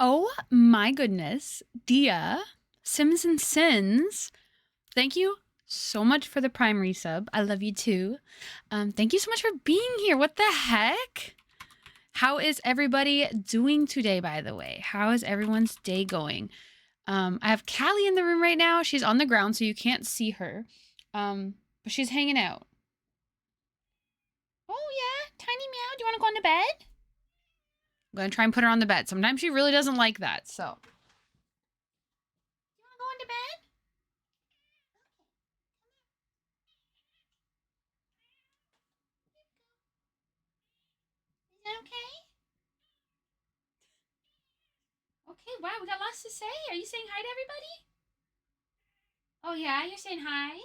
Oh my goodness. Dia, Sims and Sins, thank you so much for the Prime resub. I love you too. Thank you so much for being here. What the heck? How is everybody doing today, by the way? How is everyone's day going? I have Callie in the room right now. She's on the ground, so you can't see her. But she's hanging out. Oh, yeah. Tiny meow. Do you want to go on to bed? I'm going to try and put her on the bed. Sometimes she really doesn't like that, so. You want to go on to bed? Is that okay? Okay, wow, we got lots to say. Are you saying hi to everybody? Oh, yeah, you're saying hi?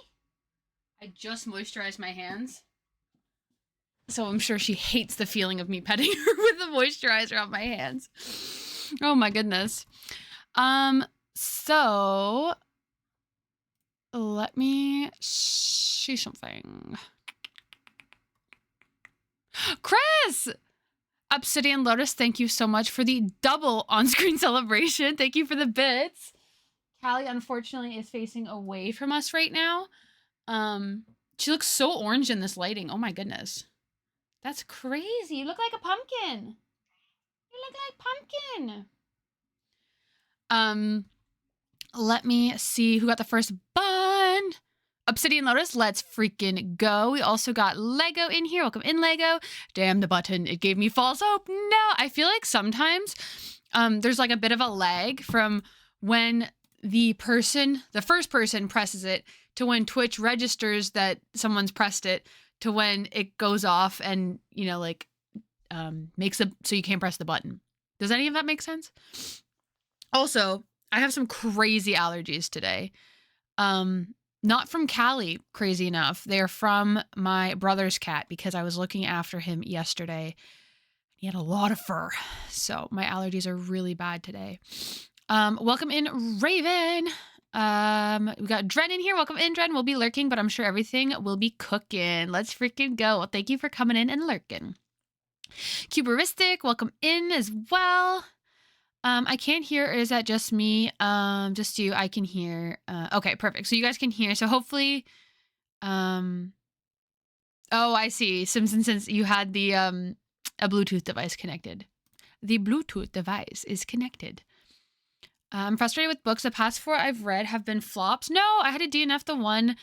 I just moisturized my hands. So I'm sure she hates the feeling of me petting her with the moisturizer on my hands. Oh my goodness. So let me see something. Chris! Obsidian Lotus, thank you so much for the double on-screen celebration. Thank you for the bits. Callie, unfortunately, is facing away from us right now. She looks so orange in this lighting. Oh my goodness. That's crazy. You look like a pumpkin. You look like pumpkin. Let me see who got the first bun. Obsidian Lotus, let's freaking go. We also got Lego in here. Welcome in, Lego. Damn the button. It gave me false hope. No, I feel like sometimes there's like a bit of a lag from when the first person presses it to when Twitch registers that someone's pressed it to when it goes off and, you know, like makes it so you can't press the button. Does any of that make sense? Also, I have some crazy allergies today. Not from Callie, crazy enough. They're from my brother's cat because I was looking after him yesterday. He had a lot of fur. So my allergies are really bad today. Welcome in, Raven. We got Dren in here. Welcome in, Dren. We'll be lurking, but I'm sure everything will be cooking. Let's freaking go. Well, thank you for coming in and lurking. Cuberistic, welcome in as well. I can't hear. Is that just me? Just you. I can hear. Okay, perfect. So you guys can hear. So hopefully, oh, I see. Simpson, since you had the a Bluetooth device connected, the Bluetooth device is connected. I'm frustrated with books. The past 4 I've read have been flops. No, I had to DNF the one.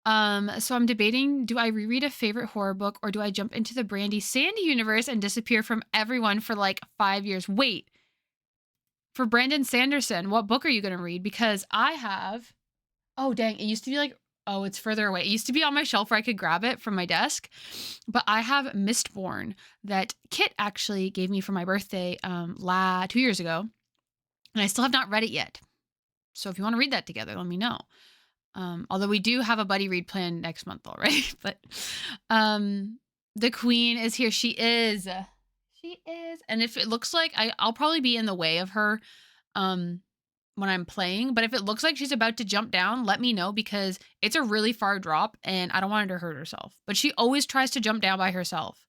So I'm debating, do I reread a favorite horror book or do I jump into the Brandy Sandy universe and disappear from everyone for like 5 years? Wait. For Brandon Sanderson, what book are you going to read? Because I have, oh dang, it used to be like, oh, it's further away. It used to be on my shelf where I could grab it from my desk, but I have Mistborn that Kit actually gave me for my birthday 2 years ago, and I still have not read it yet. So if you want to read that together, let me know. Although we do have a buddy read plan next month already, but the queen is here. She is. She is. And if it looks like I'll probably be in the way of her when I'm playing, but if it looks like she's about to jump down, let me know because it's a really far drop and I don't want her to hurt herself. But she always tries to jump down by herself.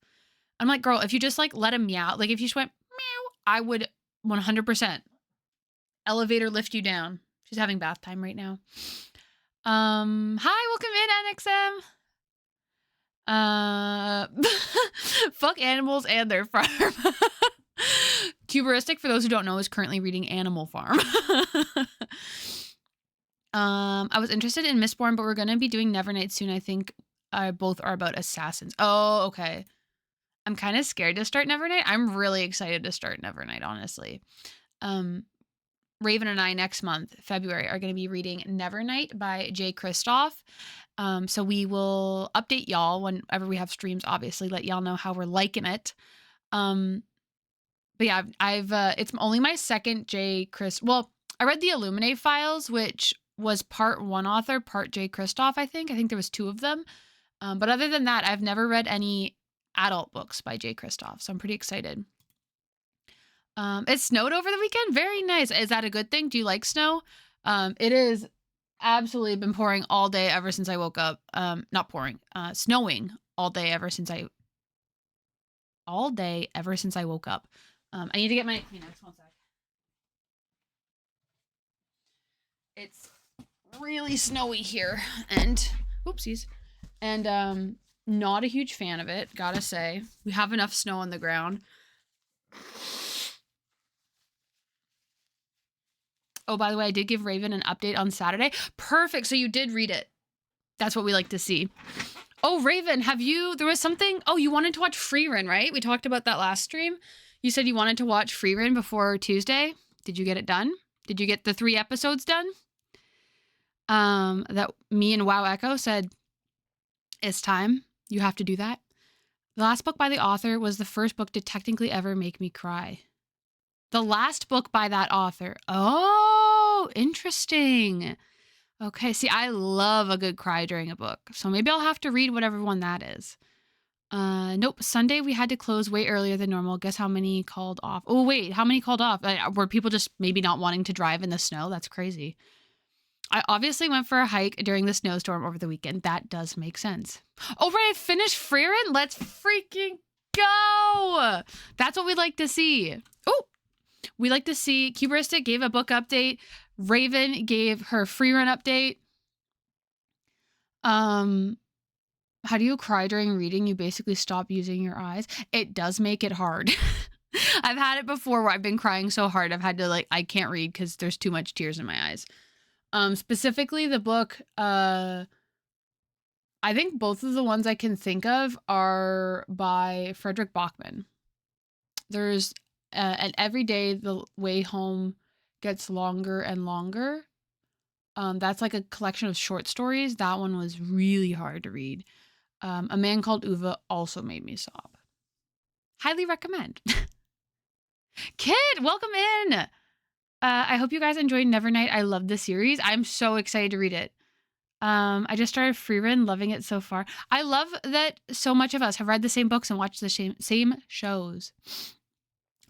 I'm like, girl, if you just like let him meow, like if you just went meow, I would 100% elevator lift you down. She's having bath time right now. Hi, welcome in, NXM. Fuck animals and their farm. Cuberistic, for those who don't know, is currently reading Animal Farm. I was interested in Mistborn, but we're going to be doing Nevernight soon. I think both are about assassins. Oh, okay. I'm kind of scared to start Nevernight. I'm really excited to start Nevernight, honestly. Raven and I next month, February, are going to be reading Nevernight by Jay Kristoff. So we will update y'all whenever we have streams, obviously, let y'all know how we're liking it. But yeah, it's only my second well, I read the Illuminate Files, which was part one author, part Jay Kristoff, I think. I think there was 2 of them. But other than that, I've never read any adult books by Jay Kristoff, so I'm pretty excited. It snowed over the weekend. Very nice. Is that a good thing? Do you like snow? It is absolutely been pouring all day ever since I woke up. Not pouring, snowing all day ever since I woke up. I need to get my Kleenex. 1 sec. It's really snowy here, and oopsies, and not a huge fan of it, gotta say. We have enough snow on the ground. Oh, by the way, I did give Raven an update on Saturday. Perfect. So you did read it. That's what we like to see. Oh, Raven, there was something, you wanted to watch Freerun, right? We talked about that last stream. You said you wanted to watch Freerun before Tuesday. Did you get it done? Did you get the 3 episodes done? That me and Wow Echo said, it's time. You have to do that. The last book by the author was the first book to technically ever make me cry. The last book by that author. Oh, interesting. Okay, see, I love a good cry during a book. So maybe I'll have to read whatever one that is. Nope. Sunday we had to close way earlier than normal. Guess how many called off? Oh, wait, how many called off? Were people just maybe not wanting to drive in the snow? That's crazy. I obviously went for a hike during the snowstorm over the weekend. That does make sense. Oh, right, I finished Freerun? Let's freaking go! That's what we like to see. Oh, we like to see Cuberistic gave a book update. Raven gave her Freerun update. How do you cry during reading? You basically stop using your eyes. It does make it hard. I've had it before where I've been crying so hard I've had to I can't read because there's too much tears in my eyes. Specifically the book, I think both of the ones I can think of are by Frederick Bachman. There's and every day the way home gets longer and longer. That's like a collection of short stories. That one was really hard to read. A Man Called Uwe also made me sob. Highly recommend. Kid, welcome in. I hope you guys enjoyed Nevernight. I love the series. I'm so excited to read it. I just started Freerun, loving it so far. I love that so much of us have read the same books and watched the same shows.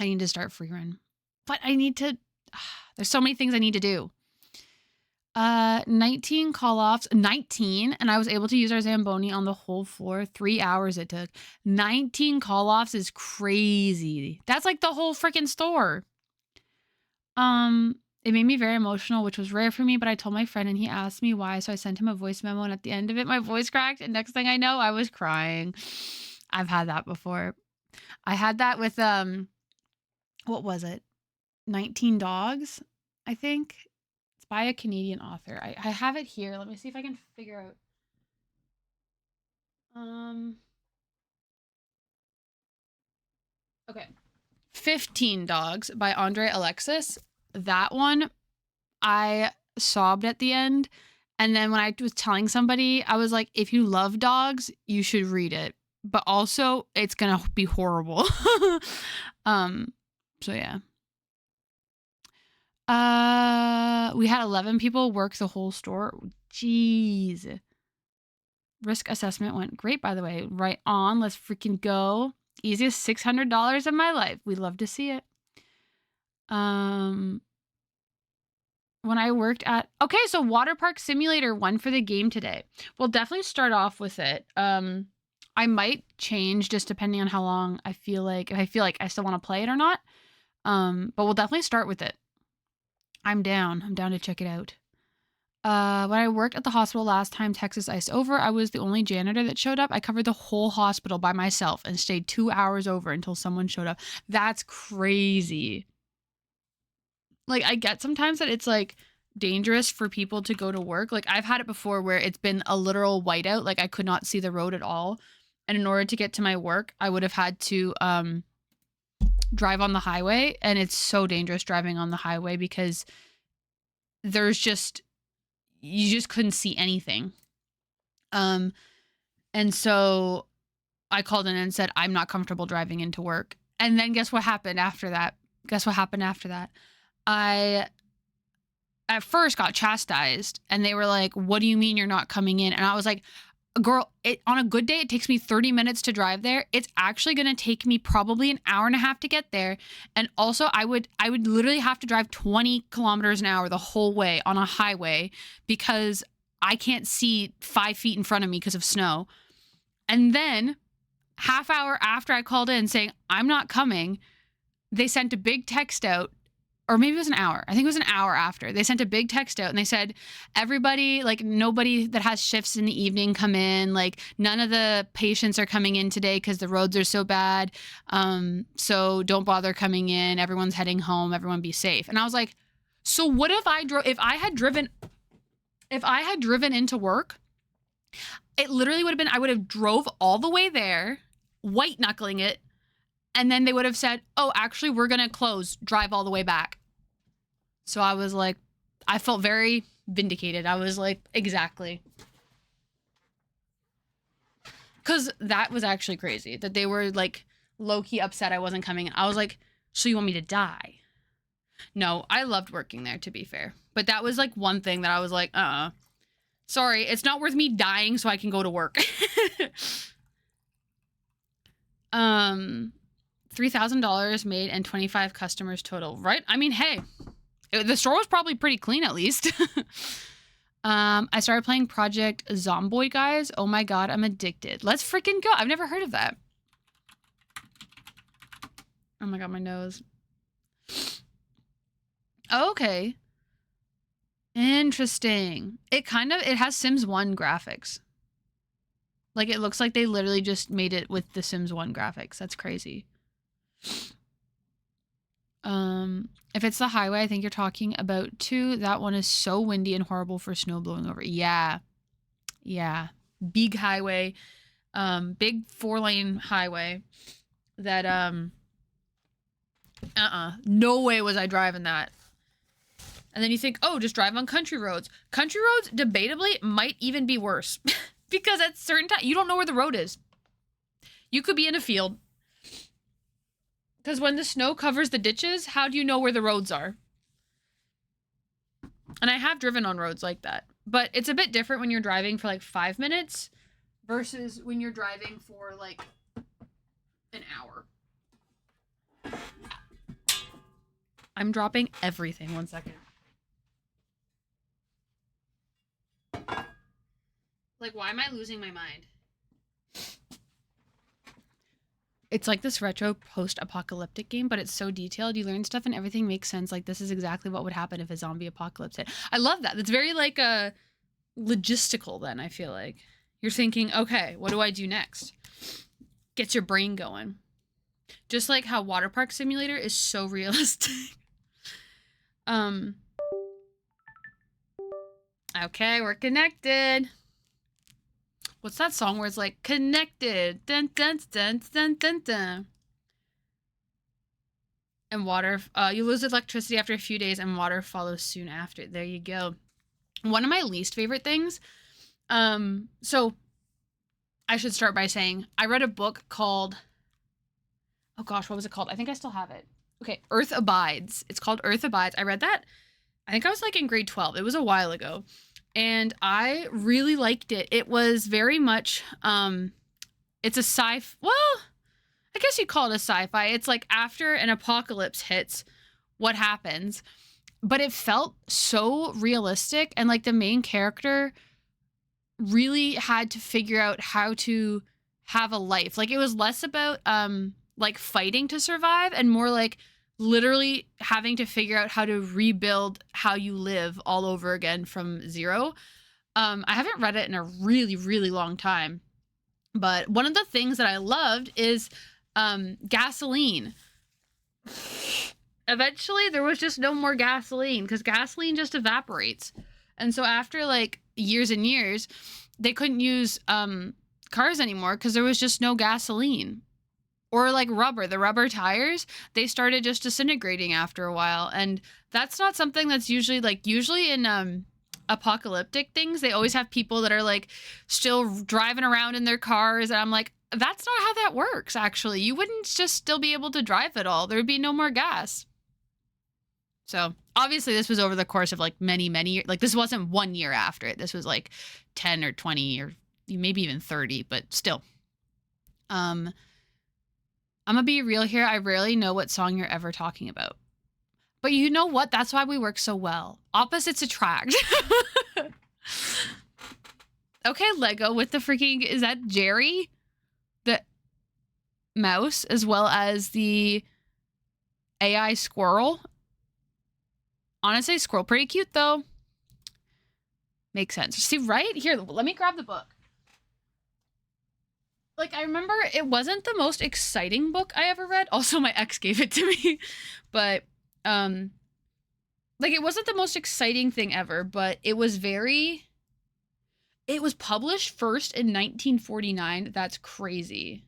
I need to start Freerun. But I need to... There's so many things I need to do. 19 call-offs. 19, and I was able to use our Zamboni on the whole floor. 3 hours it took. 19 call-offs is crazy. That's like the whole freaking store. It made me very emotional, which was rare for me, but I told my friend and he asked me why, so I sent him a voice memo, and at the end of it, my voice cracked, and next thing I know, I was crying. I've had that before. I had that with, what was it? 19 Dogs, I think. It's by a Canadian author. I have it here. Let me see if I can figure out. Okay. 15 Dogs by Andre Alexis. That one, I sobbed at the end. And then when I was telling somebody, I was like, if you love dogs, you should read it. But also, it's going to be horrible. So yeah. We had 11 people work the whole store. Jeez. Risk assessment went great, by the way. Right on. Let's freaking go. Easiest $600 of my life. We love to see it. When I worked at... Okay, so Waterpark Simulator won for the game today. We'll definitely start off with it. I might change just depending on how long I feel like... If I feel like I still want to play it or not. But we'll definitely start with it. I'm down. I'm down to check it out. When I worked at the hospital last time Texas iced over, I was the only janitor that showed up. I covered the whole hospital by myself and stayed 2 hours over until someone showed up. That's crazy. Like, I get sometimes that it's, like, dangerous for people to go to work. Like, I've had it before where it's been a literal whiteout. Like, I could not see the road at all. And in order to get to my work, I would have had to drive on the highway. And it's so dangerous driving on the highway because there's just... You just couldn't see anything. And so I called in and said, I'm not comfortable driving into work. And then guess what happened after that? I at first got chastised and they were like, what do you mean you're not coming in? And I was like, girl, on a good day, it takes me 30 minutes to drive there. It's actually going to take me probably an hour and a half to get there. And also I would literally have to drive 20 kilometers an hour the whole way on a highway because I can't see 5 feet in front of me because of snow. And then half hour after I called in saying, I'm not coming, they sent a big text out or maybe it was an hour. I think it was an hour after. They sent a big text out and they said, everybody, like nobody that has shifts in the evening come in. Like none of the patients are coming in today because the roads are so bad. So don't bother coming in. Everyone's heading home. Everyone be safe. And I was like, so what if if I had driven into work, it literally would have been, I would have drove all the way there, white knuckling it. And then they would have said, oh, actually, we're going to close, drive all the way back. So I was like, I felt very vindicated. I was like, exactly. Because that was actually crazy that they were like low-key upset I wasn't coming. I was like, so you want me to die? No, I loved working there, to be fair. But that was like one thing that I was like, sorry, it's not worth me dying so I can go to work. $3,000 made and 25 customers total, right? I mean, hey, the store was probably pretty clean at least. I started playing Project Zomboid, guys. Oh my God, I'm addicted. Let's freaking go. I've never heard of that. Oh my God, my nose. Okay. Interesting. It has Sims 1 graphics. Like, it looks like they literally just made it with the Sims 1 graphics. That's crazy. If it's the highway, I think you're talking about too. That one is so windy and horrible for snow blowing over. Yeah. Yeah. Big highway. Big 4-lane highway that, no way was I driving that. And then you think, oh, just drive on country roads. Country roads, debatably, might even be worse. Because at certain times, you don't know where the road is. You could be in a field. Because when the snow covers the ditches, how do you know where the roads are? And I have driven on roads like that. But it's a bit different when you're driving for like 5 minutes versus when you're driving for like an hour. I'm dropping everything. 1 second. Like, why am I losing my mind? It's like this retro post-apocalyptic game, but it's so detailed. You learn stuff and everything makes sense. Like, this is exactly what would happen if a zombie apocalypse hit. I love that. It's very, like, logistical then, I feel like. You're thinking, okay, what do I do next? Gets your brain going. Just like how Waterpark Simulator is so realistic. Okay, we're connected. What's that song where it's like, connected, dun dun dun dun dun dun. And water, you lose electricity after a few days and water follows soon after. There you go. One of my least favorite things, so I should start by saying, I read a book called, oh gosh, what was it called? I think I still have it. Okay, Earth Abides. It's called Earth Abides. I read that, I think I was like in grade 12. It was a while ago. And I really liked it. It was very much, it's a well, I guess you'd call it a sci-fi. It's like after an apocalypse hits, what happens? But it felt so realistic. And like the main character really had to figure out how to have a life. Like it was less about, like fighting to survive and more like literally having to figure out how to rebuild how you live all over again from zero. I haven't read it in a really, really long time. But one of the things that I loved is gasoline. Eventually, there was just no more gasoline because gasoline just evaporates. And so after like years and years, they couldn't use cars anymore because there was just no gasoline. Or like rubber, the rubber tires, they started just disintegrating after a while. And that's not something that's usually in apocalyptic things, they always have people that are like still driving around in their cars. And I'm like, that's not how that works, actually. You wouldn't just still be able to drive at all. There would be no more gas. So obviously this was over the course of like many, many years. Like this wasn't 1 year after it. This was like 10 or 20 or maybe even 30, but still. I'm gonna be real here. I rarely know what song you're ever talking about. But you know what? That's why we work so well. Opposites attract. Okay, Lego with the freaking, is that Jerry? The mouse, as well as the AI squirrel. Honestly, squirrel pretty cute though. Makes sense. See, right? Here, let me grab the book. Like, I remember it wasn't the most exciting book I ever read. Also, my ex gave it to me. But, like, it wasn't the most exciting thing ever, but it was published first in 1949. That's crazy.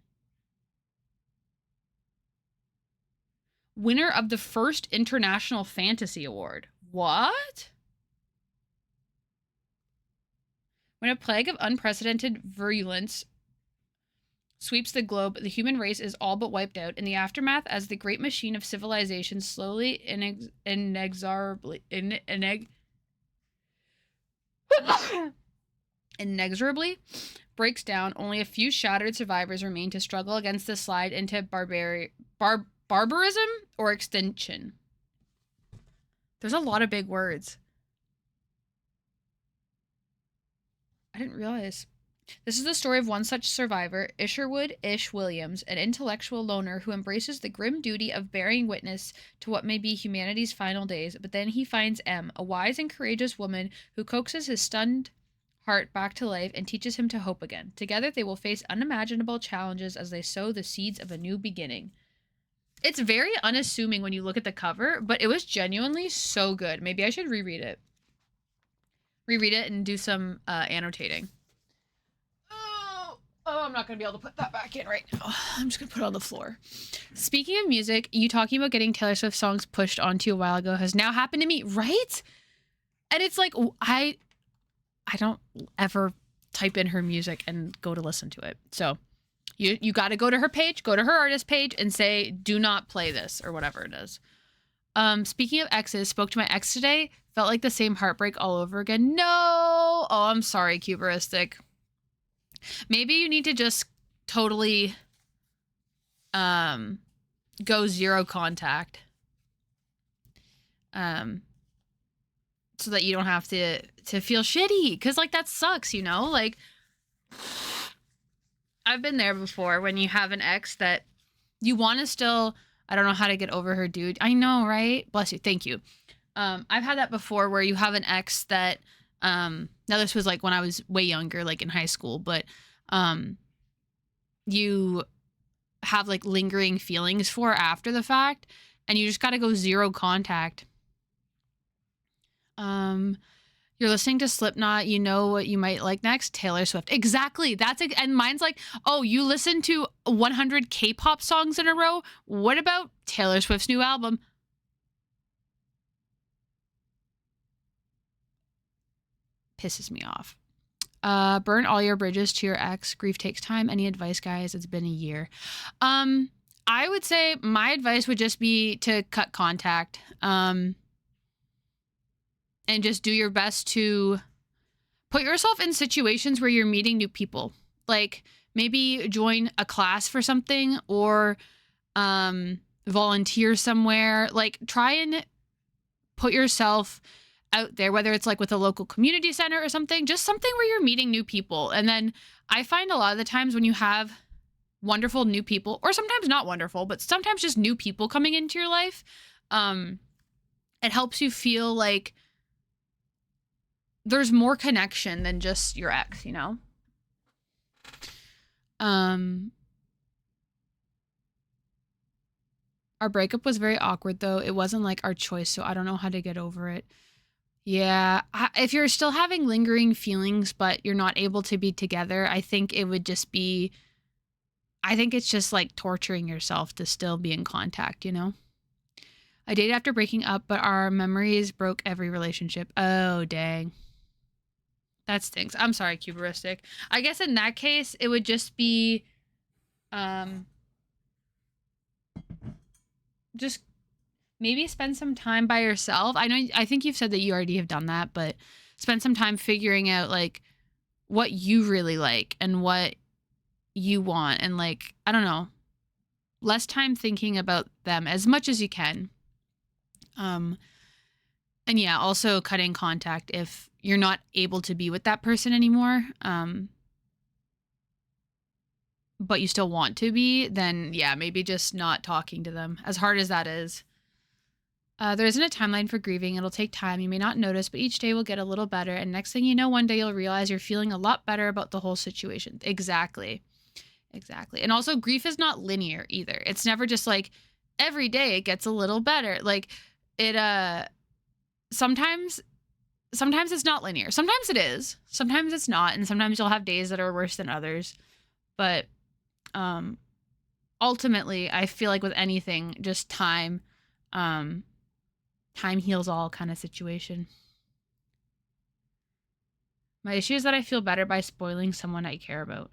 Winner of the first International Fantasy Award. What? When a plague of unprecedented virulence sweeps the globe, the human race is all but wiped out. In the aftermath, as the great machine of civilization slowly inexorably breaks down, only a few shattered survivors remain to struggle against the slide into barbarism or extinction. There's a lot of big words. I didn't realize. This is the story of one such survivor, Isherwood Ish Williams, an intellectual loner who embraces the grim duty of bearing witness to what may be humanity's final days, but then he finds Em, a wise and courageous woman who coaxes his stunned heart back to life and teaches him to hope again. Together they will face unimaginable challenges as they sow the seeds of a new beginning. It's very unassuming when you look at the cover, but it was genuinely so good. Maybe I should reread it. Reread it and do some annotating. Oh, I'm not going to be able to put that back in right now. I'm just going to put it on the floor. Speaking of music, you talking about getting Taylor Swift songs pushed onto you a while ago has now happened to me, right? And it's like, I don't ever type in her music and go to listen to it. So you got to go to her page, go to her artist page and say, do not play this or whatever it is. Speaking of exes, spoke to my ex today. Felt like the same heartbreak all over again. No. Oh, I'm sorry, Cuberistic. Maybe you need to just totally go zero contact. So that you don't have to feel shitty. Cause like that sucks, you know? Like I've been there before when you have an ex that you want to still, I don't know how to get over her, dude. I know, right? Bless you. Thank you. I've had that before where you have an ex that now this was like when I was way younger, like in high school, but you have like lingering feelings for after the fact and you just got to go zero contact. You're listening to Slipknot, you know what you might like next? Taylor Swift. Exactly. And mine's like, oh, you listen to 100 K-pop songs in a row? What about Taylor Swift's new album? Pisses me off. Burn all your bridges to your ex. Grief takes time. Any advice, guys? It's been a year. I would say my advice would just be to cut contact. And just do your best to put yourself in situations where you're meeting new people. Like maybe join a class for something or volunteer somewhere. Like try and put yourself out there, whether it's like with a local community center or something, just something where you're meeting new people. And then I find a lot of the times when you have wonderful new people, or sometimes not wonderful, but sometimes just new people coming into your life, it helps you feel like there's more connection than just your ex, you know? Our breakup was very awkward, though. It wasn't like our choice, so I don't know how to get over it. Yeah, if you're still having lingering feelings, but you're not able to be together, I think it would just be, I think it's just like torturing yourself to still be in contact, you know? I dated after breaking up, but our memories broke every relationship. Oh, dang. That stinks. I'm sorry, Cuberistic. I guess in that case, it would just be, just maybe spend some time by yourself. I think you've said that you already have done that, but spend some time figuring out like what you really like and what you want. And like, I don't know, less time thinking about them as much as you can. And yeah, also cutting contact if you're not able to be with that person anymore. But you still want to be, then yeah, maybe just not talking to them, as hard as that is. There isn't a timeline for grieving. It'll take time. You may not notice, but each day will get a little better. And next thing you know, one day you'll realize you're feeling a lot better about the whole situation. Exactly. Exactly. And also grief is not linear either. It's never just like every day it gets a little better. Like it, sometimes it's not linear. Sometimes it is. Sometimes it's not. And sometimes you'll have days that are worse than others. But, ultimately I feel like with anything, just time heals all kind of situation. My issue is that I feel better by spoiling someone I care about.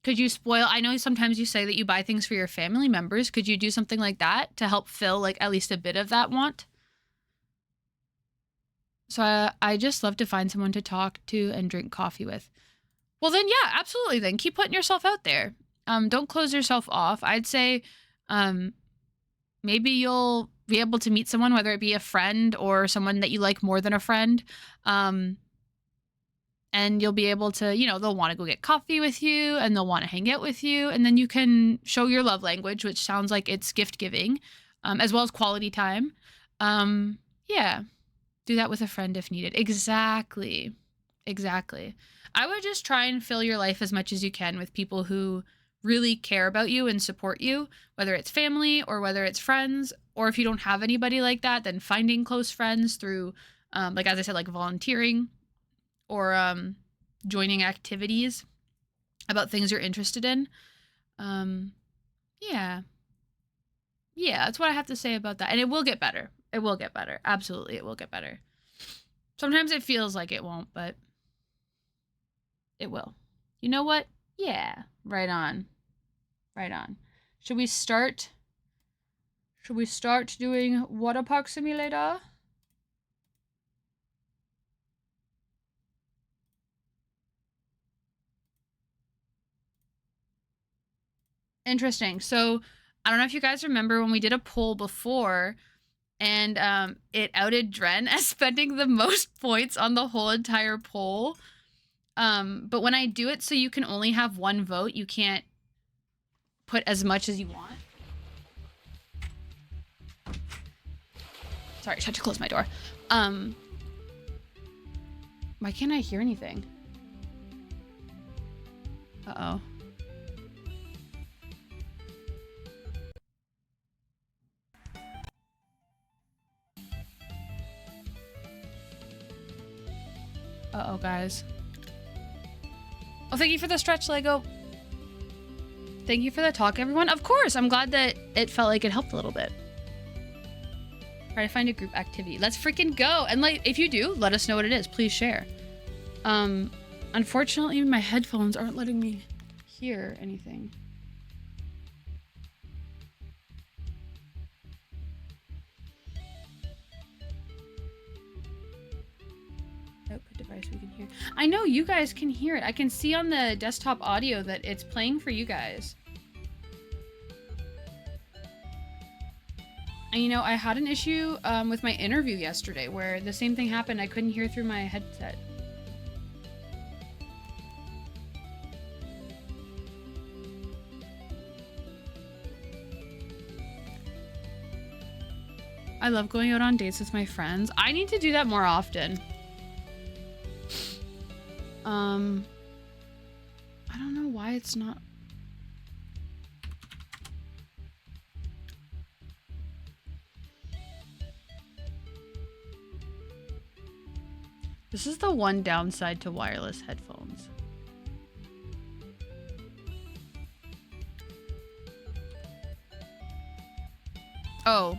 Could you spoil? I know sometimes you say that you buy things for your family members. Could you do something like that to help fill like at least a bit of that want? So I just love to find someone to talk to and drink coffee with. Well then, yeah, absolutely. Then keep putting yourself out there. Don't close yourself off. I'd say, maybe you'll be able to meet someone, whether it be a friend or someone that you like more than a friend. And you'll be able to, you know, they'll want to go get coffee with you and they'll want to hang out with you. And then you can show your love language, which sounds like it's gift giving, as well as quality time. Yeah, do that with a friend if needed. Exactly. I would just try and fill your life as much as you can with people who really care about you and support you, whether it's family or whether it's friends, or if you don't have anybody like that, then finding close friends through, like, as I said, like volunteering or joining activities about things you're interested in. Yeah, that's what I have to say about that. And it will get better. Absolutely, it will get better. Sometimes it feels like it won't, but it will. You know what? Yeah, right on. Should we start doing Waterpark Simulator? Interesting. So I don't know if you guys remember when we did a poll before and it outed Dren as spending the most points on the whole entire poll. But when I do it so you can only have one vote, you can't put as much as you want. Sorry, I just had to close my door. Why can't I hear anything? Uh-oh. Uh-oh, guys. Oh, thank you for the stretch, Lego. Thank you for the talk, everyone. Of course, I'm glad that it felt like it helped a little bit. Try to find a group activity. Let's freaking go. And like, if you do, let us know what it is. Please share. Unfortunately, my headphones aren't letting me hear anything. Output device we can hear. I know you guys can hear it. I can see on the desktop audio that it's playing for you guys. And you know, I had an issue with my interview yesterday where the same thing happened. I couldn't hear through my headset. I love going out on dates with my friends. I need to do that more often. I don't know why it's not. This is the one downside to wireless headphones. Oh.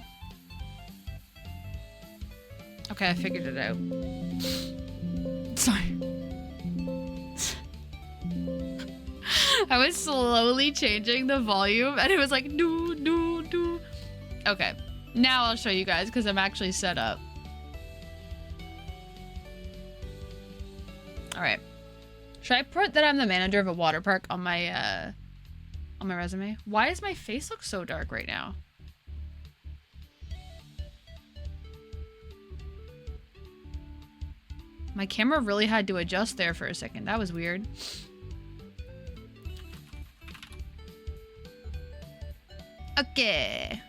Okay, I figured it out. Sorry. I was slowly changing the volume and it was like, do, do, do. Okay, now I'll show you guys because I'm actually set up. All right. Should I put that I'm the manager of a water park on my resume? Why does my face look so dark right now? My camera really had to adjust there for a second. That was weird. Okay.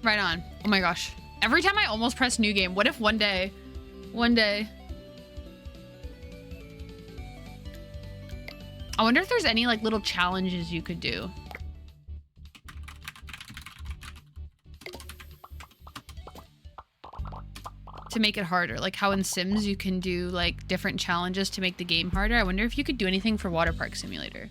Right on. Oh my gosh. Every time I almost press new game, what if one day. I wonder if there's any like little challenges you could do. To make it harder. Like how in Sims you can do like different challenges to make the game harder. I wonder if you could do anything for Waterpark Simulator.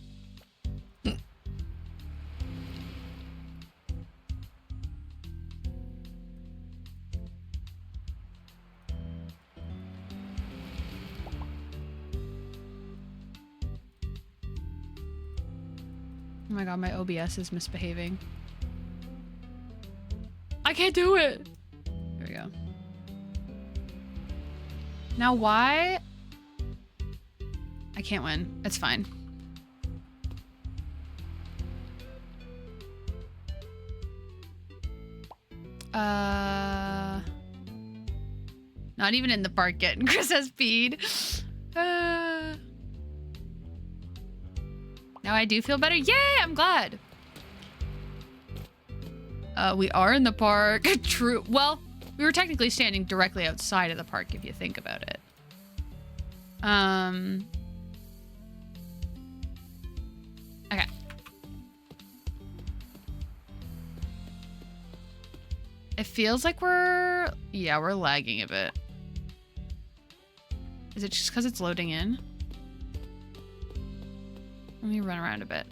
Oh my god, my OBS is misbehaving. I can't do it. There we go. Now why? I can't win. It's fine. Not even in the park yet. Chris has speed. Now I do feel better. Yay, I'm glad. We are in the park. True. Well, we were technically standing directly outside of the park if you think about it. Okay. It feels like we're lagging a bit. Is it just because it's loading in? Let me run around a bit.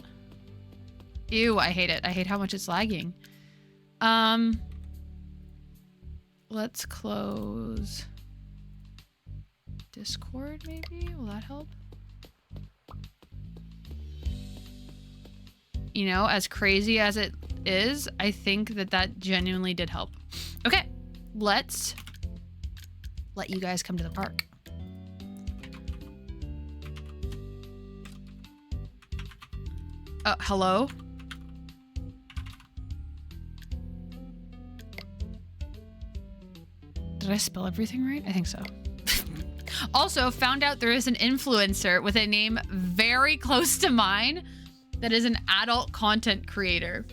Ew, I hate it. I hate how much it's lagging. Let's close Discord, maybe? Will that help? You know, as crazy as it is, I think that genuinely did help. Okay, let's let you guys come to the park. Hello? Did I spell everything right? I think so. Also, found out there is an influencer with a name very close to mine that is an adult content creator.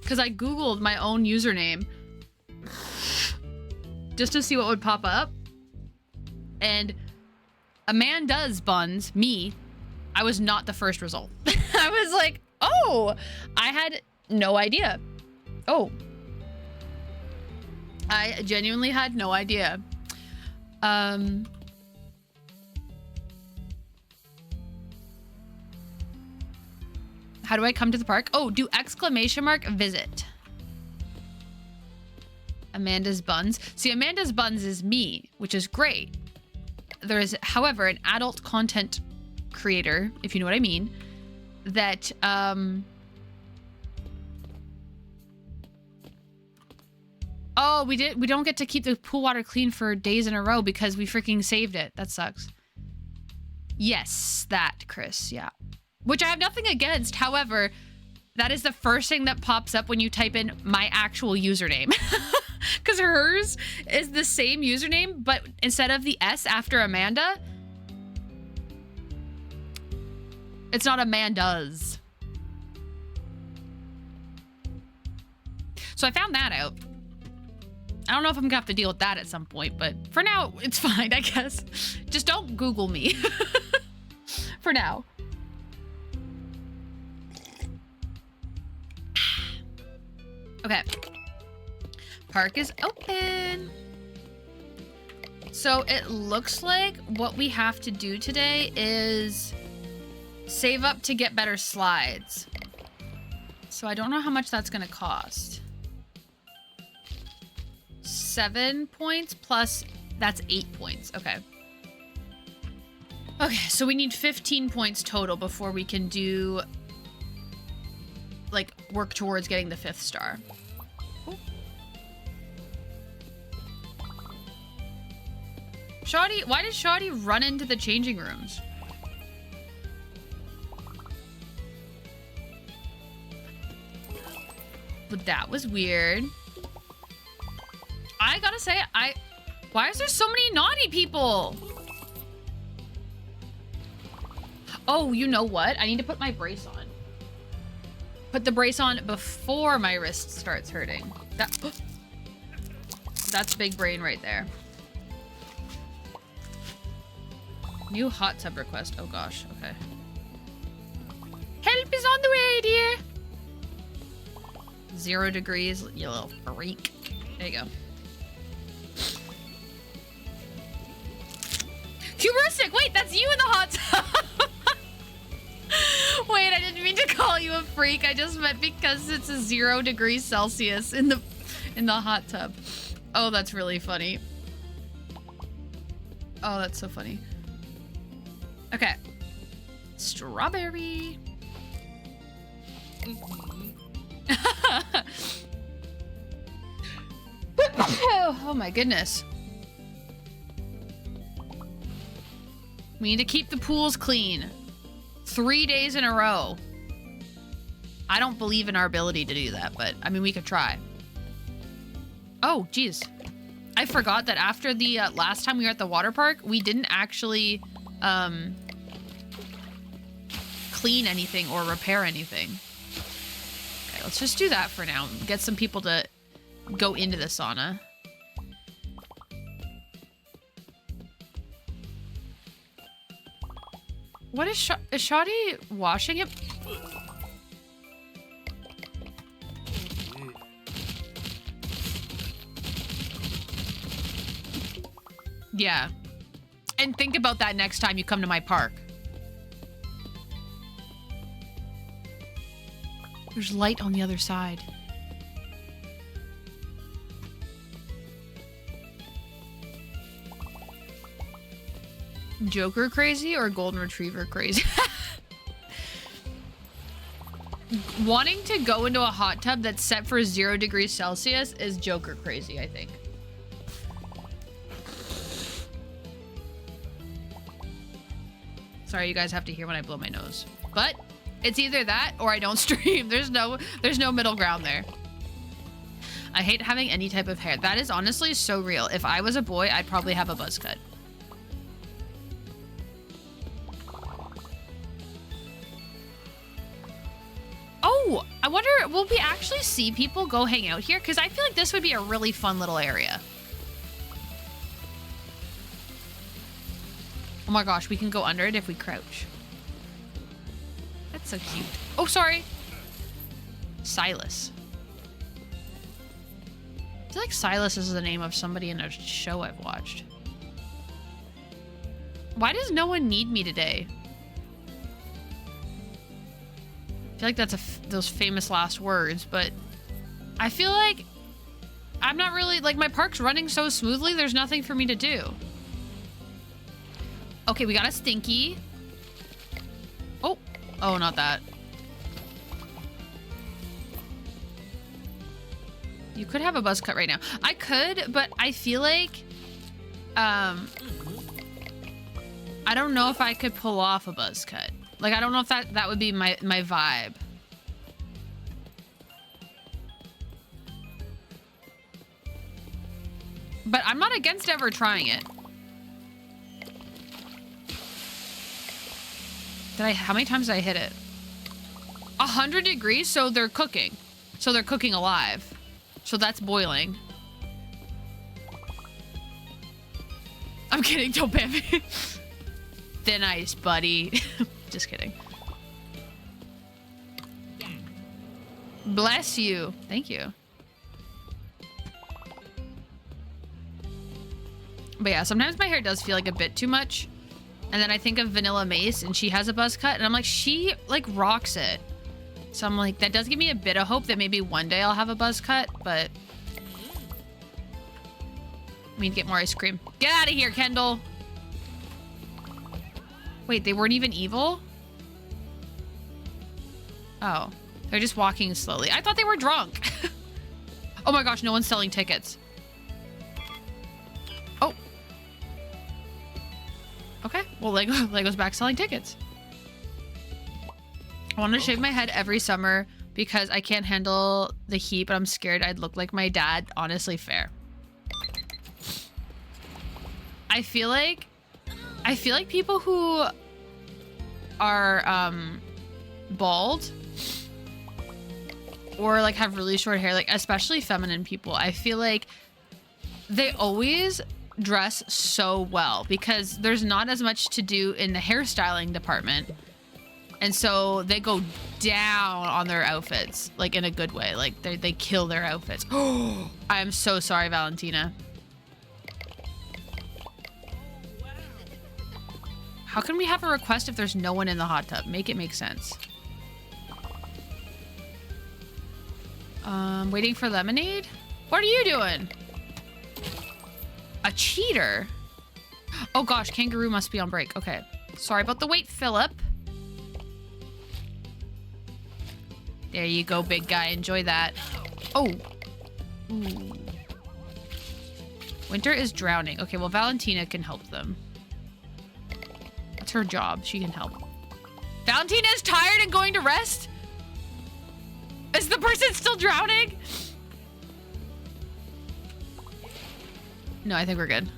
Because I Googled my own username just to see what would pop up. And Amanda's Buns, me, I was not the first result. I was like, oh, I had no idea. Oh. I genuinely had no idea. How do I come to the park? Oh, do ! visit. Amanda's Buns. See, Amanda's Buns is me, which is great. There is, however, an adult content creator, if you know what I mean, that, oh, we don't get to keep the pool water clean for days in a row because we freaking saved it. That sucks. Yes, that, Chris, yeah. Which I have nothing against. However, that is the first thing that pops up when you type in my actual username. Because hers is the same username, but instead of the S after Amanda, it's not Amanda's. So I found that out. I don't know if I'm gonna have to deal with that at some point, but for now, it's fine, I guess. Just don't Google me. For now. Okay. Park is open. So it looks like what we have to do today is save up to get better slides. So I don't know how much that's gonna cost. 7 points plus, that's 8 points. Okay. Okay, so we need 15 points total before we can do, like, work towards getting the 5th star. Ooh. Shoddy, why did Shoddy run into the changing rooms? But that was weird. I gotta say, why is there so many naughty people? Oh, you know what? I need to put my brace on. Put the brace on before my wrist starts hurting. That's big brain right there. New hot tub request. Oh gosh, okay. Help is on the way, dear. 0 degrees, you little freak. There you go. Hubristic, wait, that's you in the hot tub. Wait, I didn't mean to call you a freak. I just meant because it's a 0 degrees Celsius in the hot tub. Oh, that's really funny. Oh, that's so funny. Okay. Strawberry. Oh my goodness. We need to keep the pools clean. 3 days in a row. I don't believe in our ability to do that, but I mean, we could try. Oh, geez. I forgot that after the last time we were at the water park, we didn't actually clean anything or repair anything. Okay, let's just do that for now. Get some people to go into the sauna. What is Shoddy washing it? Yeah. And think about that next time you come to my park. There's light on the other side. Joker crazy or golden retriever crazy? Wanting to go into a hot tub that's set for 0 degrees Celsius is Joker crazy, I think. Sorry, you guys have to hear when I blow my nose. But it's either that or I don't stream. There's no middle ground there. I hate having any type of hair. That is honestly so real. If I was a boy, I'd probably have a buzz cut. Oh, I wonder, will we actually see people go hang out here? Because I feel like this would be a really fun little area. Oh my gosh, we can go under it if we crouch. That's so cute. Oh, sorry. Silas. I feel like Silas is the name of somebody in a show I've watched. Why does no one need me today? I feel like that's those famous last words, but I feel like I'm not really, like, my park's running so smoothly, there's nothing for me to do. Okay, we got a stinky. Oh, not that. You could have a buzz cut right now. I could, but I feel like, I don't know if I could pull off a buzz cut. Like, I don't know if that would be my vibe. But I'm not against ever trying it. How many times did I hit it? 100 degrees, so they're cooking. So they're cooking alive. So that's boiling. I'm kidding, don't ban me. Thin ice, buddy. Just kidding. Bless you. Thank you. But yeah, sometimes my hair does feel like a bit too much. And then I think of Vanilla Mace and she has a buzz cut and I'm like, she like rocks it. So I'm like, that does give me a bit of hope that maybe one day I'll have a buzz cut, but we need to get more ice cream. Get out of here, Kendall. Wait, they weren't even evil? Oh, they're just walking slowly. I thought they were drunk. Oh my gosh, no one's selling tickets. Oh. Okay, well, Lego's back selling tickets. I want to shave my head every summer because I can't handle the heat, but I'm scared I'd look like my dad. Honestly, fair. I feel like people who are bald or like have really short hair, like especially feminine people, I feel like they always dress so well because there's not as much to do in the hairstyling department. And so they go down on their outfits, like in a good way. Like they kill their outfits. Oh, I'm so sorry, Valentina. How can we have a request if there's no one in the hot tub? Make it make sense. Waiting for lemonade? What are you doing? A cheater? Oh gosh, kangaroo must be on break. Okay. Sorry about the wait, Philip. There you go, big guy. Enjoy that. Oh. Ooh. Winter is drowning. Okay, well, Valentina can help them. That's her job. She can help. Valentina is tired and going to rest? Is the person still drowning? No, I think we're good.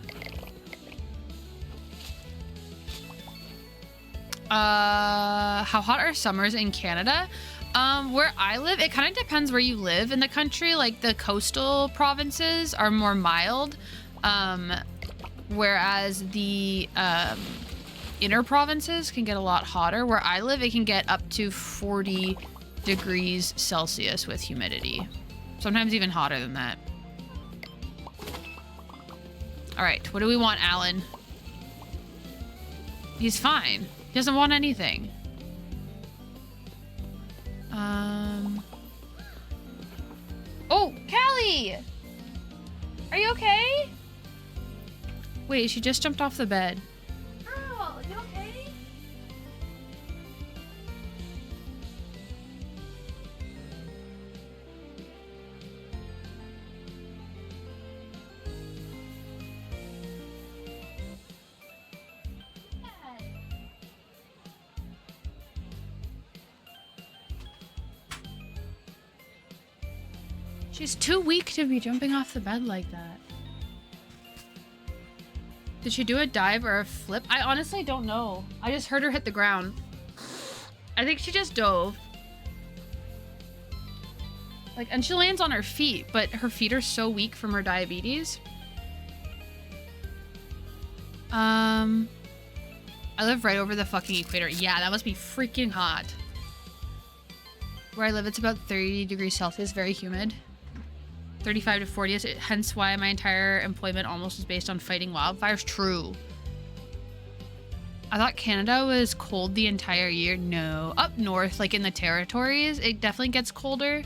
How hot are summers in Canada? Where I live, it kind of depends where you live in the country. Like the coastal provinces are more mild, whereas the inner provinces can get a lot hotter. Where I live, it can get up to 40 degrees Celsius with humidity. Sometimes even hotter than that. All right, what do we want, Alan? He's fine. He doesn't want anything. Oh, Callie! Are you okay? Wait, she just jumped off the bed. Girl, you okay? She's too weak to be jumping off the bed like that. Did she do a dive or a flip? I honestly don't know. I just heard her hit the ground. I think she just dove. Like, and she lands on her feet, but her feet are so weak from her diabetes. I live right over the fucking equator. Yeah, that must be freaking hot. Where I live, it's about 30 degrees Celsius, very humid. 35 to 40 is hence why my entire employment almost is based on fighting wildfires. True. I thought Canada was cold the entire year. No. Up north, like in the territories, it definitely gets colder.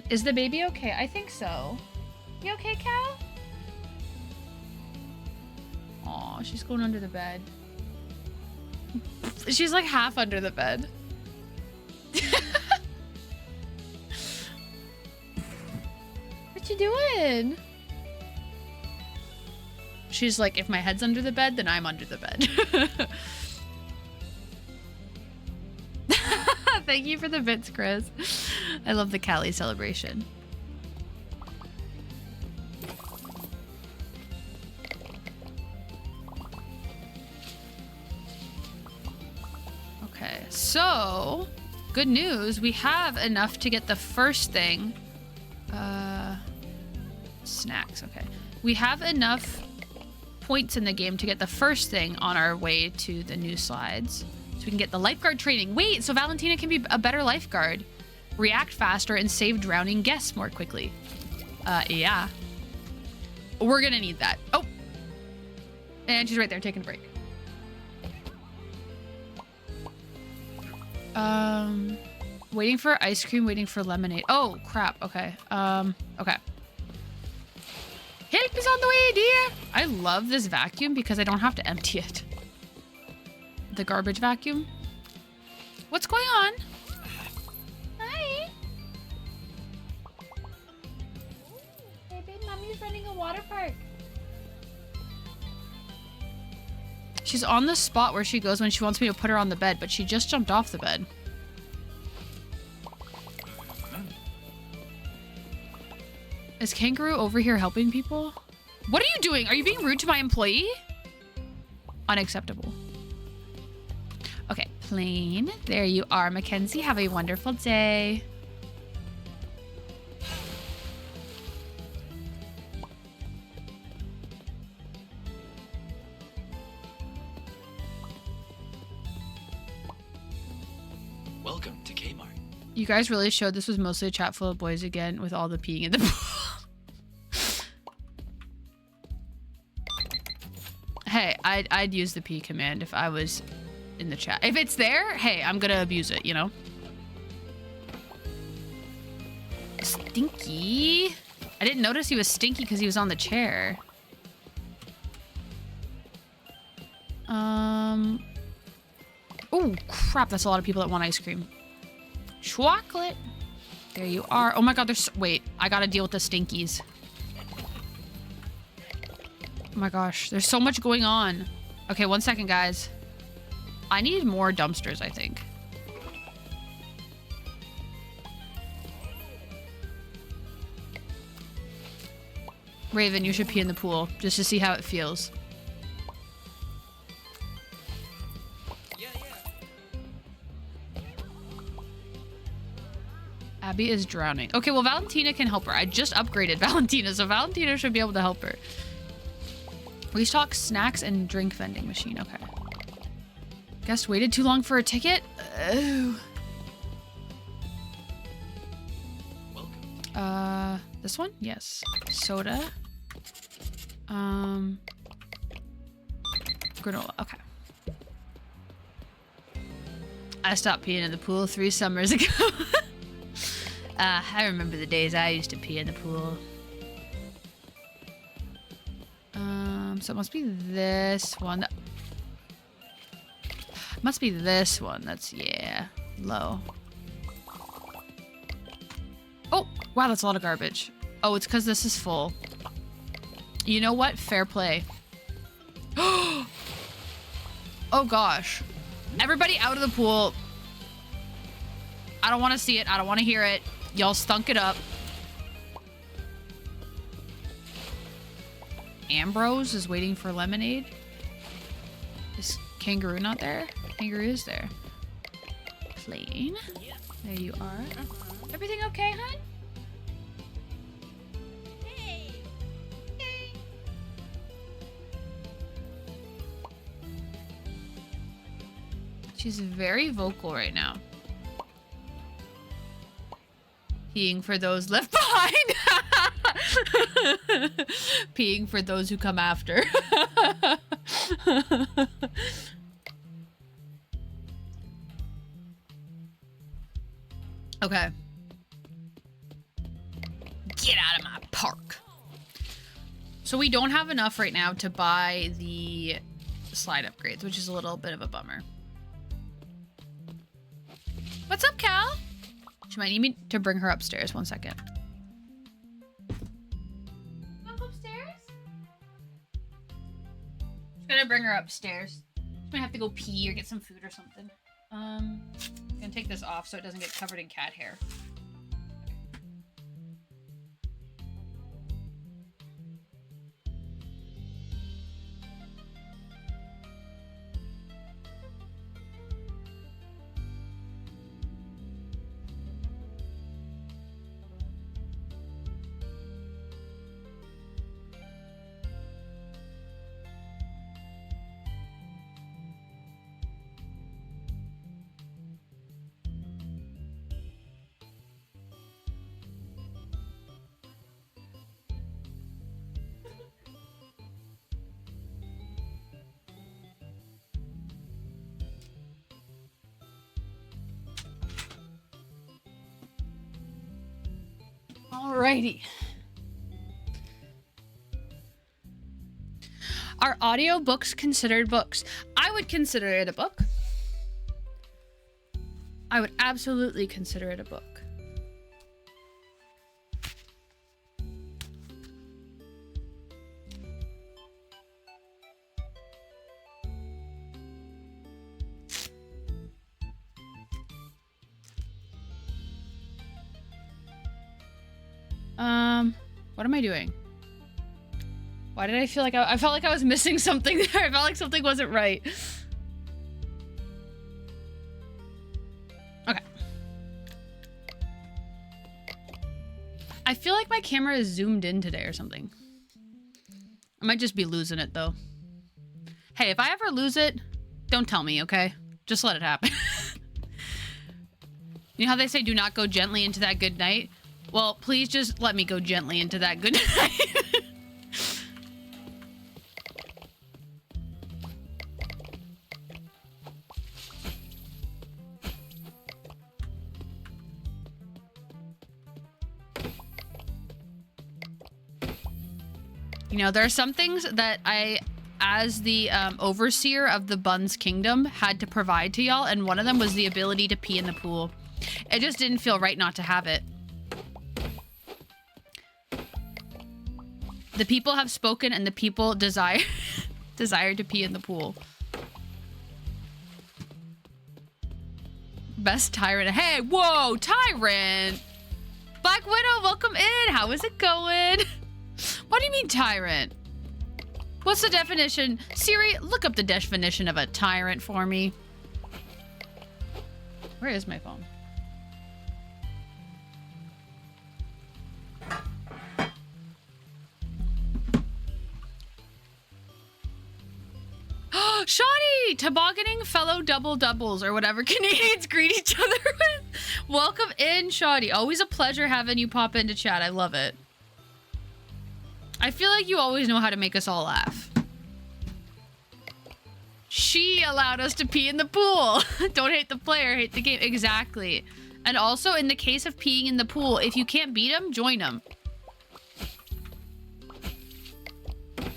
Is the baby okay? I think so. You okay, Cal? Aw, she's going under the bed. She's like half under the bed. What you doing? She's like, if my head's under the bed, then I'm under the bed. Thank you for the bits, Chris. I love the Cali celebration. Okay, so good news. We have enough to get the first thing. Snacks, okay. We have enough points in the game to get the first thing on our way to the new slides. So we can get the lifeguard training. Wait, so Valentina can be a better lifeguard. React faster and save drowning guests more quickly. Yeah. We're gonna need that. Oh! And she's right there taking a break. Waiting for ice cream, waiting for lemonade. Oh, crap. Okay. Okay. Help is on the way, dear. I love this vacuum because I don't have to empty it. The garbage vacuum. What's going on? Hi. Hey, babe, mommy's running a water park. She's on the spot where she goes when she wants me to put her on the bed, but she just jumped off the bed. Is Kangaroo over here helping people? What are you doing? Are you being rude to my employee? Unacceptable. Okay, Clean. There you are, Mackenzie. Have a wonderful day. Welcome to Kmart. You guys really showed this was mostly a chat full of boys again with all the peeing in the pool. Hey, I'd use the pee command if I was in the chat. If it's there, hey, I'm gonna abuse it, you know? Stinky. I didn't notice he was stinky because he was on the chair. Oh, crap. That's a lot of people that want ice cream. Chocolate. There you are. Oh my god, there's... Wait, I gotta deal with the stinkies. Oh my gosh, there's so much going on. Okay, 1 second, guys. I need more dumpsters, I think. Raven, you should pee in the pool just to see how it feels. Abby is drowning. Okay, well, Valentina can help her. I just upgraded Valentina, so Valentina should be able to help her. Restock snacks and drink vending machine. Okay. Guest waited too long for a ticket? Oh. This one? Yes. Soda. Granola. Okay. I stopped peeing in the pool 3 summers ago. I remember the days I used to pee in the pool. So it must be this one. Must be this one. That's, yeah, low. Oh, wow, that's a lot of garbage. Oh, it's because this is full. You know what? Fair play. Oh, gosh. Everybody out of the pool. I don't want to see it. I don't want to hear it. Y'all stunk it up. Ambrose is waiting for lemonade. Is Kangaroo not there? Kangaroo is there. Plain. There you are. Everything okay, hon? Hey. Hey. She's very vocal right now. Peeing for those left behind. Peeing for those who come after. Okay. Get out of my park. So we don't have enough right now to buy the slide upgrades, which is a little bit of a bummer. What's up, Cal? She might need me to bring her upstairs. 1 second. Up upstairs? Just gonna bring her upstairs. She might have to go pee or get some food or something. I'm gonna take this off so it doesn't get covered in cat hair. Alrighty. Are audiobooks considered books? I would consider it a book. I would absolutely consider it a book. What am I doing? Why did I feel like I felt like I was missing something there? I felt like something wasn't right. I feel like my camera is zoomed in today or something. I might just be losing it though. Hey, if I ever lose it, don't tell me, okay? Just let it happen. You know how they say do not go gently into that good night? Well, please just let me go gently into that good night. You know, there are some things that I, as the overseer of the Buns Kingdom, had to provide to y'all, and one of them was the ability to pee in the pool. It just didn't feel right not to have it. The people have spoken, and the people desire to pee in the pool. Best Tyrant. Hey, whoa, Tyrant! Black Widow, welcome in. How is it going? What do you mean, tyrant? What's the definition? Siri, look up the definition of a tyrant for me. Where is my phone? Shoddy! Tobogganing fellow double-doubles or whatever Canadians greet each other with. Welcome in, Shoddy. Always a pleasure having you pop into chat. I love it. I feel like you always know how to make us all laugh. She allowed us to pee in the pool. Don't hate the player, hate the game. Exactly. And also, in the case of peeing in the pool, if you can't beat him, join him.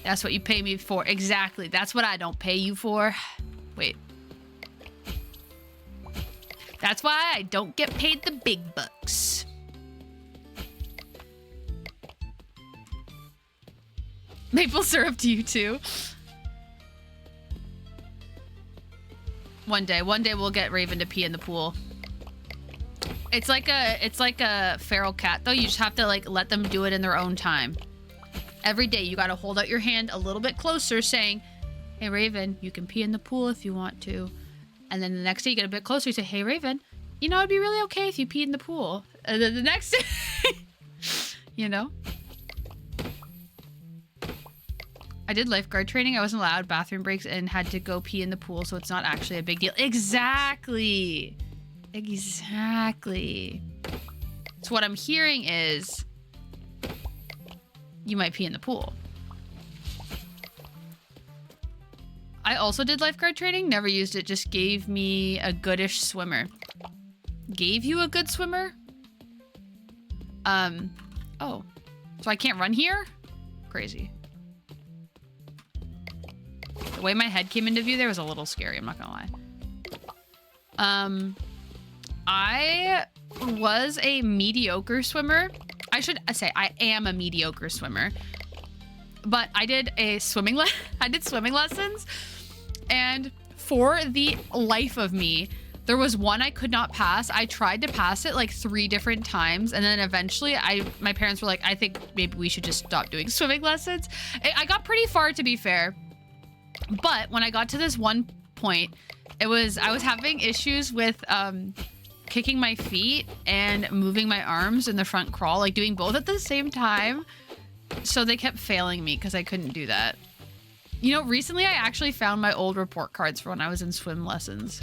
That's what you pay me for. Exactly. That's what I don't pay you for. Wait. That's why I don't get paid the big bucks. Maple syrup to you too. One day we'll get Raven to pee in the pool. It's like a feral cat though. You just have to like let them do it in their own time. Every day you gotta hold out your hand a little bit closer saying, hey Raven, you can pee in the pool if you want to. And then the next day you get a bit closer, you say, hey Raven, you know, it'd be really okay if you peed in the pool. And then the next day, you know? I did lifeguard training. I wasn't allowed bathroom breaks and had to go pee in the pool, so it's not actually a big deal. Exactly. Exactly. So what I'm hearing is you might pee in the pool. I also did lifeguard training. Never used it. Just gave me a goodish swimmer. Gave you a good swimmer? Oh. So I can't run here? Crazy. The way my head came into view there was a little scary, I'm not gonna lie. I was a mediocre swimmer. I should say I am a mediocre swimmer. But I did swimming lessons, and for the life of me, there was one I could not pass. I tried to pass it like 3 different times, and then eventually my parents were like, I think maybe we should just stop doing swimming lessons. I got pretty far, to be fair. But when I got to this one point, I was having issues with kicking my feet and moving my arms in the front crawl, like doing both at the same time. So they kept failing me because I couldn't do that. You know, recently I actually found my old report cards for when I was in swim lessons.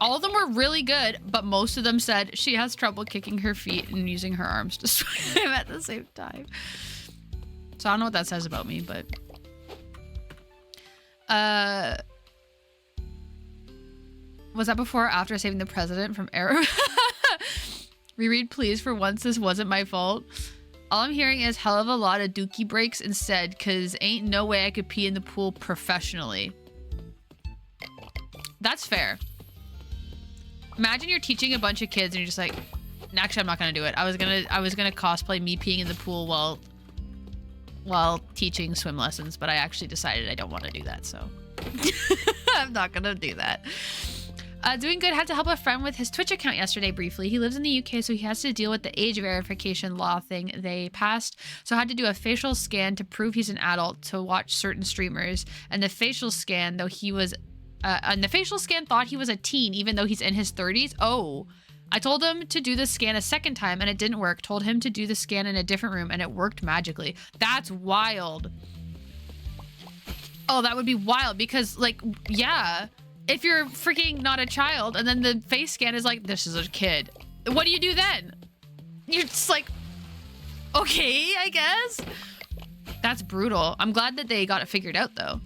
All of them were really good, but most of them said she has trouble kicking her feet and using her arms to swim at the same time. So I don't know what that says about me, but... was that before or after saving the president from error? Reread, please. For once, this wasn't my fault. All I'm hearing is hell of a lot of dookie breaks instead, because ain't no way I could pee in the pool professionally. That's fair. Imagine you're teaching a bunch of kids and you're just like, actually, I'm not gonna do it. I was gonna cosplay me peeing in the pool while teaching swim lessons, but I actually decided I don't want to do that, so I'm not gonna do that. Doing good. Had to help a friend with his Twitch account yesterday briefly. He lives in the UK, so he has to deal with the age verification law thing they passed. So I had to do a facial scan to prove he's an adult to watch certain streamers. And the facial scan, thought he was a teen, even though he's in his 30s. Oh, I told him to do the scan a second time and it didn't work. Told him to do the scan in a different room and it worked magically. That's wild. Oh, that would be wild because, like, yeah, if you're freaking not a child and then the face scan is like, this is a kid. What do you do then? You're just like, okay, I guess. That's brutal. I'm glad that they got it figured out though.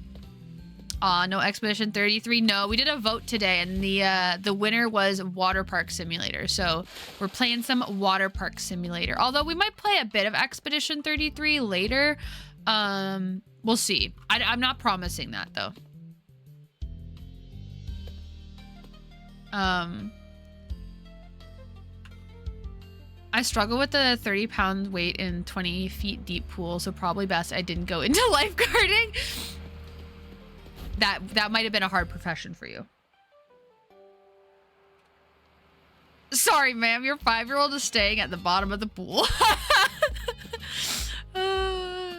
No Expedition 33. No, we did a vote today and the winner was Waterpark Simulator. So we're playing some Waterpark Simulator. Although we might play a bit of Expedition 33 later. We'll see. I'm not promising that though. I struggle with the 30-pound weight in 20 feet deep pool, so probably best I didn't go into lifeguarding. That might have been a hard profession for you. Sorry, ma'am, your 5-year-old is staying at the bottom of the pool.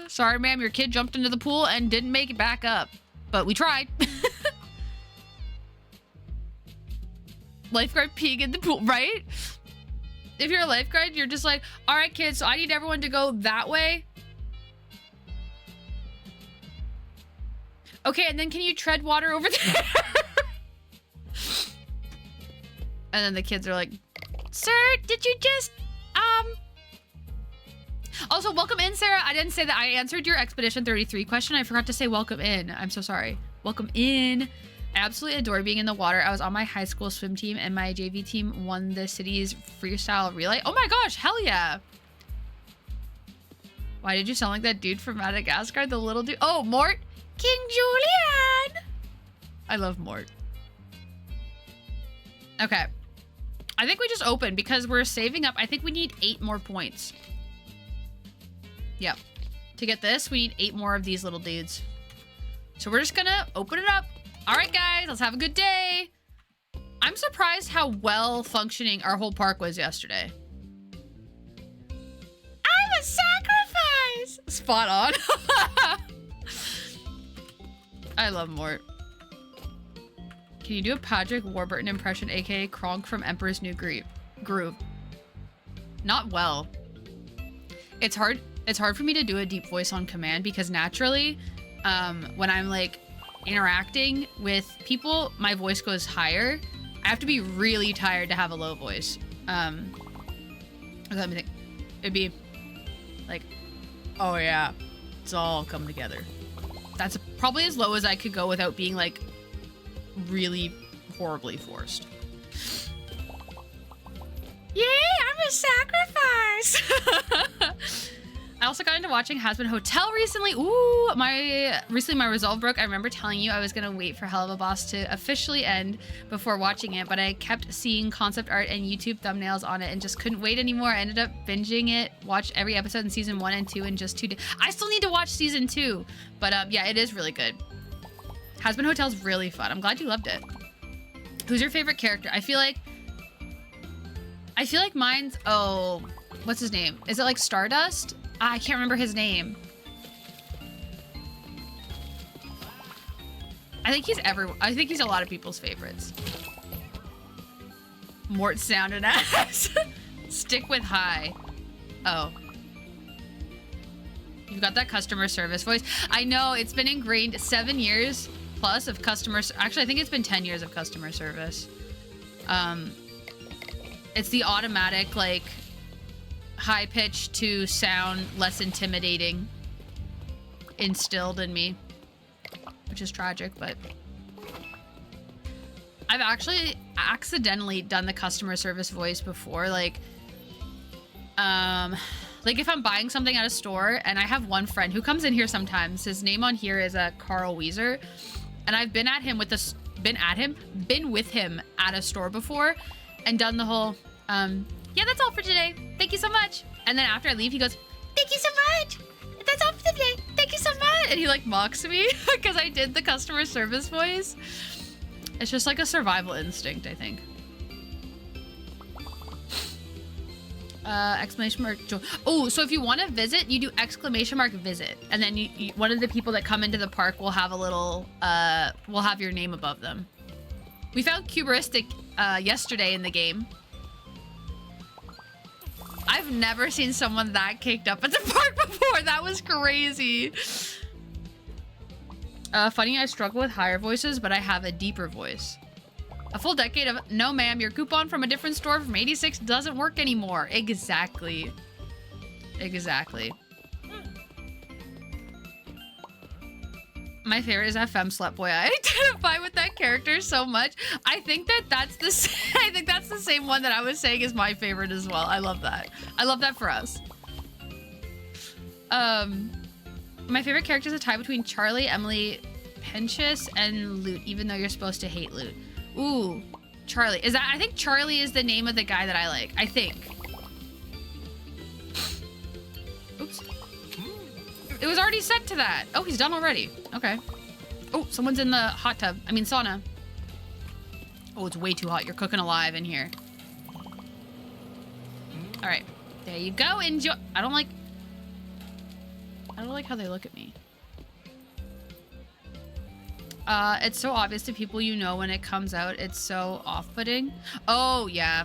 Sorry, ma'am, your kid jumped into the pool and didn't make it back up, but we tried. Lifeguard peeing in the pool, right? If you're a lifeguard, you're just like, all right, kids, so I need everyone to go that way. Okay, and then can you tread water over there? And then the kids are like, sir, did you just, Also, welcome in, Sarah. I didn't say that I answered your Expedition 33 question. I forgot to say welcome in. I'm so sorry. Welcome in. I absolutely adore being in the water. I was on my high school swim team and my JV team won the city's freestyle relay. Oh my gosh, hell yeah. Why did you sound like that dude from Madagascar? The little dude. Oh, Mort. King Julian. I love Mort. Okay. I think we just opened because we're saving up. I think we need 8 more points. Yep. To get this, we need 8 more of these little dudes. So we're just gonna open it up. All right, guys, let's have a good day. I'm surprised how well functioning our whole park was yesterday. I'm a sacrifice. Spot on. I love Mort. Can you do a Patrick Warburton impression, aka Kronk from Emperor's New Groove? Not well. It's hard for me to do a deep voice on command because naturally, when I'm like interacting with people, my voice goes higher. I have to be really tired to have a low voice. Let me think. It'd be like, oh yeah, it's all come together. That's probably as low as I could go without being like really horribly forced. Yay, I'm a sacrifice. I also got into watching Has Been Hotel recently. Ooh, recently my resolve broke. I remember telling you I was gonna wait for Hell of a Boss to officially end before watching it, but I kept seeing concept art and YouTube thumbnails on it and just couldn't wait anymore. I ended up binging it, watched every episode in season 1 and 2 in just 2 days. I still need to watch season 2, but yeah, it is really good. Has Been Hotel's really fun. I'm glad you loved it. Who's your favorite character? I feel like mine's, oh, what's his name? Is it like Stardust? I can't remember his name. I think he's a lot of people's favorites. Mort sounded ass. Stick with high. Oh. You've got that customer service voice. I know, it's been ingrained 7 years plus of actually, I think it's been 10 years of customer service. It's the automatic, like, high pitch to sound less intimidating instilled in me, which is tragic, but I've actually accidentally done the customer service voice before. Like if I'm buying something at a store and I have one friend who comes in here sometimes, his name on here is Carl Weiser, and I've been with him at a store before and done the whole yeah, that's all for today. Thank you so much. And then after I leave, he goes, thank you so much. That's all for today. Thank you so much. And he like mocks me because I did the customer service voice. It's just like a survival instinct, I think. Exclamation mark. Oh, so if you want to visit, you do exclamation mark visit. And then one of the people that come into the park will have a little, will have your name above them. We found Cuberistic yesterday in the game. I've never seen someone that caked up at the park before. That was crazy. Funny, I struggle with higher voices, but I have a deeper voice. A full decade of, no ma'am, your coupon from a different store from 86 doesn't work anymore. Exactly. Exactly. My favorite is FM Slut Boy. I identify with that character so much. I think that's the same one that I was saying is my favorite as well. I love that. I love that for us. My favorite character is a tie between Charlie, Emily, Pinchus, and Loot, even though you're supposed to hate Loot. Ooh, Charlie. I think Charlie is the name of the guy that I like. I think. Oops. It was already set to that. Oh, he's done already. Okay. Oh, someone's in the hot tub. I mean, sauna. Oh, it's way too hot. You're cooking alive in here. All right. There you go. Enjoy. I don't like how they look at me. It's so obvious to people you know when it comes out. It's so off-putting. Oh, yeah.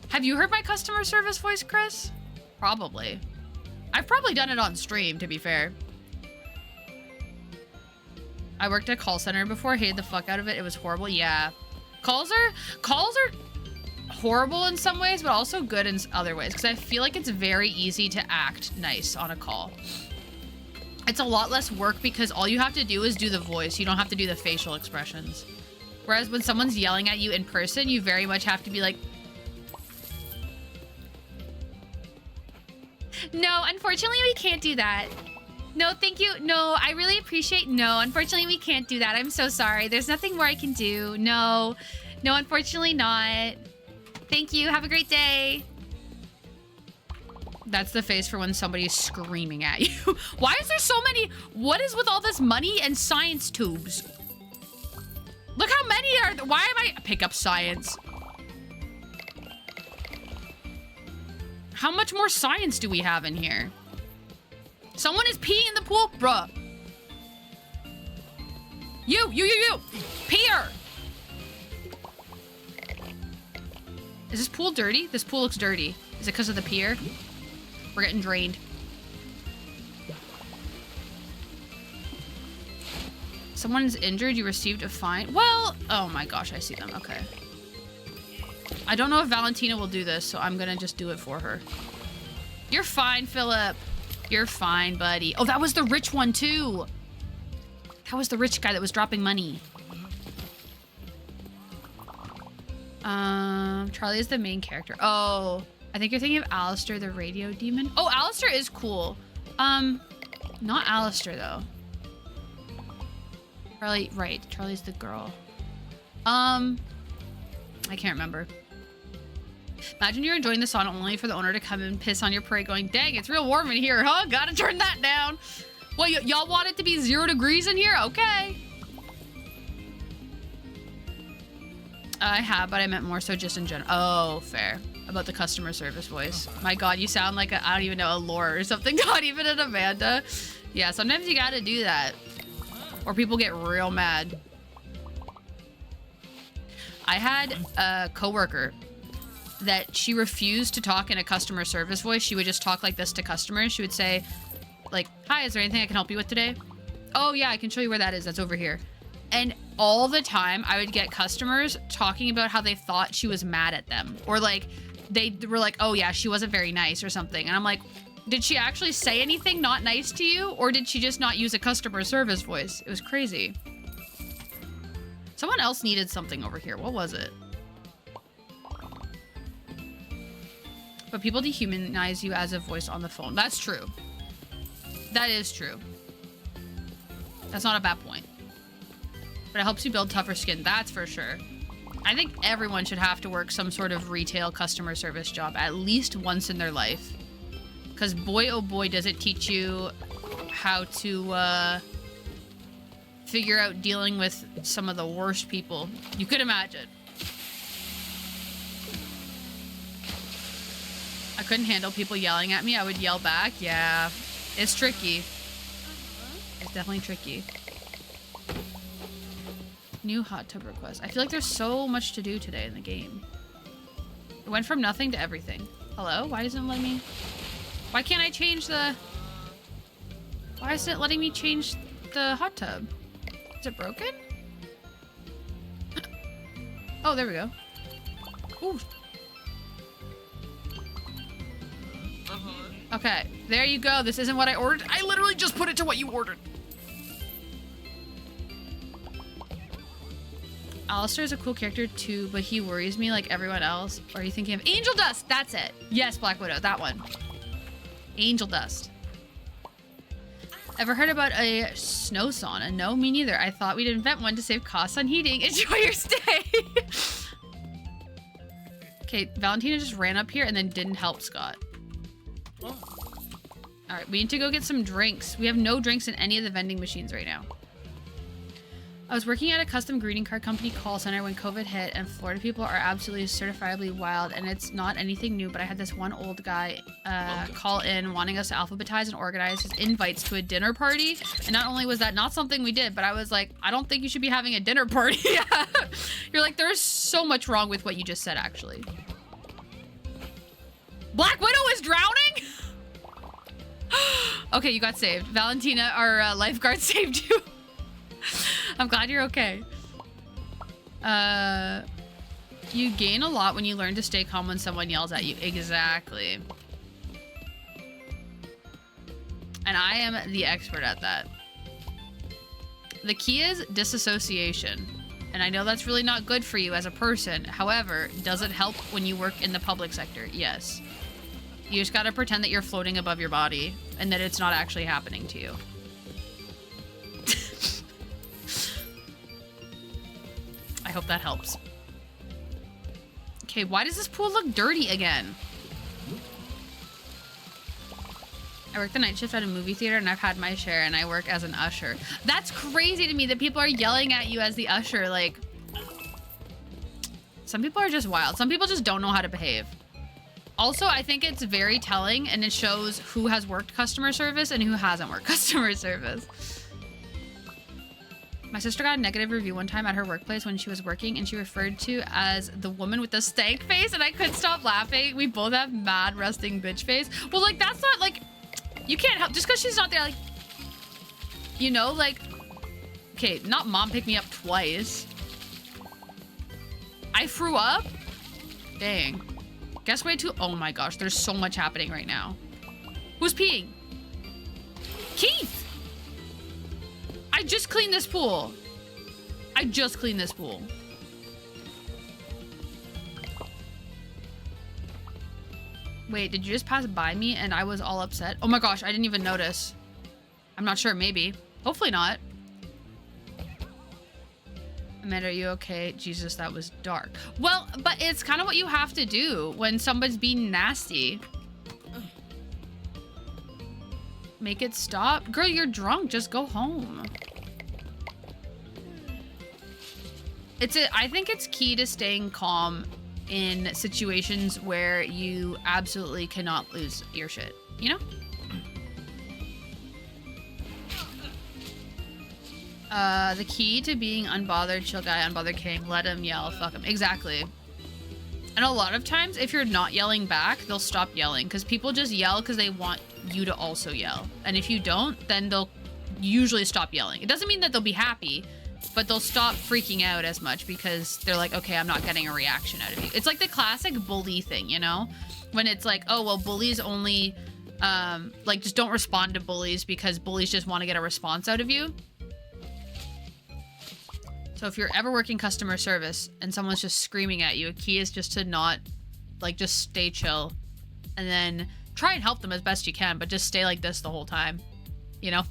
Have you heard my customer service voice, Chris? Probably. I've probably done it on stream, to be fair. I worked at a call center before. Hated the fuck out of it. It was horrible. Yeah. Calls are horrible in some ways, but also good in other ways, because I feel like it's very easy to act nice on a call. It's a lot less work because all you have to do is do the voice. You don't have to do the facial expressions. Whereas when someone's yelling at you in person, you very much have to be like, no, unfortunately, we can't do that. No, thank you. No, I really appreciate. No, unfortunately, we can't do that. I'm so sorry. There's nothing more I can do. No, unfortunately not. Thank you. Have a great day. That's the face for when somebody's screaming at you. Why is there so many? What is with all this money and science tubes? Look how many are there. Why am I pick up science? How much more science do we have in here? Someone is peeing in the pool, bruh. You. Peer. Is this pool dirty? This pool looks dirty. Is it because of the pier? We're getting drained. Someone's injured, you received a fine. Well, oh my gosh, I see them. Okay. I don't know if Valentina will do this, so I'm gonna just do it for her. You're fine, Philip. You're fine, buddy. Oh, that was the rich one too. That was the rich guy that was dropping money. Charlie is the main character. Oh, I think you're thinking of Alistair, the radio demon. Oh, Alistair is cool. Not Alistair though. Charlie, right. Charlie's the girl. I can't remember. Imagine you're enjoying the sauna only for the owner to come and piss on your parade going, dang, it's real warm in here, huh? Gotta turn that down. Well, y'all want it to be 0 degrees in here? Okay. I have, but I meant more so just in general. Oh, fair. About the customer service voice. My God, you sound like I don't even know, a Laura or something. Not even an Amanda. Yeah, sometimes you gotta do that. Or people get real mad. I had a coworker that she refused to talk in a customer service voice. She would just talk like this to customers. She would say, like, hi, is there anything I can help you with today? Oh, yeah, I can show you where that is. That's over here. And all the time, I would get customers talking about how they thought she was mad at them. Or, like, they were like, oh, yeah, she wasn't very nice or something. And I'm like, did she actually say anything not nice to you? Or did she just not use a customer service voice? It was crazy. Someone else needed something over here. What was it? But people dehumanize you as a voice on the phone. That's true. That is true. That's not a bad point. But it helps you build tougher skin. That's for sure. I think everyone should have to work some sort of retail customer service job at least once in their life. Because boy, oh boy, does it teach you how to figure out dealing with some of the worst people you could imagine. I couldn't handle people yelling at me. I would yell back. Yeah, it's tricky. It's definitely tricky. New hot tub request. I feel like there's so much to do today in the game. It went from nothing to everything. Hello? Why isn't it letting me? Why can't I change the... Why isn't it letting me change the hot tub? Is it broken? Oh, there we go. Ooh. Okay, there you go. This isn't what I ordered. I literally just put it to what you ordered. Alistair is a cool character too, but he worries me like everyone else. Or are you thinking of Angel Dust? That's it. Yes, Black Widow, that one. Angel Dust. Ever heard about a snow sauna? No, me neither. I thought we'd invent one to save costs on heating. Enjoy your stay. Okay, Valentina just ran up here and then didn't help Scott. All right, we need to go get some drinks. We have no drinks in any of the vending machines right now. I was working at a custom greeting card company call center when COVID hit, and Florida people are absolutely certifiably wild, and it's not anything new, but I had this one old guy call in wanting us to alphabetize and organize his invites to a dinner party, and not only was that not something we did, but I was like, I don't think you should be having a dinner party. You're like, there's so much wrong with what you just said, actually. Black Widow is drowning? Okay, you got saved. Valentina, our lifeguard, saved you. I'm glad you're okay. You gain a lot when you learn to stay calm when someone yells at you. Exactly. And I am the expert at that. The key is disassociation. And I know that's really not good for you as a person. However, does it help when you work in the public sector? Yes. You just gotta pretend that you're floating above your body and that it's not actually happening to you. I hope that helps. Okay, why does this pool look dirty again? I work the night shift at a movie theater and I've had my share, and I work as an usher. That's crazy to me that people are yelling at you as the usher. Like, some people are just wild. Some people just don't know how to behave. Also, I think it's very telling, and it shows who has worked customer service and who hasn't worked customer service. My sister got a negative review one time at her workplace when she was working, and she referred to as the woman with the stank face, and I couldn't stop laughing. We both have mad resting bitch face. Well, like, that's not, like, you can't help, just because she's not there, like, you know, like, okay, not mom picked me up twice. I threw up? Dang. Guess way too, oh my gosh, there's so much happening right now. Who's peeing? Keith! I just cleaned this pool. I just cleaned this pool. Wait, did you just pass by me and I was all upset? Oh my gosh, I didn't even notice. I'm not sure, maybe. Hopefully not. Amanda, are you okay? Jesus, that was dark. Well, but it's kind of what you have to do when somebody's being nasty. Make it stop. Girl, you're drunk. Just go home. I think it's key to staying calm in situations where you absolutely cannot lose your shit, you know? The key to being unbothered, chill guy, unbothered king, let him yell, fuck him. Exactly. And a lot of times, if you're not yelling back, they'll stop yelling, because people just yell because they want you to also yell. And if you don't, then they'll usually stop yelling. It doesn't mean that they'll be happy, but they'll stop freaking out as much because they're like, okay, I'm not getting a reaction out of you. It's like the classic bully thing, you know? When it's like, oh, well, bullies only, like, just don't respond to bullies because bullies just want to get a response out of you. So if you're ever working customer service and someone's just screaming at you, a key is just to not, like, just stay chill. And then try and help them as best you can, but just stay like this the whole time. You know?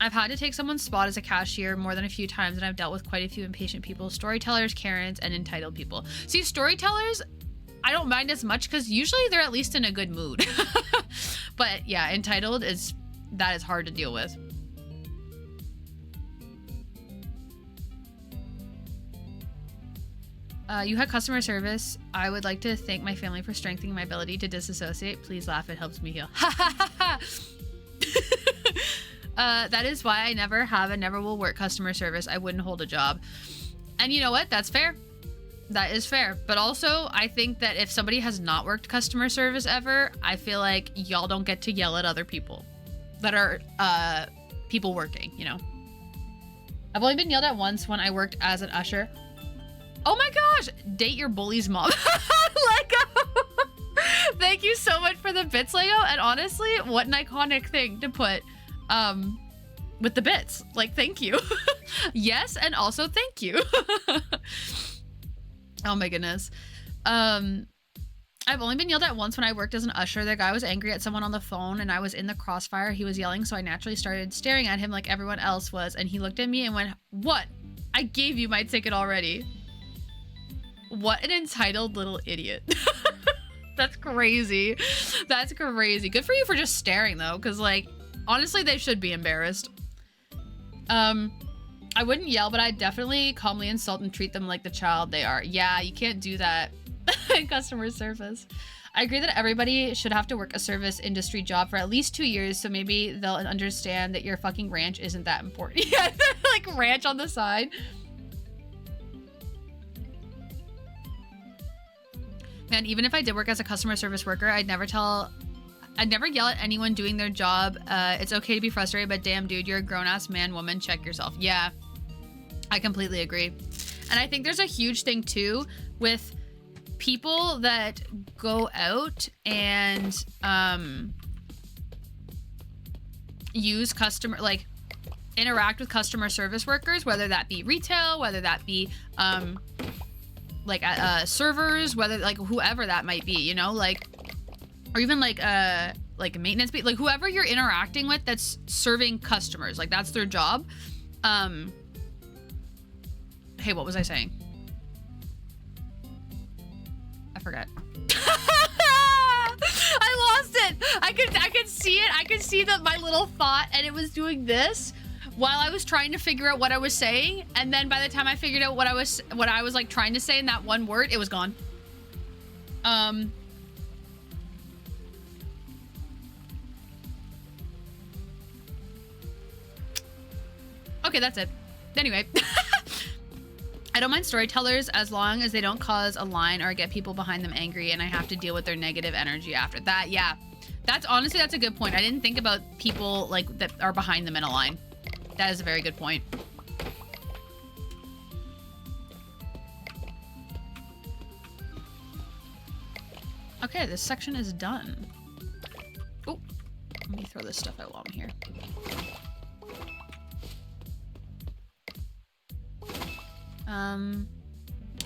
I've had to take someone's spot as a cashier more than a few times, and I've dealt with quite a few impatient people, storytellers, Karens, and entitled people. See, storytellers, I don't mind as much because usually they're at least in a good mood. But yeah, entitled that is hard to deal with. You had customer service. I would like to thank my family for strengthening my ability to disassociate. Please laugh, it helps me heal. That is why I never have and never will work customer service. I wouldn't hold a job. And you know what? That's fair. That is fair. But also, I think that if somebody has not worked customer service ever, I feel like y'all don't get to yell at other people that are people working, you know? I've only been yelled at once when I worked as an usher. Oh my gosh! Date your bully's mom. Lego! Thank you so much for the bits, Lego. And honestly, what an iconic thing to put with the bits. Like, thank you. Yes, and also thank you. Oh my goodness. I've only been yelled at once when I worked as an usher. The guy was angry at someone on the phone and I was in the crossfire. He was yelling, so I naturally started staring at him like everyone else was. And he looked at me and went, "What? I gave you my ticket already." What an entitled little idiot. That's crazy. That's crazy. Good for you for just staring though, because like, honestly, they should be embarrassed. I wouldn't yell, but I'd definitely calmly insult and treat them like the child they are. Yeah, you can't do that in customer service. I agree that everybody should have to work a service industry job for at least 2 years, so maybe they'll understand that your fucking ranch isn't that important. Yeah, like ranch on the side. Man, even if I did work as a customer service worker, I'd never yell at anyone doing their job. It's okay to be frustrated, but damn, dude, you're a grown-ass man, woman, check yourself. Yeah, I completely agree. And I think there's a huge thing too with people that go out and use interact with customer service workers, whether that be retail, whether that be servers, whether like whoever that might be, you know, like, or even like maintenance, like whoever you're interacting with that's serving customers, like that's their job. Hey, what was I saying? I forgot. I lost it. I could see it. I could see my little thought, and it was doing this while I was trying to figure out what I was saying. And then by the time I figured out what I was like trying to say in that one word, it was gone. Okay, that's it. Anyway. I don't mind storytellers as long as they don't cause a line or get people behind them angry and I have to deal with their negative energy after that. Yeah, that's a good point. I didn't think about people like that are behind them in a line. That is a very good point. Okay, this section is done. Oh, let me throw this stuff out while I'm here.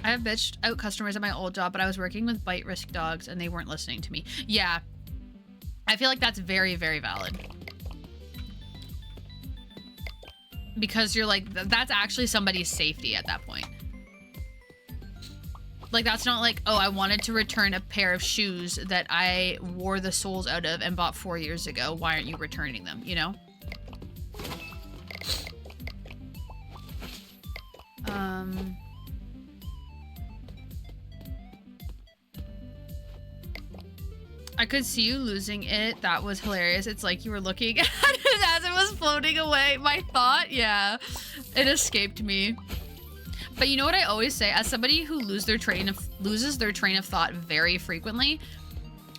I have bitched out customers at my old job, but I was working with bite risk dogs and they weren't listening to me. Yeah, I feel like that's very, very valid. Because you're like, that's actually somebody's safety at that point. Like, that's not like, oh, I wanted to return a pair of shoes that I wore the soles out of and bought 4 years ago. Why aren't you returning them, you know? I could see you losing it. That was hilarious. It's like you were looking at it as it was floating away. My thought, yeah, it escaped me. But you know what I always say, as somebody who loses their train of thought very frequently,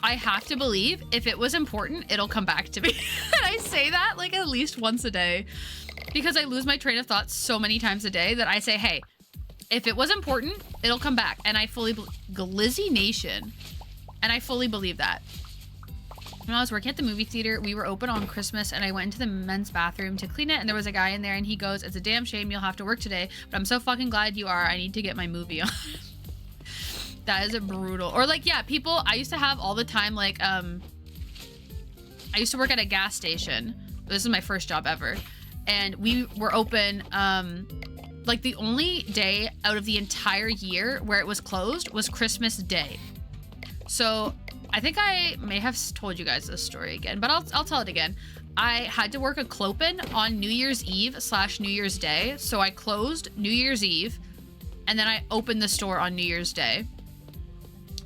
I have to believe if it was important, it'll come back to me. And I say that like at least once a day because I lose my train of thought so many times a day that I say, hey, if it was important, it'll come back. And I fully Glizzy Nation. And I fully believe that. When I was working at the movie theater, we were open on Christmas and I went into the men's bathroom to clean it and there was a guy in there and he goes, "It's a damn shame you'll have to work today, but I'm so fucking glad you are. I need to get my movie on." That is brutal. Or like, yeah, people, I used to have all the time, like, I used to work at a gas station. This is my first job ever. And we were open, like the only day out of the entire year where it was closed was Christmas Day. So I think I may have told you guys this story again, but I'll tell it again. I had to work a clopin on New Year's Eve / New Year's Day. So I closed New Year's Eve and then I opened the store on New Year's Day.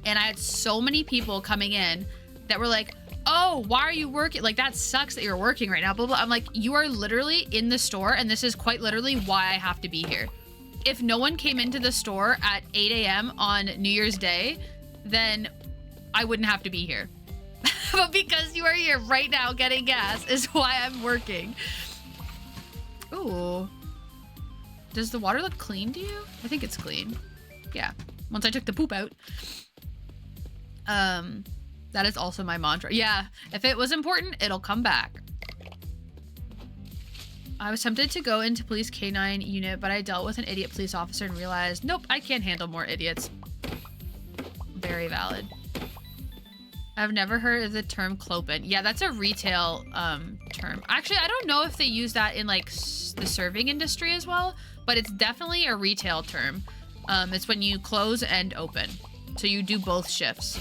And I had so many people coming in that were like, "Oh, why are you working? Like, that sucks that you're working right now, blah, blah." I'm like, you are literally in the store and this is quite literally why I have to be here. if no one came into the store at 8 a.m. on New Year's Day, then I wouldn't have to be here. But because you are here right now getting gas is why I'm working. Ooh. Does the water look clean to you? I think it's clean. Yeah. Once I took the poop out. That is also my mantra. Yeah. If it was important, it'll come back. I was tempted to go into police K9 unit, but I dealt with an idiot police officer and realized, nope, I can't handle more idiots. Very valid. I've never heard of the term clopen. Yeah, that's a retail term. Actually, I don't know if they use that in like the serving industry as well, but it's definitely a retail term. It's when you close and open. So you do both shifts.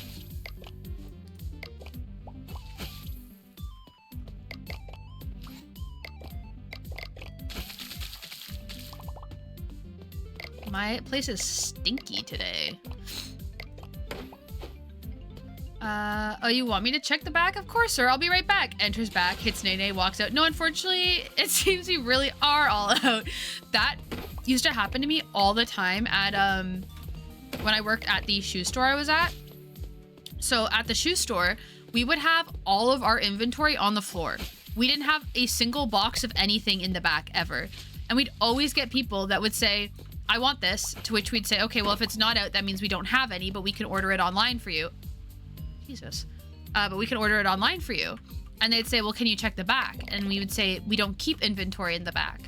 My place is stinky today. Oh, you want me to check the back? Of course, sir. I'll be right back. Enters back, hits Nene, walks out. No, unfortunately, it seems we really are all out. That used to happen to me all the time at, when I worked at the shoe store I was at. So at the shoe store, we would have all of our inventory on the floor. We didn't have a single box of anything in the back ever. And we'd always get people that would say, I want this, to which we'd say, okay, well, if it's not out, that means we don't have any, but we can order it online for you. Jesus. But we can order it online for you. And they'd say, well, can you check the back? And we would say, we don't keep inventory in the back.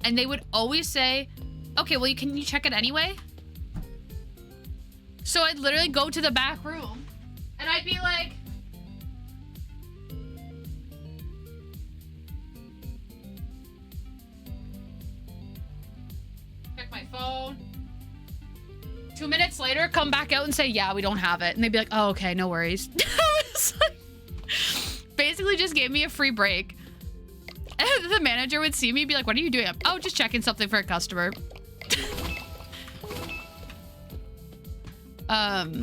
And they would always say, okay, well, can you check it anyway? So I'd literally go to the back room and I'd be like, check my phone. 2 minutes later, come back out and say, yeah, we don't have it. And they'd be like, oh, okay, no worries. Basically just gave me a free break. And the manager would see me and be like, what are you doing? Oh, just checking something for a customer. I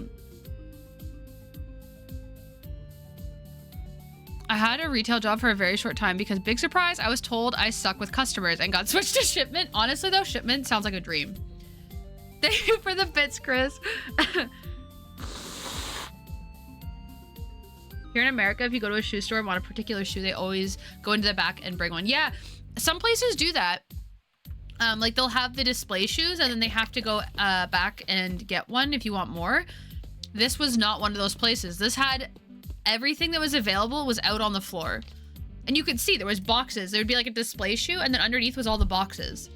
had a retail job for a very short time because, big surprise, I was told I suck with customers and got switched to shipment. Honestly, though, shipment sounds like a dream. Thank you for the bits, Chris. Here in America, if you go to a shoe store and want a particular shoe, they always go into the back and bring one. Yeah, some places do that. Like they'll have the display shoes and then they have to go back and get one if you want more. This was not one of those places. This had everything that was available was out on the floor. And you could see there was boxes. There would be like a display shoe and then underneath was all the boxes.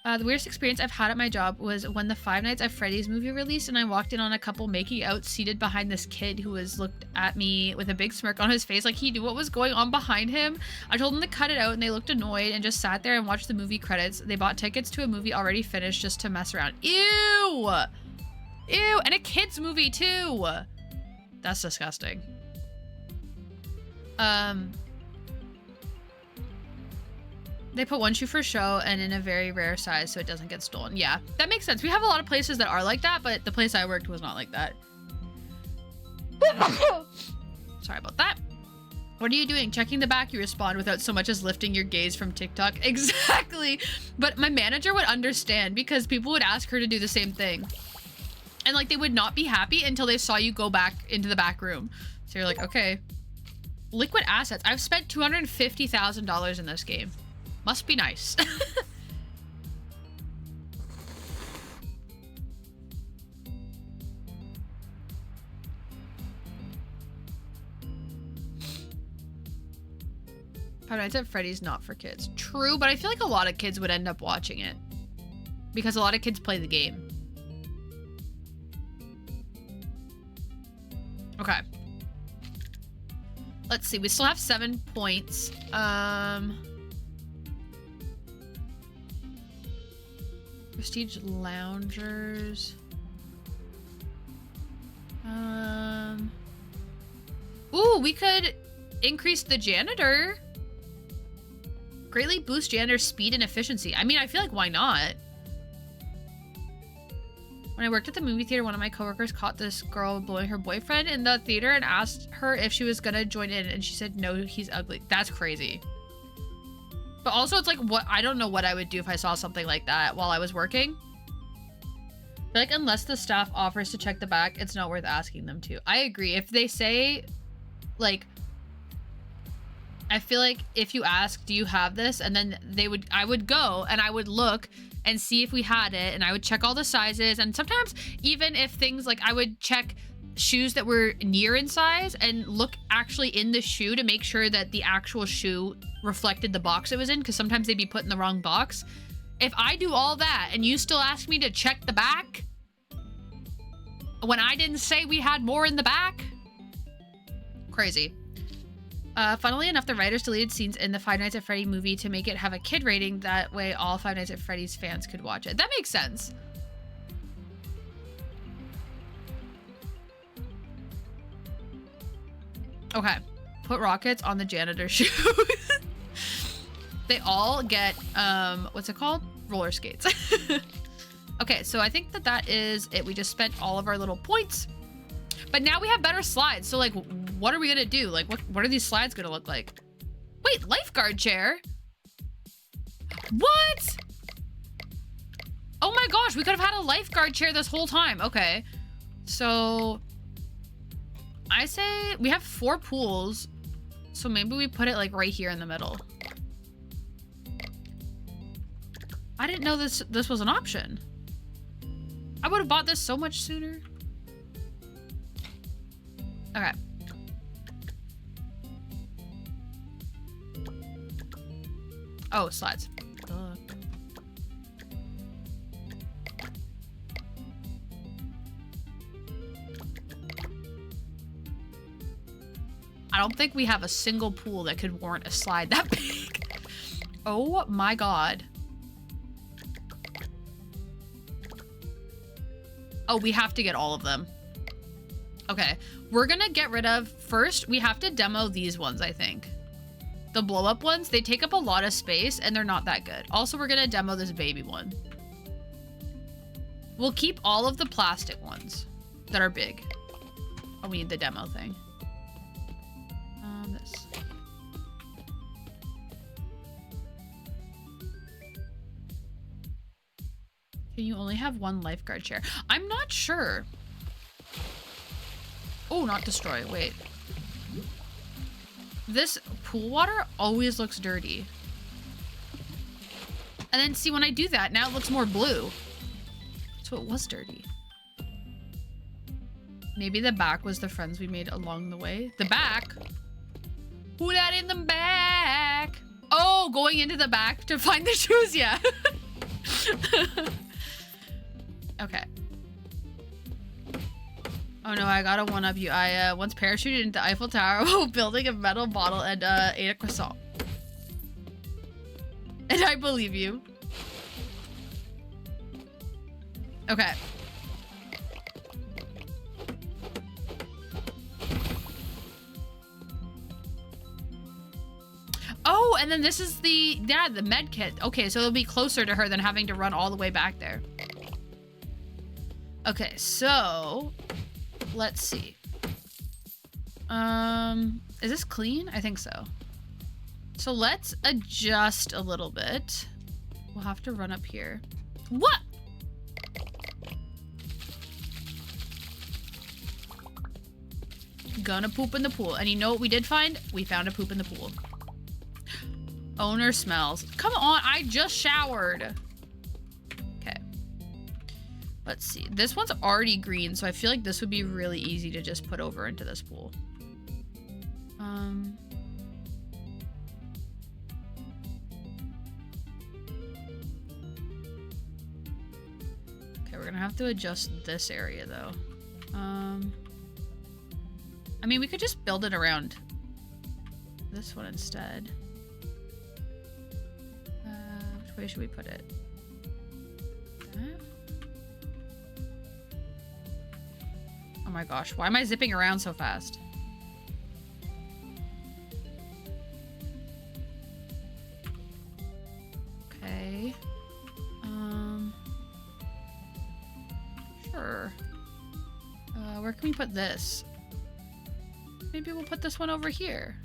The weirdest experience I've had at my job was when the Five Nights at Freddy's movie released and I walked in on a couple making out seated behind this kid who was looked at me with a big smirk on his face like he knew what was going on behind him. I told them to cut it out and they looked annoyed and just sat there and watched the movie credits. They bought tickets to a movie already finished just to mess around. Ew! Ew! And a kid's movie too! That's disgusting. They put one shoe for show and in a very rare size so it doesn't get stolen. Yeah, that makes sense. We have a lot of places that are like that, but the place I worked was not like that. Sorry about that. What are you doing? Checking the back, you respond without so much as lifting your gaze from TikTok. Exactly. But my manager would understand because people would ask her to do the same thing. And like they would not be happy until they saw you go back into the back room. So you're like, okay. Liquid assets. I've spent $250,000 in this game. Must be nice. Five Nights at Freddy's not for kids. True, but I feel like a lot of kids would end up watching it. Because a lot of kids play the game. Okay. Let's see, we still have 7 points. Prestige loungers. Ooh, we could increase the janitor. Greatly boost janitor speed and efficiency. I mean, I feel like why not? When I worked at the movie theater, one of my coworkers caught this girl blowing her boyfriend in the theater and asked her if she was gonna join in, and she said, no, he's ugly. That's crazy. But also it's like, what, I don't know what I would do if I saw something like that while I was working. But like, unless the staff offers to check the back, it's not worth asking them to. I agree. If they say, like, I feel like if you ask, do you have this? And then I would go and I would look and see if we had it, and I would check all the sizes. And sometimes even if things like, I would check shoes that were near in size and look actually in the shoe to make sure that the actual shoe reflected the box it was in, because sometimes they'd be put in the wrong box. If I do all that and you still ask me to check the back when I didn't say we had more in the back, crazy. Funnily enough, the writers deleted scenes in the Five Nights at Freddy movie to make it have a kid rating. That way all Five Nights at Freddy's fans could watch it. That makes sense. Okay. Put rockets on the janitor's shoes. They all get, what's it called? Roller skates. Okay, so I think that is it. We just spent all of our little points. But now we have better slides. So, like, what are we gonna do? Like, what are these slides gonna look like? Wait, lifeguard chair? What? Oh my gosh, we could have had a lifeguard chair this whole time. Okay, so I say we have 4 pools. So maybe we put it like right here in the middle. I didn't know this was an option. I would have bought this so much sooner. Okay. Oh, slides. Duh. I don't think we have a single pool that could warrant a slide that big. Oh my god. Oh, we have to get all of them. Okay, we're gonna get rid of, first, we have to demo these ones, I think. The blow up ones, they take up a lot of space and they're not that good. Also, we're gonna demo this baby one. We'll keep all of the plastic ones that are big. Oh, we need the demo thing. This. Can you only have one lifeguard chair? I'm not sure. Oh, not destroy. Wait. This pool water always looks dirty. And then see, when I do that, now it looks more blue. So it was dirty. Maybe the back was the friends we made along the way. The back? Who that in the back? Oh, going into the back to find the shoes, yeah. Okay. Oh no, I gotta one-up you. I once parachuted into Eiffel Tower while building a metal bottle and ate a croissant. And I believe you. Okay. Oh, and then this is the med kit. Okay, so it'll be closer to her than having to run all the way back there. Okay, so let's see. Is this clean? I think so. So let's adjust a little bit. We'll have to run up here. What? Gonna poop in the pool. And you know what we did find? We found a poop in the pool. Owner smells. Come on, I just showered. Okay. Let's see. This one's already green, so I feel like this would be really easy to just put over into this pool. Okay, we're gonna have to adjust this area though. I mean, we could just build it around this one instead. Which way should we put it? Oh my gosh, why am I zipping around so fast? Okay. Sure. Where can we put this? Maybe we'll put this one over here.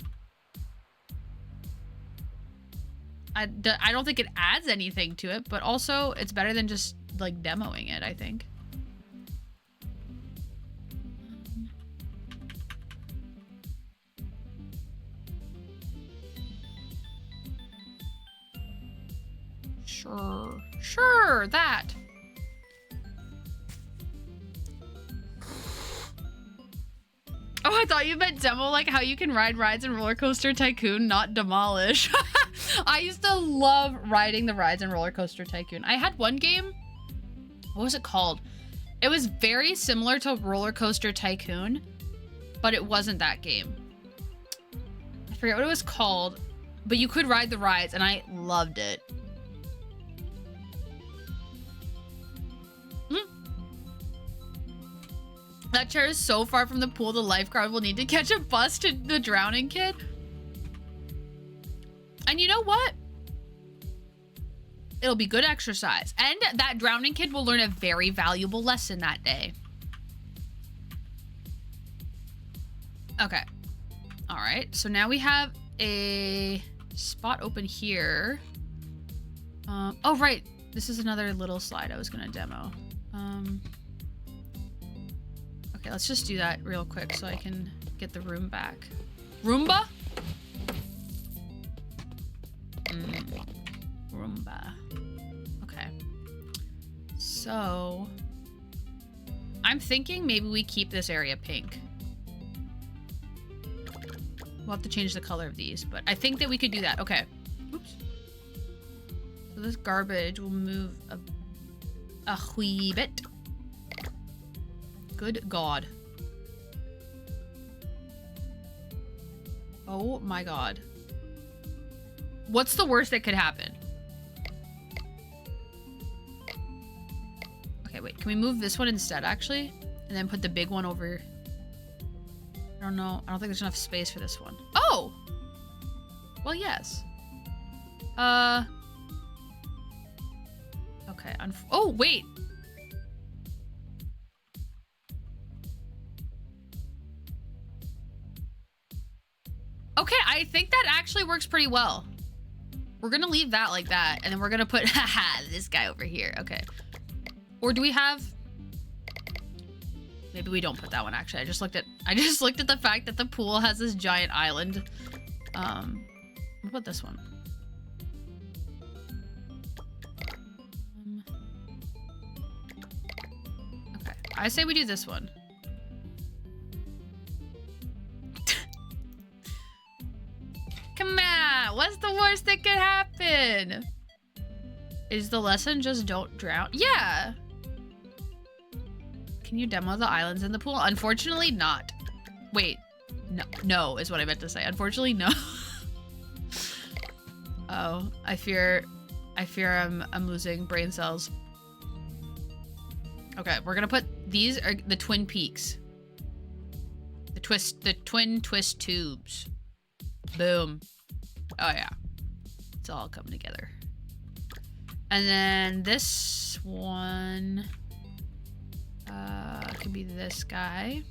I don't think it adds anything to it, but also it's better than just like demoing it, I think. Sure, that. Oh, I thought you meant demo, like how you can ride rides in Roller Coaster Tycoon, not demolish. I used to love riding the rides in Roller Coaster Tycoon. I had one game, what was it called? It was very similar to Roller Coaster Tycoon, but it wasn't that game. I forget what it was called, but you could ride the rides and I loved it. That chair is so far from the pool, the lifeguard will need to catch a bus to the drowning kid. And you know what? It'll be good exercise. And that drowning kid will learn a very valuable lesson that day. Okay. All right. So now we have a spot open here. Oh, right. This is another little slide I was going to demo. Okay, let's just do that real quick so I can get the room back. Roomba? Roomba. Okay. So, I'm thinking maybe we keep this area pink. We'll have to change the color of these, but I think that we could do that. Okay. Oops. So this garbage will move a wee bit. Good God. Oh my God. What's the worst that could happen? Okay, wait. Can we move this one instead, actually? And then put the big one over... I don't know. I don't think there's enough space for this one. Oh! Well, yes. Okay. Oh, wait! Okay, I think that actually works pretty well. We're gonna leave that like that, and then we're gonna put haha this guy over here. Okay. Or do we have? Maybe we don't put that one actually. I just looked at the fact that the pool has this giant island. What about this one? Okay, I say we do this one. Come on, what's the worst that could happen? Is the lesson just don't drown? Yeah. Can you demo the islands in the pool? Unfortunately not. Wait, no is what I meant to say. Unfortunately, no. Oh, I fear I'm losing brain cells. Okay, we're gonna put these are the twin peaks. The twin twist tubes. Boom. Oh yeah. It's all coming together. And then this one could be this guy.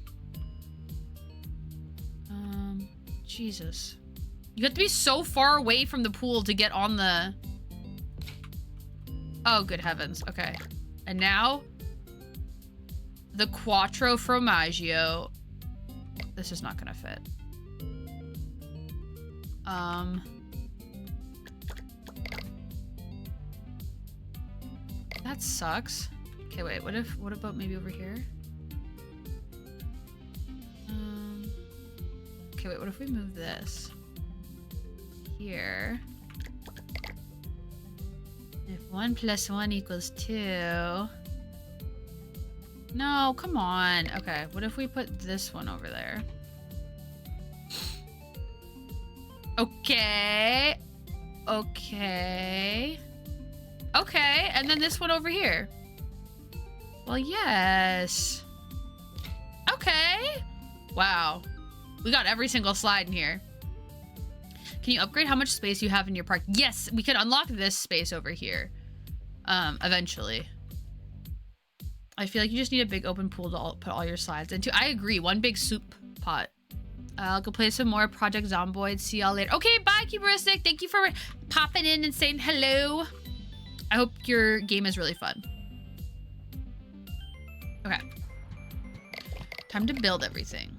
Jesus. You have to be so far away from the pool to get on the... Oh, good heavens. Okay. And now the Quattro Formaggio. This is not gonna fit. That sucks. Okay, wait, what about maybe over here? Okay, wait, what if we move this here? If 1 + 1 = 2. No, come on. Okay, what if we put this one over there? Okay. Okay. Okay, and then this one over here. Well, yes. Okay. Wow. We got every single slide in here. Can you upgrade how much space you have in your park? Yes, we can unlock this space over here. Eventually. I feel like you just need a big open pool to put all your slides into. I agree. One big soup pot. I'll go play some more Project Zomboid. See y'all later. Okay, bye, Cuberistic. Thank you for popping in and saying hello. I hope your game is really fun. Okay. Time to build everything.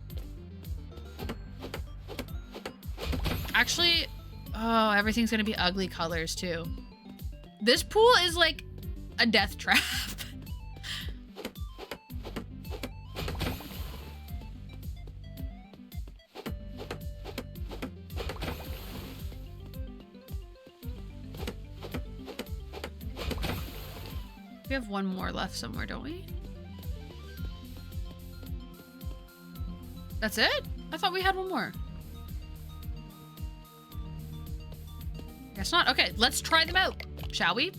Actually, oh, everything's gonna be ugly colors too. This pool is like a death trap. We have one more left somewhere, don't we? That's it? I thought we had one more. Guess not. Okay, let's try them out, shall we?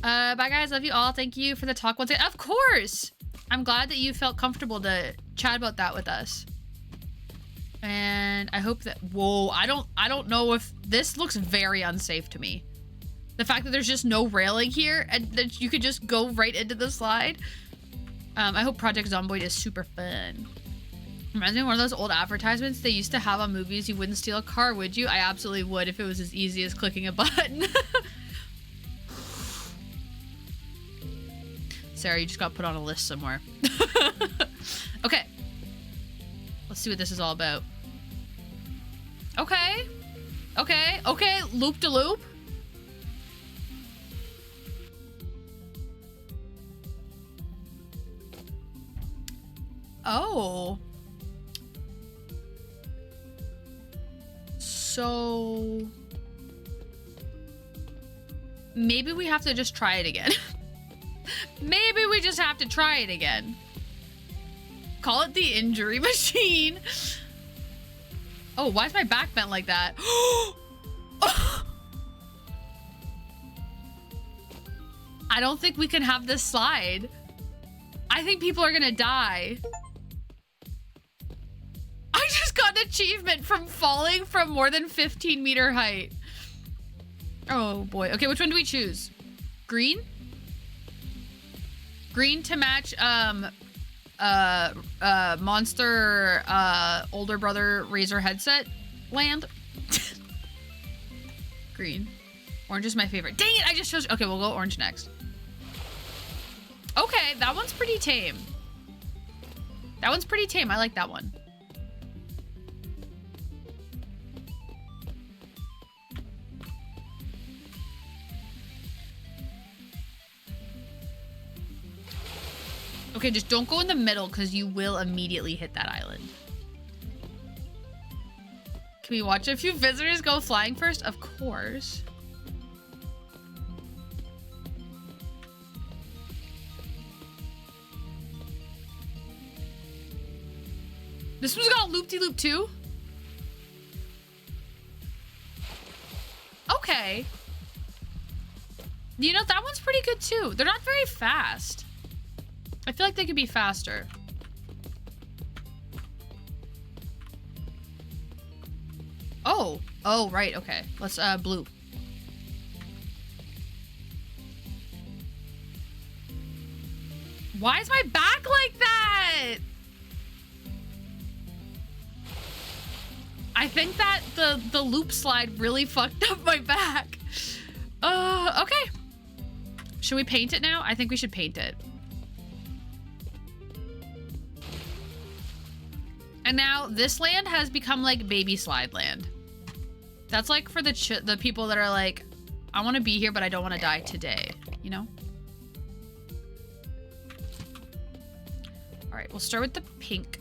Bye guys, love you all. Thank you for the talk once again. Of course! I'm glad that you felt comfortable to chat about that with us. And I hope that, whoa, I don't know if this looks very unsafe to me. The fact that there's just no railing here and that you could just go right into the slide. I hope Project Zomboid is super fun. Reminds me of one of those old advertisements they used to have on movies. You wouldn't steal a car, would you? I absolutely would if it was as easy as clicking a button. Sarah, you just got put on a list somewhere. Okay. Let's see what this is all about. Okay. Okay. Okay. Loop-de-loop. Oh. So maybe we have to just try it again. Maybe we just have to try it again. Call it the injury machine. Oh, why is my back bent like that? I don't think we can have this slide. I think people are gonna die. I just got an achievement from falling from more than 15-meter height. Oh boy. Okay, which one do we choose? Green? Green to match monster older brother Razer headset land. Green. Orange is my favorite. Dang it, I just chose. Okay, we'll go orange next. Okay, that one's pretty tame. That one's pretty tame. I like that one. Okay, just don't go in the middle because you will immediately hit that island. Can we watch a few visitors go flying first? Of course. This one's got a loop-de-loop too? Okay. You know, that one's pretty good too. They're not very fast. I feel like they could be faster. Oh. Oh, right. Okay. Let's, blue. Why is my back like that? I think that the loop slide really fucked up my back. Okay. Should we paint it now? I think we should paint it. And now this land has become like baby slide land. That's like for the people that are like, I want to be here, but I don't want to die today, you know? All right, we'll start with the pink.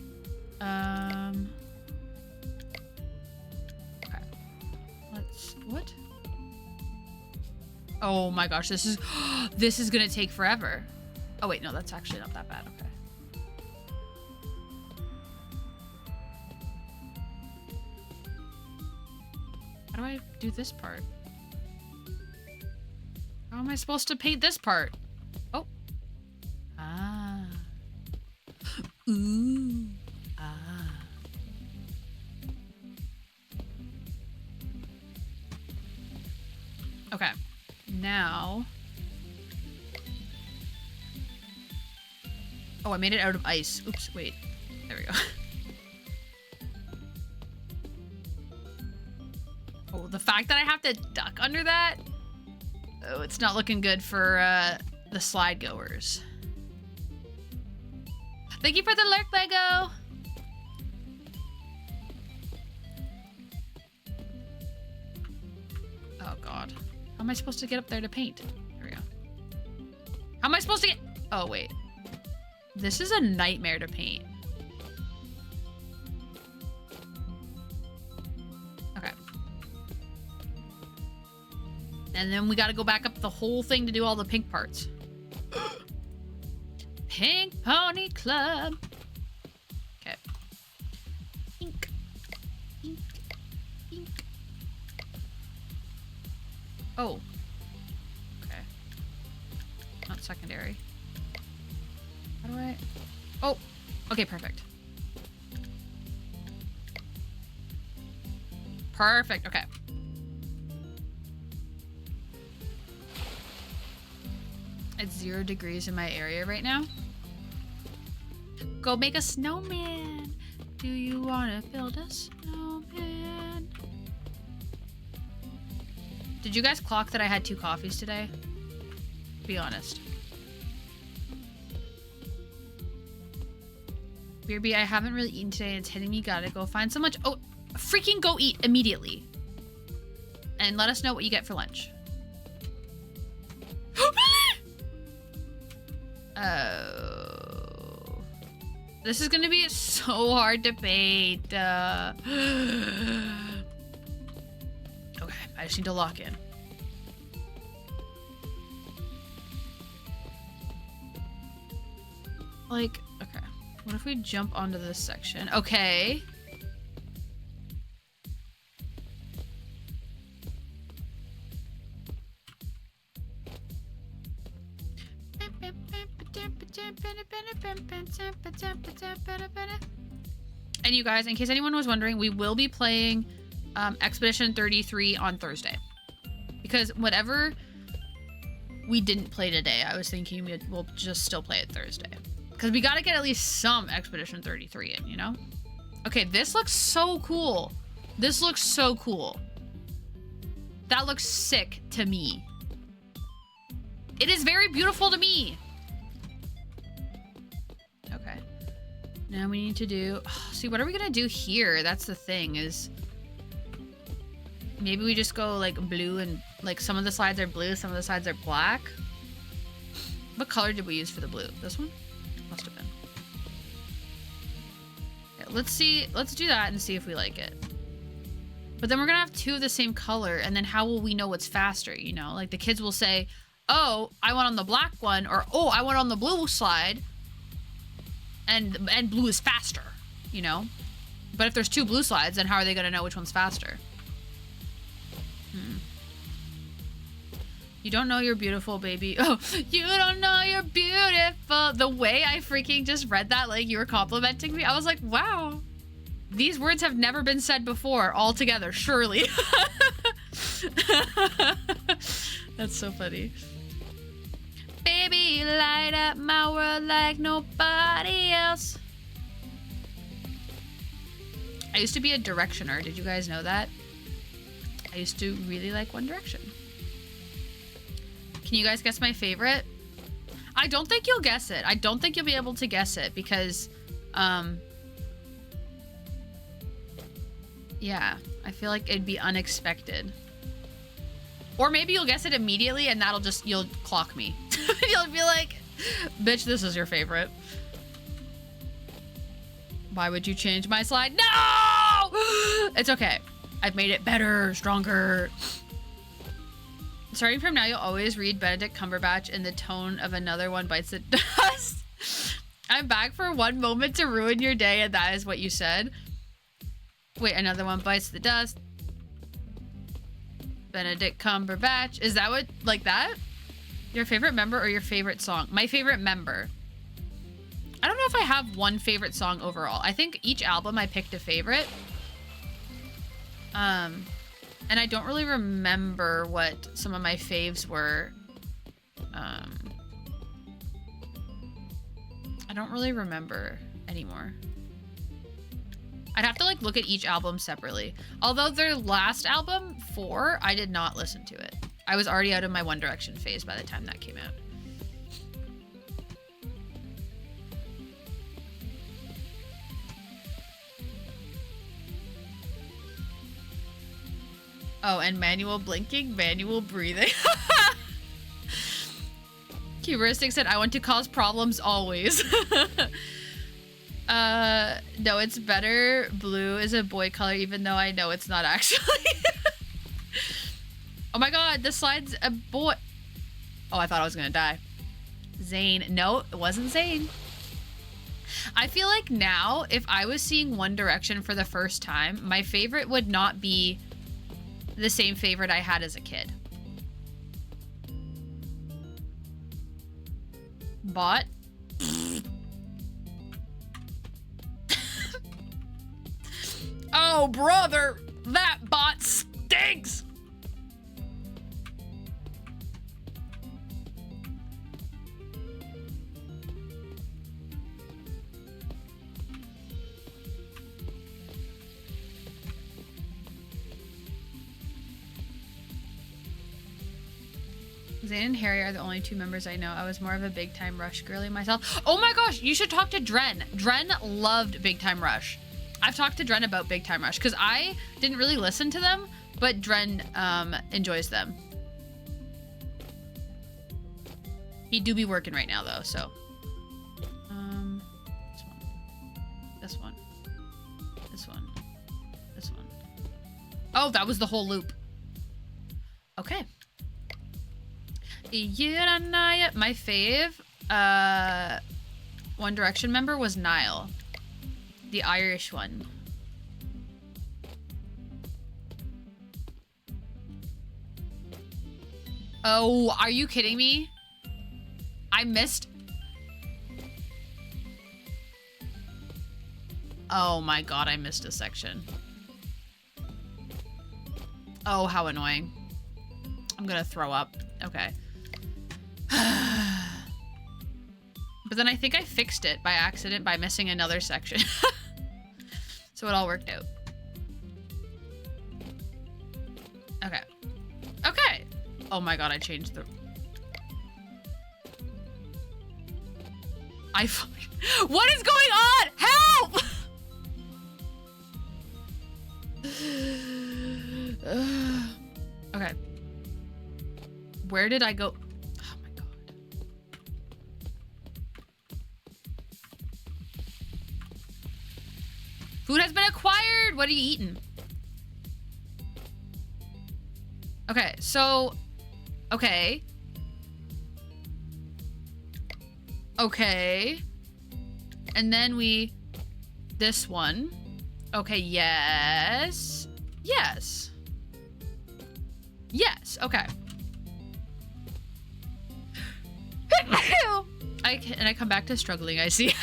Okay. What? Oh my gosh, this is gonna take forever. Oh wait, no, that's actually not that bad, okay. How do I do this part? How am I supposed to paint this part? Oh. Ah. Ooh. Ah. Okay. Now. Oh, I made it out of ice. Oops, wait. There we go. Oh, the fact that I have to duck under that? Oh, it's not looking good for the slide goers. Thank you for the lurk, Lego. Oh God, how am I supposed to get up there to paint? Here we go. How am I supposed to get? Oh wait, this is a nightmare to paint. Okay. And then we got to go back up the whole thing to do all the pink parts. Pink Pony Club. Okay. Pink. Pink. Pink. Oh. Okay. Not secondary. How do I? Oh. Okay, perfect. Perfect. Okay. It's 0 degrees in my area right now. Go make a snowman. Do you want to build a snowman? Did you guys clock that I had 2 coffees today? Be honest. Beerby, I haven't really eaten today and it's hitting me. Gotta go find so much. Oh, freaking go eat immediately. And let us know what you get for lunch. Oh. This is gonna be so hard to paint. Okay, I just need to lock in. Like, okay. What if we jump onto this section? Okay. And you guys, in case anyone was wondering, we will be playing Expedition 33 on Thursday. Because whatever we didn't play today, I was thinking we'll just still play it Thursday. Because we got to get at least some Expedition 33 in, you know? Okay, this looks so cool. This looks so cool. That looks sick to me. It is very beautiful to me. Okay. Now we need to do... see, what are we going to do here? That's the thing, is... maybe we just go, like, blue and... like, some of the sides are blue, some of the sides are black. What color did we use for the blue? This one? Must have been. Okay, let's see. Let's do that and see if we like it. But then we're going to have 2 of the same color, and then how will we know what's faster, you know? Like, the kids will say, oh, I went on the black one, or, oh, I went on the blue slide, and blue is faster, you know? But if there's 2 blue slides, then how are they going to know which one's faster? You don't know you're beautiful, baby. Oh, you don't know you're beautiful. The way I freaking just read that, like, you were complimenting me, I was like, wow. These words have never been said before all together, surely. That's so funny. Baby, light up my world like nobody else. I used to be a Directioner. Did you guys know that? I used to really like One Direction. Can you guys guess my favorite? I don't think you'll guess it. I don't think you'll be able to guess it because, yeah, I feel like it'd be unexpected. Or maybe you'll guess it immediately and that'll just, you'll clock me. You'll be like, bitch, this is your favorite. Why would you change my slide? No! It's okay. I've made it better, stronger. Starting from now, you'll always read Benedict Cumberbatch in the tone of another one bites the dust. I'm back for one moment to ruin your day, and that is what you said. Wait, another one bites the dust. Benedict Cumberbatch. Is that what, like that? Your favorite member or your favorite song? My favorite member. I don't know if I have one favorite song overall. I think each album I picked a favorite. And I don't really remember what some of my faves were. I don't really remember anymore. I'd have to like look at each album separately. Although their last album, 4, I did not listen to it. I was already out of my One Direction phase by the time that came out. Oh, and manual blinking, manual breathing. Hubristic said, I want to cause problems always. No, it's better. Blue is a boy color, even though I know it's not actually. Oh my god, the slide's a boy. Oh, I thought I was gonna die. Zayn. No, it wasn't Zayn. I feel like now, if I was seeing One Direction for the first time, my favorite would not be the same favorite I had as a kid. Bot. Oh, brother, that bot stinks. Zayn and Harry are the only 2 members I know. I was more of a Big Time Rush girly myself. Oh my gosh, you should talk to Dren. Dren loved Big Time Rush. I've talked to Dren about Big Time Rush because I didn't really listen to them, but Dren enjoys them. He do be working right now though, so. This one. This one. This one. Oh, that was the whole loop. Okay. My fave One Direction member was Niall. The Irish one. Oh, are you kidding me? I missed. Oh my god, I missed a section. Oh, how annoying. I'm gonna throw up. Okay. But then I think I fixed it by accident by missing another section. So it all worked out. Okay. Okay. Oh my god, I changed the... What is going on? Help! Okay. Where did I go? Oh my god. Food has been acquired. What are you eating? Okay, so... Okay. Okay. And then we... This one. Okay, yes. Yes. Yes, okay. I come back to struggling, I see.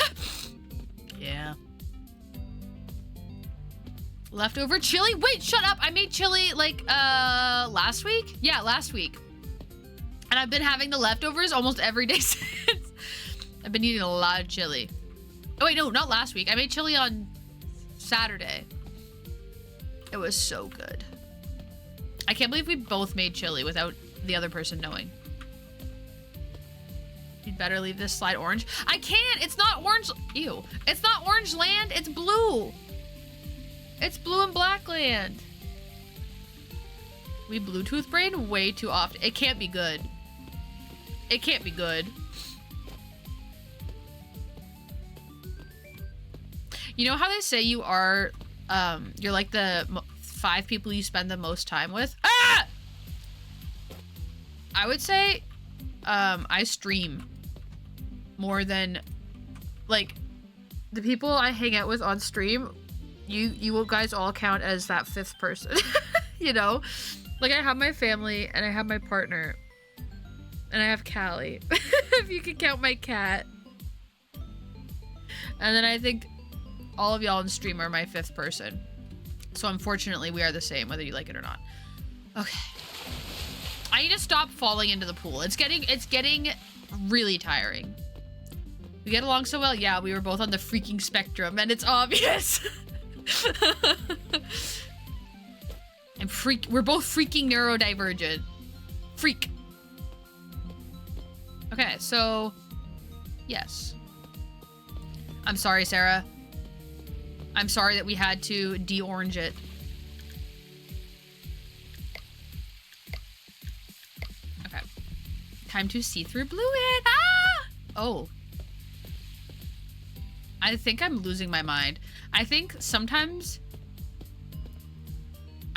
Yeah. Leftover chili? Wait, shut up. I made chili like last week? Yeah, last week. And I've been having the leftovers almost every day since. I've been eating a lot of chili. Oh wait, no, not last week. I made chili on Saturday. It was so good. I can't believe we both made chili without the other person knowing. You'd better leave this slide orange. I can't. It's not orange. Ew. It's not orange land. It's blue. It's blue and black land. We Bluetooth brain way too often. It can't be good. It can't be good. You know how they say you are, you're like the 5 people you spend the most time with? Ah! I would say, I stream more than, like, the people I hang out with on stream, you guys all count as that 5th person, you know? Like, I have my family, and I have my partner, and I have Callie, if you can count my cat. And then I think all of y'all on stream are my 5th person. So unfortunately, we are the same, whether you like it or not. Okay. I need to stop falling into the pool. It's getting really tiring. We get along so well. Yeah, we were both on the freaking spectrum, and it's obvious. And we're both freaking neurodivergent. Freak. Okay, so yes. I'm sorry, Sarah. I'm sorry that we had to de-orange it. Okay. Time to see through blue it. Ah! Oh. I think I'm losing my mind. I think sometimes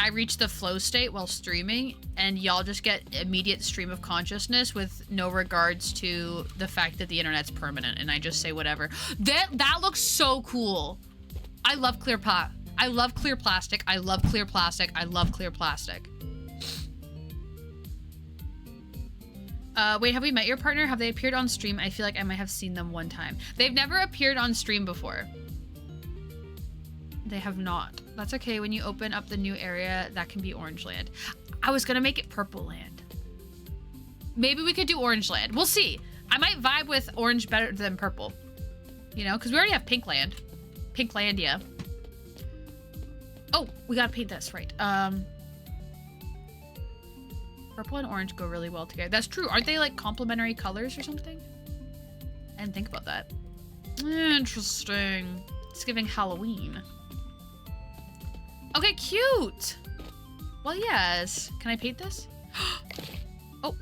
I reach the flow state while streaming and y'all just get immediate stream of consciousness with no regards to the fact that the internet's permanent and I just say whatever. That looks so cool. I love clear I love clear plastic. I love clear plastic. I love clear plastic. Wait, have we met your partner? Have they appeared on stream? I feel like I might have seen them one time. They've never appeared on stream before. They have not. That's okay. When you open up the new area, that can be Orange Land. I was gonna make it Purple Land. Maybe we could do Orange Land. We'll see. I might vibe with orange better than purple. You know, because we already have Pink Land. Pinklandia. Oh, we gotta paint this, right. Purple and orange go really well together. That's true. Aren't they like complementary colors or something? I didn't think about that. Interesting. It's giving Halloween. Okay, cute. Well, yes. Can I paint this? Oh,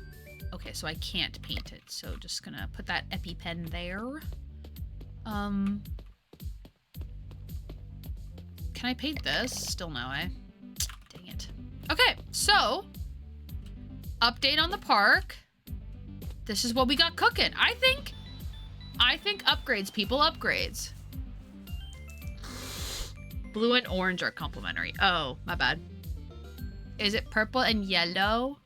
okay. So I can't paint it. So just gonna put that EpiPen there. Can I paint this? Still no, eh? Dang it. Okay, so update on the park. This is what we got cooking. I think upgrades, people, upgrades. Blue and orange are complementary. Oh, my bad. Is it purple and yellow?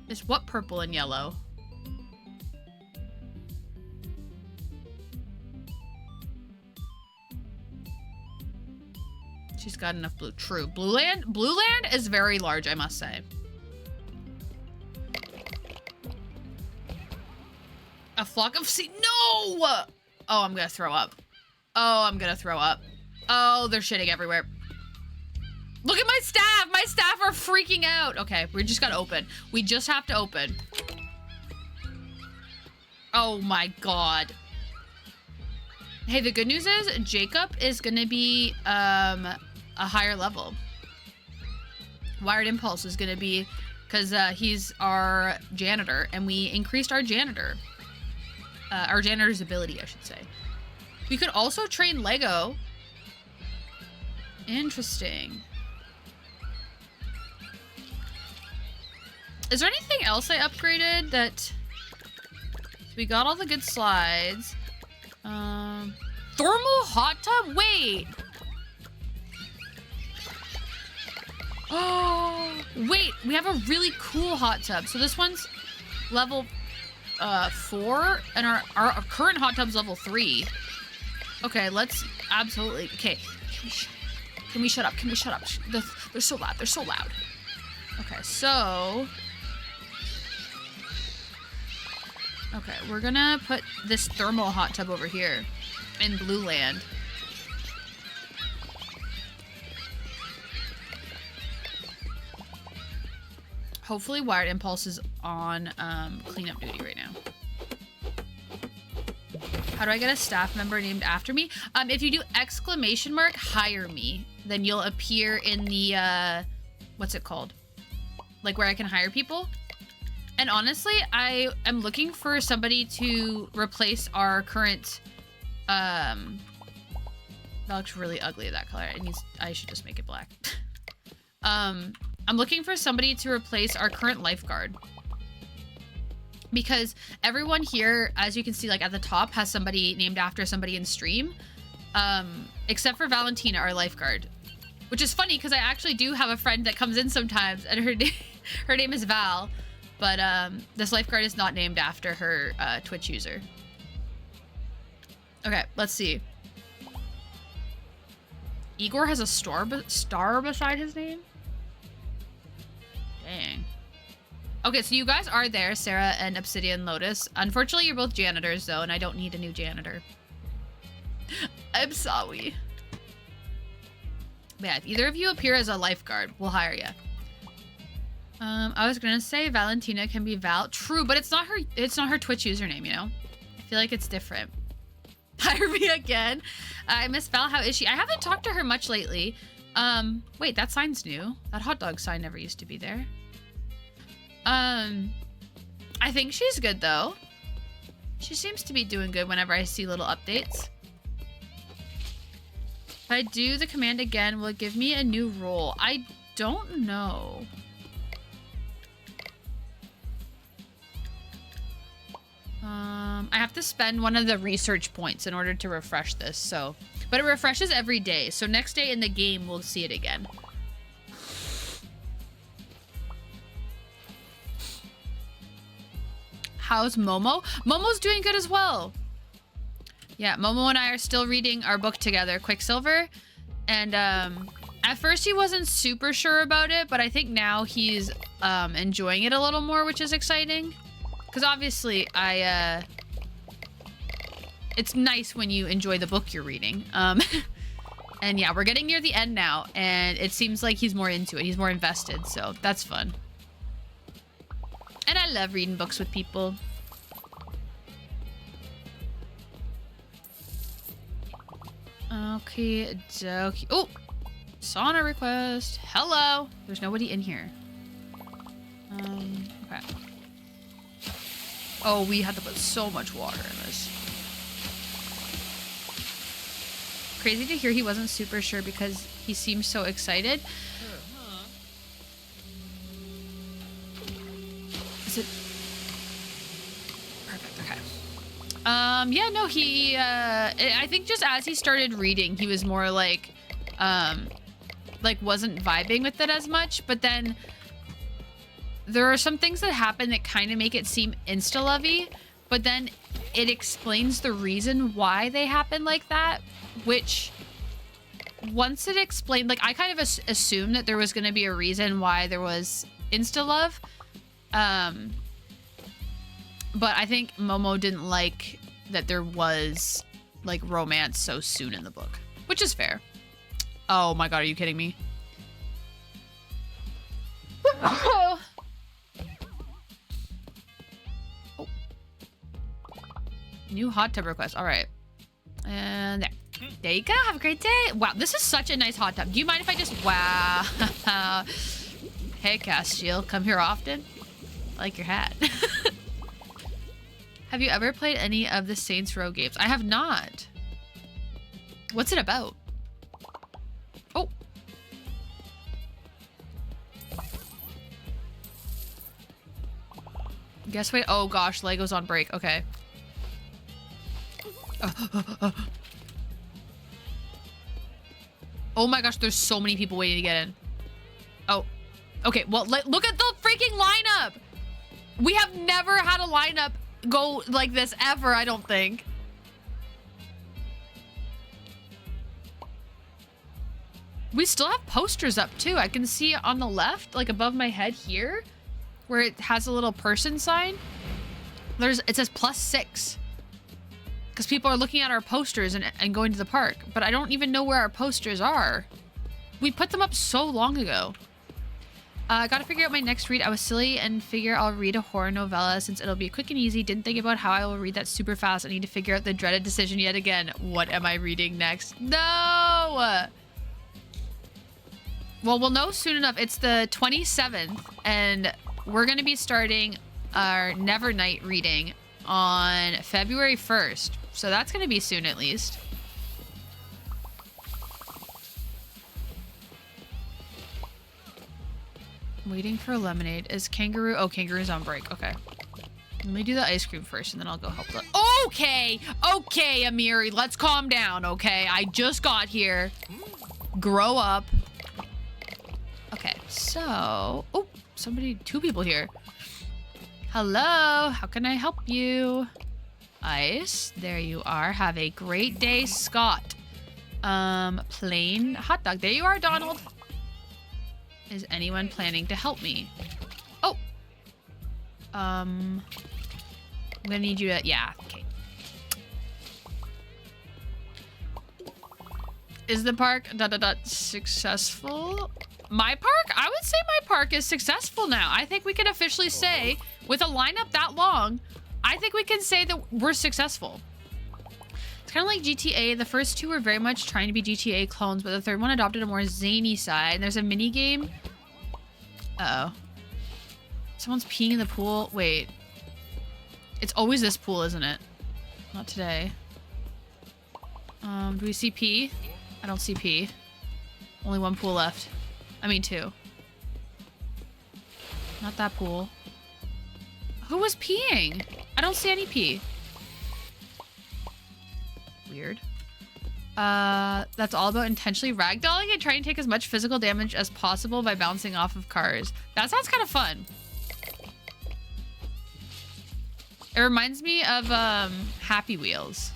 Is what purple and yellow? She's got enough blue. True. Blue Land is very large, I must say. A flock of sea. No! Oh, I'm gonna throw up. Oh, I'm gonna throw up. Oh, they're shitting everywhere. Look at my staff! My staff are freaking out! Okay, we just gotta open. We just have to open. Oh my god. Hey, the good news is Jacob is gonna be a higher level. Wired Impulse is gonna be, because he's our janitor, and we increased our janitor. Our janitor's ability, I should say. We could also train Lego. Interesting. Is there anything else I upgraded that... We got all the good slides. Thermal hot tub? Wait. Oh, wait. We have a really cool hot tub. So this one's level 4 and our current hot tub's level 3. Okay, let's absolutely... Okay. Can we shut up? Can we shut up? They're so loud. They're so loud. Okay, so... Okay, we're gonna put this thermal hot tub over here in Blue Land. Hopefully Wired Impulse is on cleanup duty right now. How do I get a staff member named after me? If you do ! hire me, then you'll appear in the, what's it called? Like where I can hire people. And honestly, I am looking for somebody to replace our current, that looks really ugly, that color. I should just make it black. I'm looking for somebody to replace our current lifeguard. Because everyone here, as you can see, like at the top, has somebody named after somebody in stream. Except for Valentina, our lifeguard. Which is funny, because I actually do have a friend that comes in sometimes, and her name is Val. But this lifeguard is not named after her Twitch user. Okay, let's see. Igor has a star beside his name? Dang. Okay, so you guys are there, Sarah and Obsidian Lotus. Unfortunately, you're both janitors, though, and I don't need a new janitor. I'm sorry. Yeah, if either of you appear as a lifeguard, we'll hire you. I was gonna say Valentina can be Val. True, but it's not her. It's not her Twitch username. You know, I feel like it's different. Hire me again. I miss Val. How is she? I haven't talked to her much lately. Wait, that sign's new. That hot dog sign never used to be there. I think she's good though. She seems to be doing good whenever I see little updates. If I do the command again, will it give me a new role? I don't know. I have to spend one of the research points in order to refresh this, so... But it refreshes every day, so next day in the game, we'll see it again. How's Momo? Momo's doing good as well. Yeah, Momo and I are still reading our book together, Quicksilver. And at first he wasn't super sure about it, but I think now he's enjoying it a little more, which is exciting. Because obviously it's nice when you enjoy the book you're reading. And yeah, we're getting near the end now, and it seems like he's more into it. He's more invested, so that's fun. And I love reading books with people. Okay, dokie. Oh, sauna request. Hello. There's nobody in here. Okay. Oh, we had to put so much water in this. Crazy to hear he wasn't super sure because he seemed so excited. Is it? Perfect, okay. Yeah, no, he, I think just as he started reading, he was more like wasn't vibing with it as much, but then there are some things that happen that kind of make it seem insta-lovey, but then it explains the reason why they happen like that, which once it explained, like I kind of assumed that there was going to be a reason why there was insta-love. But I think Momo didn't like that there was like romance so soon in the book, which is fair. Oh my God, are you kidding me? Oh. New hot tub request. All right. And there. There you go. Have a great day. Wow, this is such a nice hot tub. Do you mind if I just... Wow. Hey, Castiel. Come here often? I like your hat. Have you ever played any of the Saints Row games? I have not. What's it about? Oh. Guess wait. Oh gosh, Lego's on break. Okay. Oh my gosh, there's so many people waiting to get in. Oh. Okay, well, look at the freaking lineup! We have never had a lineup go like this ever, I don't think. We still have posters up too. I can see on the left, like above my head here, where it has a little person sign. It says +6. Because people are looking at our posters and going to the park. But I don't even know where our posters are. We put them up so long ago. I gotta figure out my next read. I was silly and figure I'll read a horror novella since it'll be quick and easy. Didn't think about how I will read that super fast. I need to figure out the dreaded decision yet again. What am I reading next? No! Well, we'll know soon enough. It's the 27th, and we're gonna be starting our Nevernight reading on February 1st. So that's gonna be soon at least. Waiting for lemonade. Is Kangaroo? Oh, Kangaroo's on break. Okay. Let me do the ice cream first, and then I'll go help the... Okay! Okay, Amiri, let's calm down, okay? I just got here. Grow up. Okay, so... Oh, two people here. Hello, how can I help you? Ice, there you are. Have a great day, Scott. Plain hot dog. There you are, Donald. Is anyone planning to help me? Oh. I'm gonna need you to... Yeah, okay. Is the park ... successful? My park? I would say my park is successful now. I think we can officially say, with a lineup that long, I think we can say that we're successful. It's kind of like GTA. The first two were very much trying to be GTA clones, but the third one adopted a more zany side. And there's a mini game. Uh-oh. Someone's peeing in the pool. Wait. It's always this pool, isn't it? Not today. Do we see pee? I don't see pee. Only one pool left. I mean, two. Not that pool. Who was peeing? I don't see any pee. Weird. That's all about intentionally ragdolling and trying to take as much physical damage as possible by bouncing off of cars. That sounds kind of fun. It reminds me of Happy Wheels.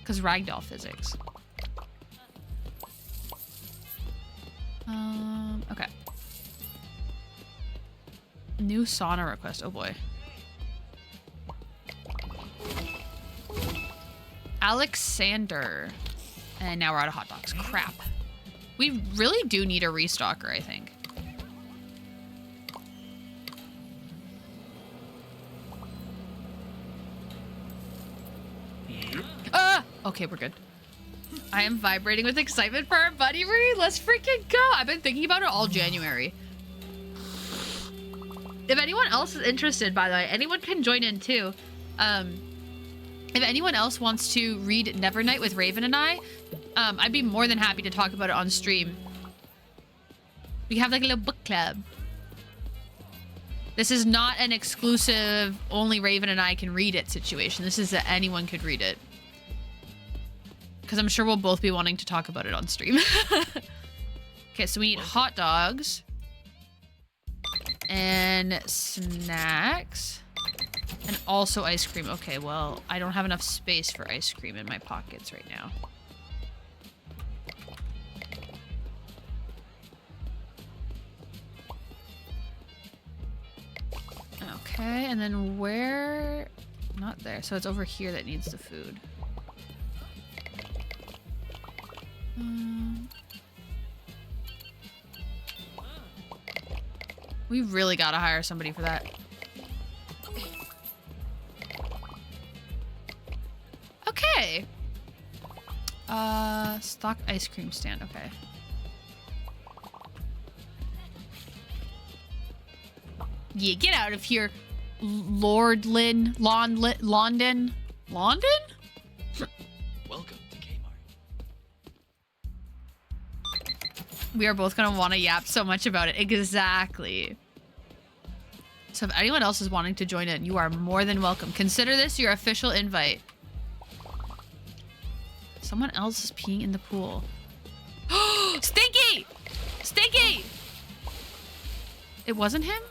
Because ragdoll physics. Okay. New sauna request. Oh boy. Alexander. And now we're out of hot dogs. Crap. We really do need a restocker, I think. Okay, we're good. I am vibrating with excitement for our buddy Marie. Let's freaking go. I've been thinking about it all January. If anyone else is interested, by the way, anyone can join in too. If anyone else wants to read Nevernight with Raven and I'd be more than happy to talk about it on stream. We have like a little book club. This is not an exclusive, only Raven and I can read it situation. This is that anyone could read it. Because I'm sure we'll both be wanting to talk about it on stream. Okay, so we need hot dogs. And snacks. And also ice cream. Okay, well, I don't have enough space for ice cream in my pockets right now. Okay, and then where... Not there. So it's over here that needs the food. We really gotta hire somebody for that. Okay. Stock ice cream stand. Okay. Yeah, get out of here, London. Welcome to Kmart. We are both gonna want to yap so much about it. Exactly. So if anyone else is wanting to join in, you are more than welcome. Consider this your official invite. Someone else is peeing in the pool. Stinky! Stinky! It wasn't him?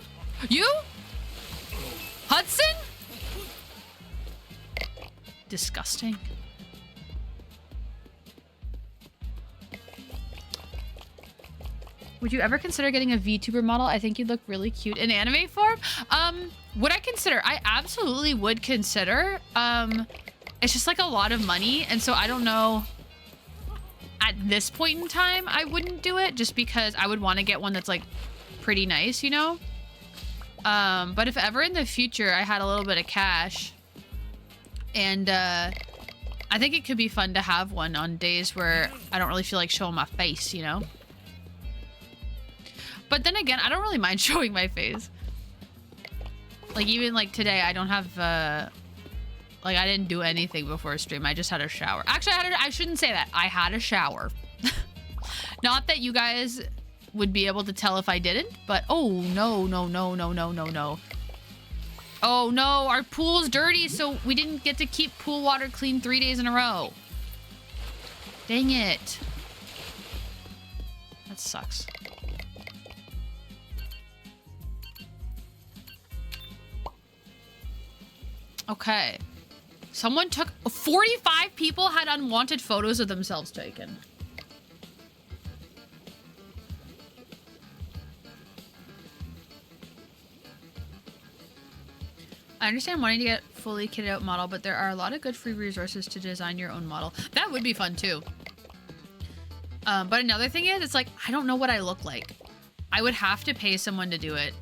You? Hudson? Disgusting. Would you ever consider getting a VTuber model? I think you'd look really cute in anime form. Would I consider? I absolutely would consider. It's just like a lot of money. And so I don't know. At this point in time, I wouldn't do it just because I would want to get one that's like pretty nice, you know? But if ever in the future I had a little bit of cash and I think it could be fun to have one on days where I don't really feel like showing my face, you know? But then again, I don't really mind showing my face. Like even like today, I don't have, like I didn't do anything before stream. I just had a shower. Actually, I shouldn't say that. I had a shower. Not that you guys would be able to tell if I didn't, but oh no, no, no, no, no, no, no. Oh no, our pool's dirty, so we didn't get to keep pool water clean 3 days in a row. Dang it. That sucks. Okay. Someone took... 45 people had unwanted photos of themselves taken. I understand wanting to get fully kitted out model, but there are a lot of good free resources to design your own model. That would be fun too. But another thing is, it's like, I don't know what I look like. I would have to pay someone to do it.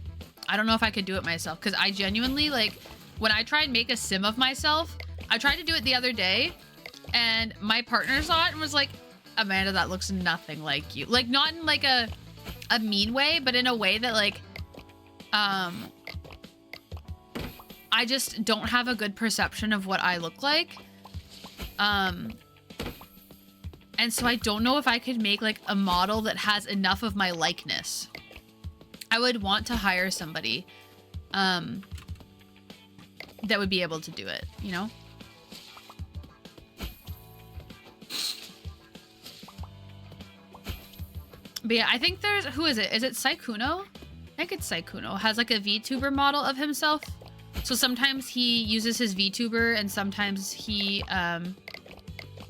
I don't know if I could do it myself, because I genuinely, like, when I try and make a sim of myself, I tried to do it the other day, and my partner saw it and was like, Amanda, that looks nothing like you. Like, not in like a mean way, but in a way that like, I just don't have a good perception of what I look like. And so I don't know if I could make like a model that has enough of my likeness. I would want to hire somebody, that would be able to do it, you know? But yeah, I think there's, who is it? Is it Saikuno? I think it's Saikuno. Has like a VTuber model of himself. So sometimes he uses his VTuber and sometimes he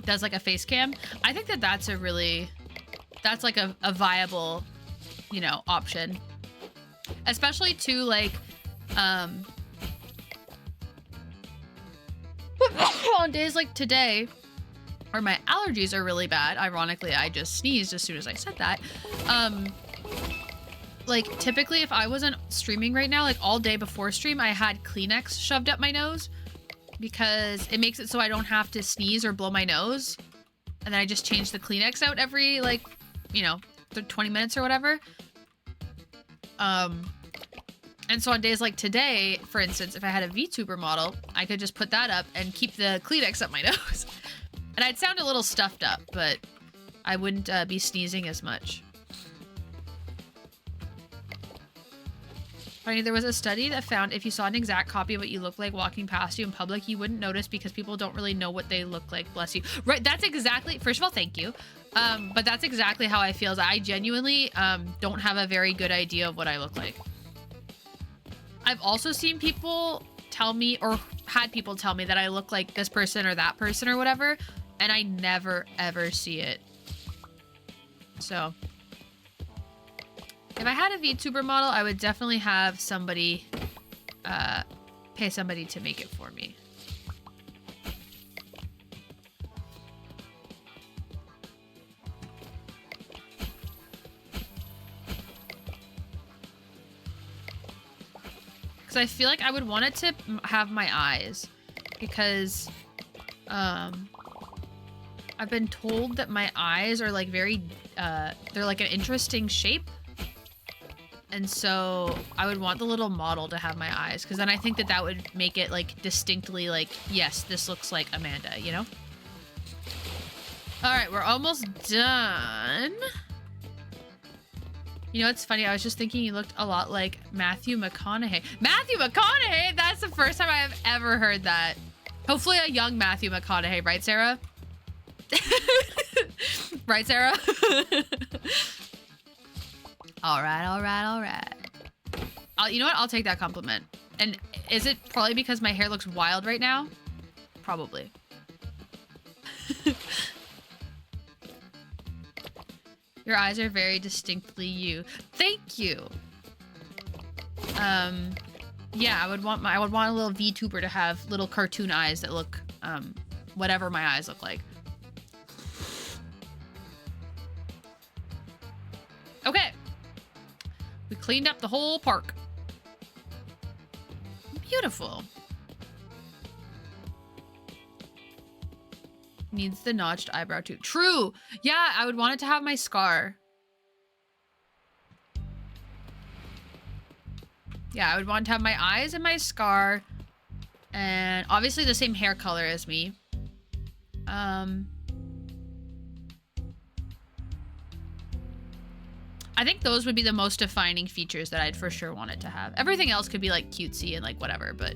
does like a face cam. I think that that's a really, that's like a viable, you know, option. Especially too, like, on days like today, or my allergies are really bad. Ironically, I just sneezed as soon as I said that. Like typically if I wasn't streaming right now, like all day before stream, I had Kleenex shoved up my nose because it makes it so I don't have to sneeze or blow my nose. And then I just change the Kleenex out every, like, you know, 20 minutes or whatever. And so on days like today, for instance, if I had a VTuber model, I could just put that up and keep the Kleenex up my nose. And I'd sound a little stuffed up, but I wouldn't be sneezing as much. Funny, there was a study that found if you saw an exact copy of what you look like walking past you in public, you wouldn't notice because people don't really know what they look like. Bless you. Right, that's exactly, first of all, thank you. But that's exactly how I feel. Is I genuinely don't have a very good idea of what I look like. I've also seen people tell me, or had people tell me that I look like this person or that person or whatever, and I never ever see it. So if I had a VTuber model, I would definitely have somebody pay somebody to make it for me. Because I feel like I would want it to have my eyes, because I've been told that my eyes are like very, they're like an interesting shape. And so I would want the little model to have my eyes, because then I think that that would make it like distinctly like, yes, this looks like Amanda, you know? All right, we're almost done. You know, it's funny. I was just thinking you looked a lot like Matthew McConaughey. Matthew McConaughey? That's the first time I have ever heard that. Hopefully a young Matthew McConaughey, right, Sarah? Right, Sarah? All right, all right, all right. You know what? I'll take that compliment. And is it probably because my hair looks wild right now? Probably. Your eyes are very distinctly you. Thank you. Yeah, I would want a little VTuber to have little cartoon eyes that look whatever my eyes look like. Okay. We cleaned up the whole park. Beautiful. Needs the notched eyebrow too. True. Yeah, I would want it to have my scar. Yeah, I would want to have my eyes and my scar. And obviously the same hair color as me. I think those would be the most defining features that I'd for sure want it to have. Everything else could be like cutesy and like whatever, but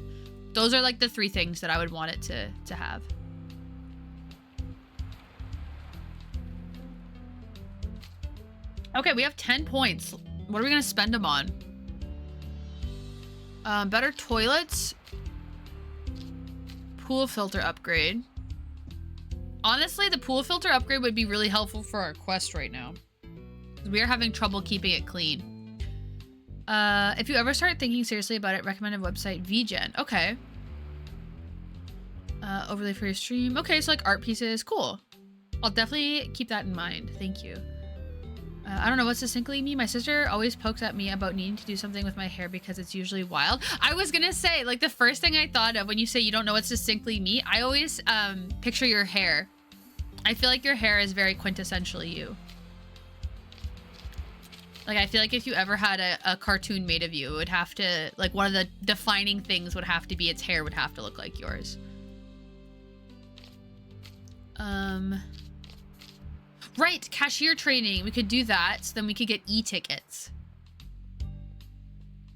those are like the three things that I would want it to have. Okay, we have 10 points. What are we gonna spend them on? Better toilets. Pool filter upgrade. Honestly, the pool filter upgrade would be really helpful for our quest right now. We are having trouble keeping it clean. If you ever start thinking seriously about it, recommended website VGen. Okay. Overlay for your stream. Okay, so like art pieces. Cool. I'll definitely keep that in mind. Thank you. I don't know what's distinctly me. My sister always pokes at me about needing to do something with my hair because it's usually wild. I was gonna say, like, the first thing I thought of when you say you don't know what's distinctly me, I always picture your hair. I feel like your hair is very quintessentially you. Like, I feel like if you ever had a cartoon made of you, it would have to, like, one of the defining things would have to be its hair would have to look like yours. Right, cashier training. We could do that, so then we could get e-tickets.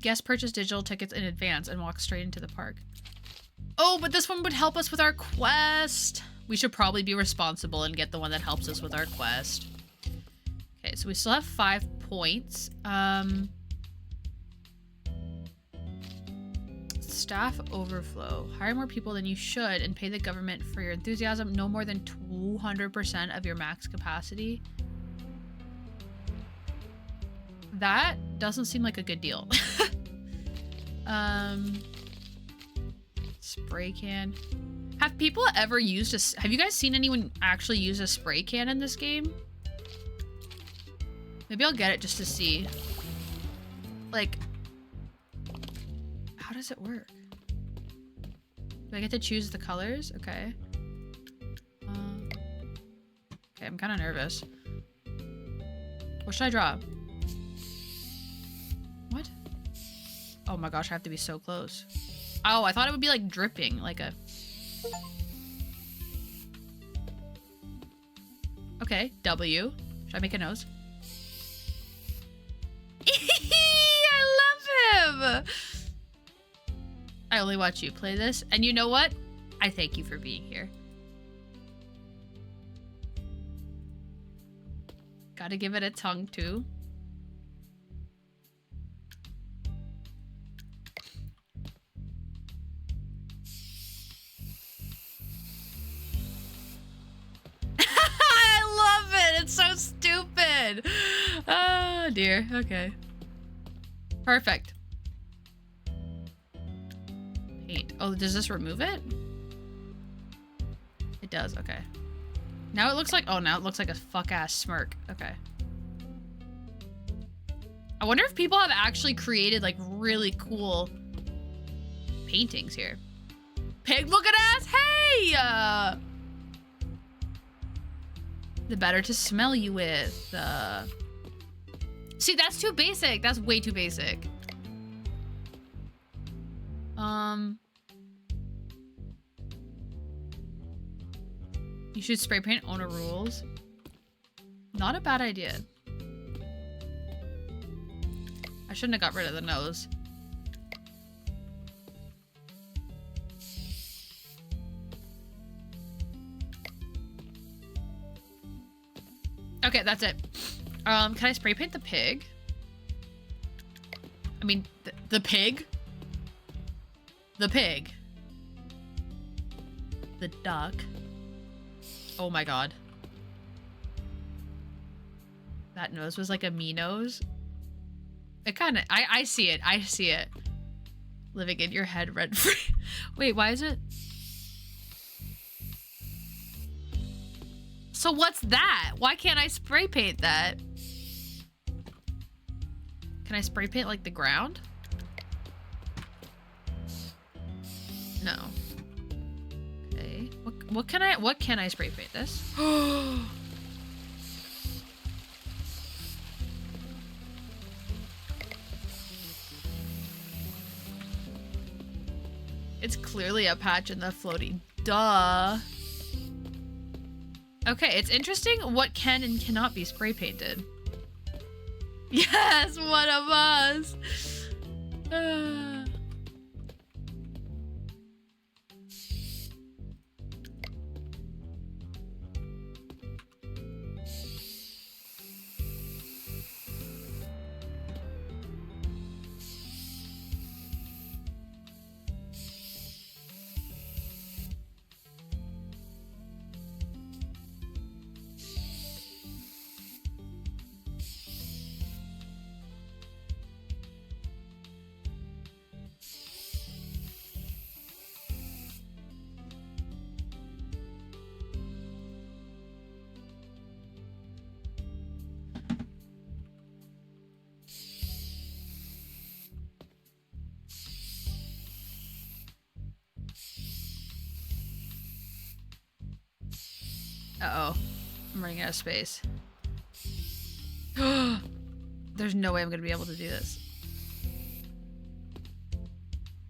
Guest purchase digital tickets in advance and walk straight into the park. Oh, but this one would help us with our quest. We should probably be responsible and get the one that helps us with our quest. Okay, so we still have 5 points. Staff overflow. Hire more people than you should and pay the government for your enthusiasm. No more than 200% of your max capacity. That doesn't seem like a good deal. Spray can. Have people ever used a... Have you guys seen anyone actually use a spray can in this game? Maybe I'll get it just to see. Like... How does it work? Do I get to choose the colors? Okay. Okay, I'm kind of nervous. What should I draw? What? Oh my gosh, I have to be so close. Oh, I thought it would be like dripping, like a... Okay, W. Should I make a nose? I love him! I only watch you play this, and you know what? I thank you for being here. Gotta give it a tongue, too. I love it! It's so stupid! Oh, dear. Okay. Perfect. Paint. Oh, does this remove it? It does, okay. Now it looks like, oh, now it looks like a fuck-ass smirk. Okay. I wonder if people have actually created, like, really cool paintings here. Pig looking ass, hey! The better to smell you with. See, that's too basic. That's way too basic. You should spray paint owner rules. Not a bad idea. I shouldn't have got rid of the nose. Okay, that's it. Can I spray paint the pig? I mean, the pig? The pig. The duck. Oh my god. That nose was like a me nose. It kind of... I see it. I see it. Living in your head rent free. Wait, why is it... So what's that? Why can't I spray paint that? Can I spray paint like the ground? No. Okay. What can I spray paint this? It's clearly a patch in the floating. Duh. Okay, it's interesting what can and cannot be spray painted. Yes, one of us. Uh-oh. I'm running out of space. There's no way I'm gonna be able to do this.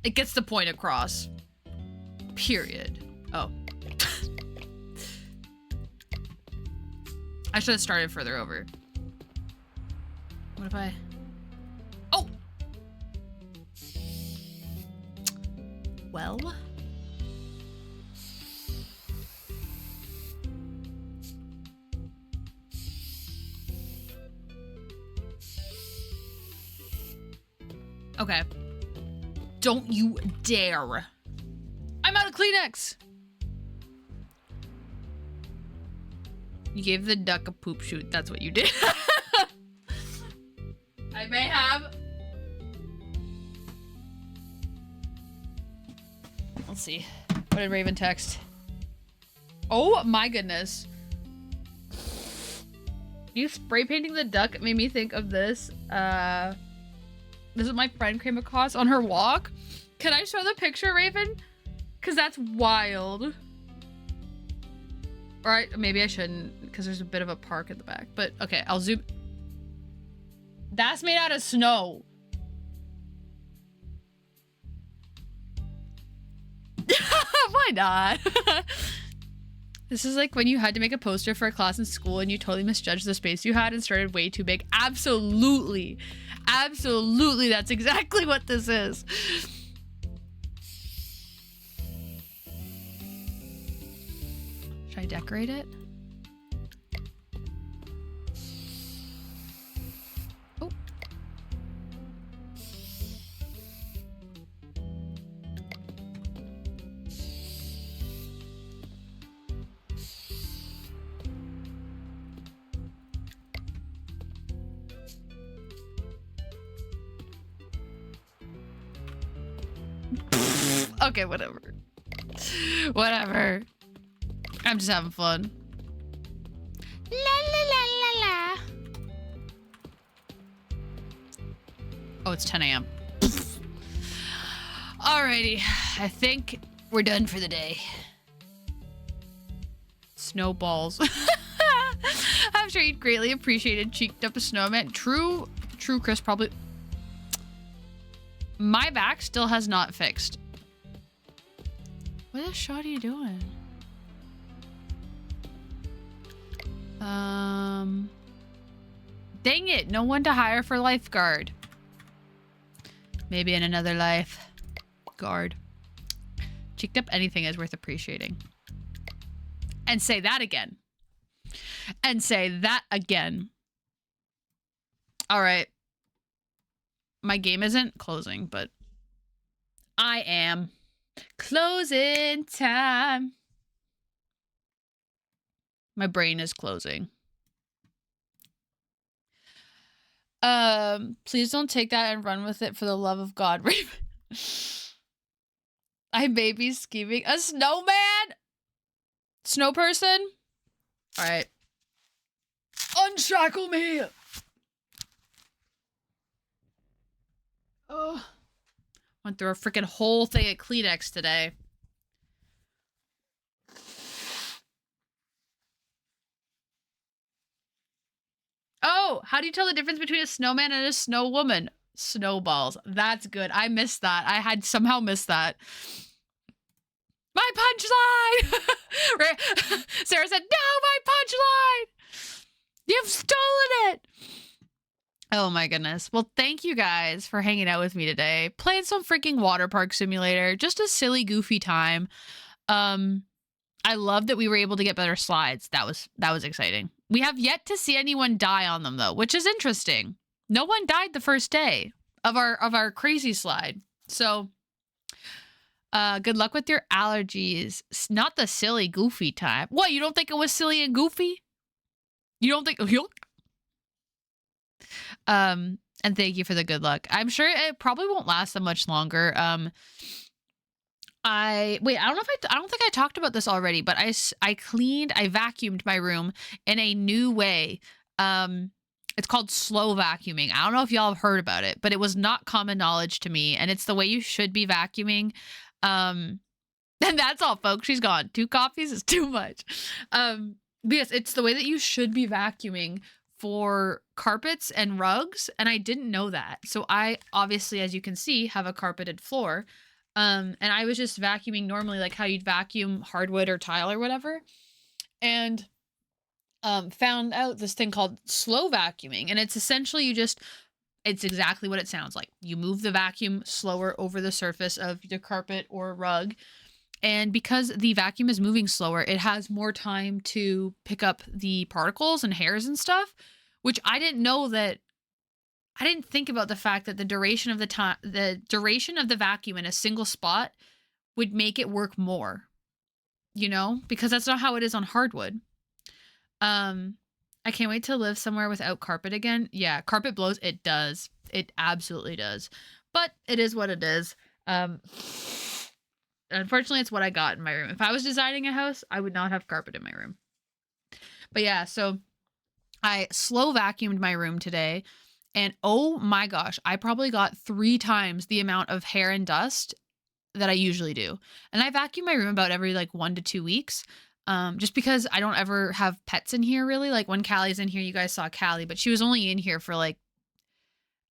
It gets the point across. Period. Oh. I should have started further over. What if I... Oh! Well... Okay. Don't you dare. I'm out of Kleenex. You gave the duck a poop shoot. That's what you did. I may have. Let's see. What did Raven text? Oh my goodness. You spray painting the duck made me think of this. This is my friend came across on her walk. Can I show the picture, Raven? Because that's wild. Alright, maybe I shouldn't, because there's a bit of a park at the back. But, okay, I'll zoom. That's made out of snow. Why not? This is like when you had to make a poster for a class in school and you totally misjudged the space you had and started way too big. Absolutely. Absolutely, that's exactly what this is. Should I decorate it? Oh. Okay, whatever. Whatever. I'm just having fun. La la la la la. Oh, it's 10 a.m. Alrighty. I think we're done for the day. Snowballs. I'm sure you'd greatly appreciate cheeked up a snowman. True, Chris, probably. My back still has not fixed. What the shot are you doing? Dang it, no one to hire for lifeguard. Maybe in another life. Guard. Cheeked up anything is worth appreciating. And say that again. And say that again. Alright. My game isn't closing, but I am. Closing time. My brain is closing. Please don't take that and run with it for the love of God, Raven. I may be scheming. A snowman? Snow person? Alright. Unshackle me! Oh. Went through a freaking whole thing of Kleenex today. Oh, how do you tell the difference between a snowman and a snow woman? Snowballs. That's good. I missed that. I had somehow missed that. My punchline! Sarah said, no, my punchline! You've stolen it! Oh my goodness. Well, thank you guys for hanging out with me today. Playing some freaking Waterpark Simulator. Just a silly, goofy time. I love that we were able to get better slides. That was exciting. We have yet to see anyone die on them though, which is interesting. No one died the first day of our crazy slide. So good luck with your allergies. It's not the silly, goofy time. What, you don't think it was silly and goofy? You don't think and thank you for the good luck. I'm sure it probably won't last that much longer. I don't think I talked about this already, but I vacuumed my room in a new way. It's called slow vacuuming. I don't know if y'all have heard about it, but it was not common knowledge to me, and it's the way you should be vacuuming. And that's all, folks. She's gone. 2 coffees is too much. Because it's the way that you should be vacuuming for carpets and rugs, and I didn't know that. So I obviously, as you can see, have a carpeted floor. And I was just vacuuming normally like how you'd vacuum hardwood or tile or whatever. And found out this thing called slow vacuuming, and it's essentially it's exactly what it sounds like. You move the vacuum slower over the surface of the carpet or rug, and because the vacuum is moving slower, it has more time to pick up the particles and hairs and stuff, which I didn't know that. I didn't think about the fact that the duration of the vacuum in a single spot would make it work more, because that's not how it is on hardwood. Um, I can't wait to live somewhere without carpet again. Yeah, carpet blows. It does. It absolutely does. But it is what it is. Unfortunately, it's what I got in my room. If I was designing a house, I would not have carpet in my room. But yeah, so I slow vacuumed my room today. And oh my gosh, I probably got 3 times the amount of hair and dust that I usually do. And I vacuum my room about every like 1 to 2 weeks. Just because I don't ever have pets in here really. Like when Callie's in here, you guys saw Callie, but she was only in here for like,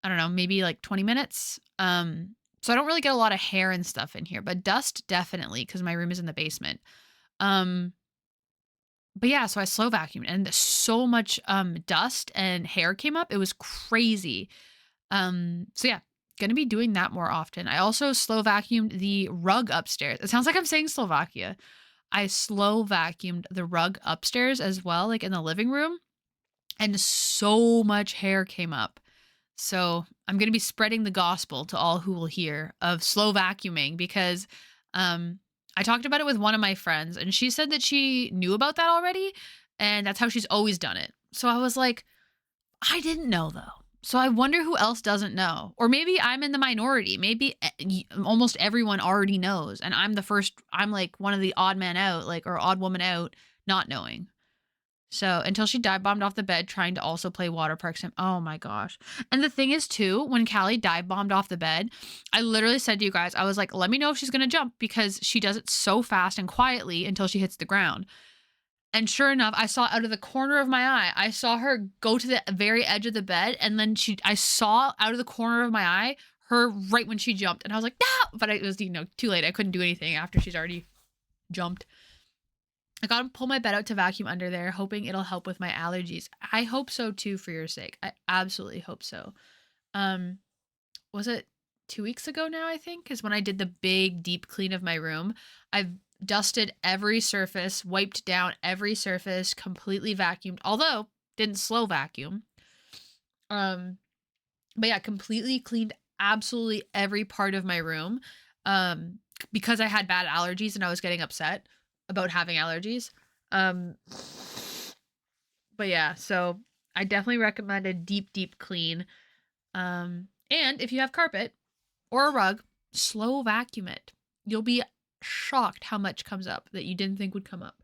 I don't know, maybe like 20 minutes. So I don't really get a lot of hair and stuff in here, but dust definitely because my room is in the basement. But yeah, so I slow vacuumed and so much dust and hair came up. It was crazy. So yeah, gonna be doing that more often. I also slow vacuumed the rug upstairs. It sounds like I'm saying Slovakia. I slow vacuumed the rug upstairs as well, like in the living room, and so much hair came up. So I'm going to be spreading the gospel to all who will hear of slow vacuuming because I talked about it with one of my friends and she said that she knew about that already and that's how she's always done it. So I was like, I didn't know though. So I wonder who else doesn't know. Or maybe I'm in the minority. Maybe almost everyone already knows and I'm like one of the odd man out, like or odd woman out not knowing. So until she dive bombed off the bed trying to also play Waterpark Sim. Oh my gosh. And the thing is too, when Callie dive bombed off the bed, I literally said to you guys, I was like, let me know if she's going to jump because she does it so fast and quietly until she hits the ground. And sure enough, I saw out of the corner of my eye, I saw her go to the very edge of the bed. And then I saw out of the corner of my eye, her right when she jumped. And I was like, no, but it was, too late. I couldn't do anything after she's already jumped. I gotta pull my bed out to vacuum under there, hoping it'll help with my allergies. I hope so too, for your sake. I absolutely hope so. Um, was it 2 weeks ago now, I think, is when I did the big deep clean of my room. I've dusted every surface, wiped down every surface, completely vacuumed, although didn't slow vacuum. But yeah, completely cleaned absolutely every part of my room. Because I had bad allergies and I was getting upset about having allergies. But yeah, so I definitely recommend a deep clean. And if you have carpet or a rug, slow vacuum it. You'll be shocked how much comes up that you didn't think would come up.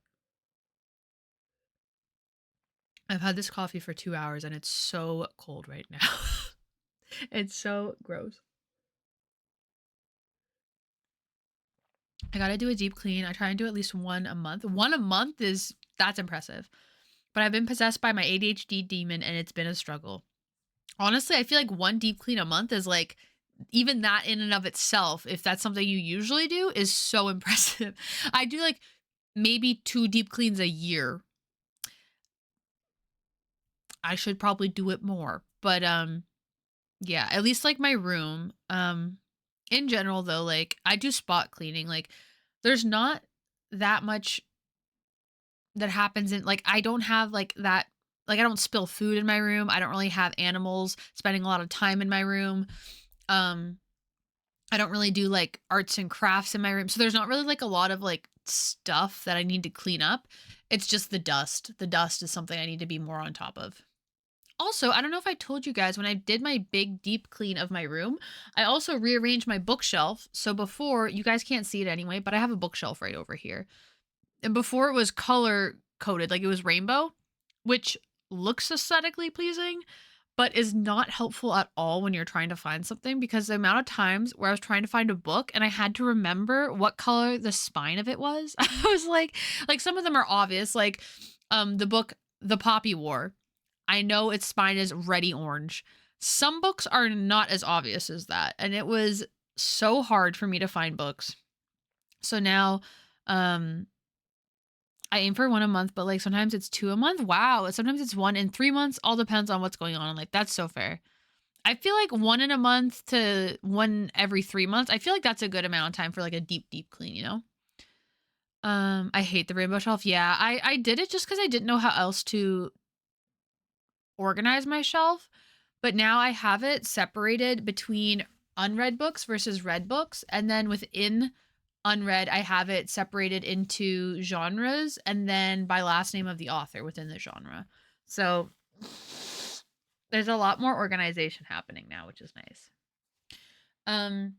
I've had this coffee for 2 hours and it's so cold right now. It's so gross. I gotta do a deep clean. I try and do at least one a month. One a month that's impressive. But I've been possessed by my ADHD demon and it's been a struggle. Honestly, I feel like one deep clean a month is like, even that in and of itself, if that's something you usually do, is so impressive. I do like maybe 2 deep cleans a year. I should probably do it more. But yeah, at least like my room. In general though, like I do spot cleaning. Like there's not that much that happens in like I don't have like that like I don't spill food in my room. I don't really have animals spending a lot of time in my room. I don't really do like arts and crafts in my room. So there's not really like a lot of like stuff that I need to clean up. It's just the dust. The dust is something I need to be more on top of. Also, I don't know if I told you guys when I did my big deep clean of my room, I also rearranged my bookshelf. So before, you guys can't see it anyway, but I have a bookshelf right over here. And before it was color coded, like it was rainbow, which looks aesthetically pleasing, but is not helpful at all when you're trying to find something because the amount of times where I was trying to find a book and I had to remember what color the spine of it was. I was like some of them are obvious, like The book The Poppy War. I know its spine is reddy orange. Some books are not as obvious as that, and it was so hard for me to find books. So now, um, I aim for one a month, but like sometimes it's two a month. Wow. Sometimes it's one in 3 months. All depends on what's going on. Like, that's so fair. I feel like one in a month to one every 3 months. I feel like that's a good amount of time for like a deep, deep clean, you know? I hate the rainbow shelf. Yeah, I did it just because I didn't know how else to organize my shelf. But now I have it separated between unread books versus read books. And then within unread, I have it separated into genres and then by last name of the author within the genre. So there's a lot more organization happening now, which is nice. Um,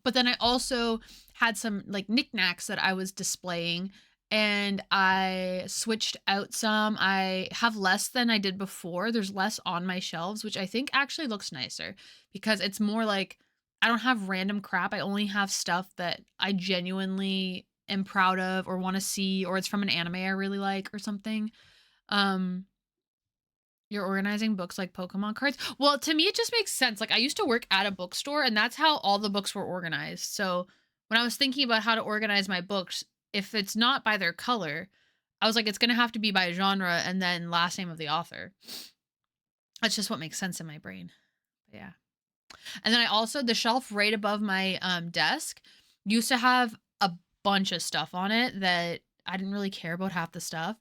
but then I also had some like knickknacks that I was displaying and I switched out some. I have less than I did before. There's less on my shelves, which I think actually looks nicer because it's more like I don't have random crap. I only have stuff that I genuinely am proud of or want to see or it's from an anime I really like or something. Um you're organizing books like Pokemon cards? Well, to me, it just makes sense. Like, I used to work at a bookstore, and that's how all the books were organized. So, when I was thinking about how to organize my books, if it's not by their color, I was like, it's going to have to be by genre and then last name of the author. That's just what makes sense in my brain. Yeah. And then I also, the shelf right above my desk used to have a bunch of stuff on it that I didn't really care about half the stuff.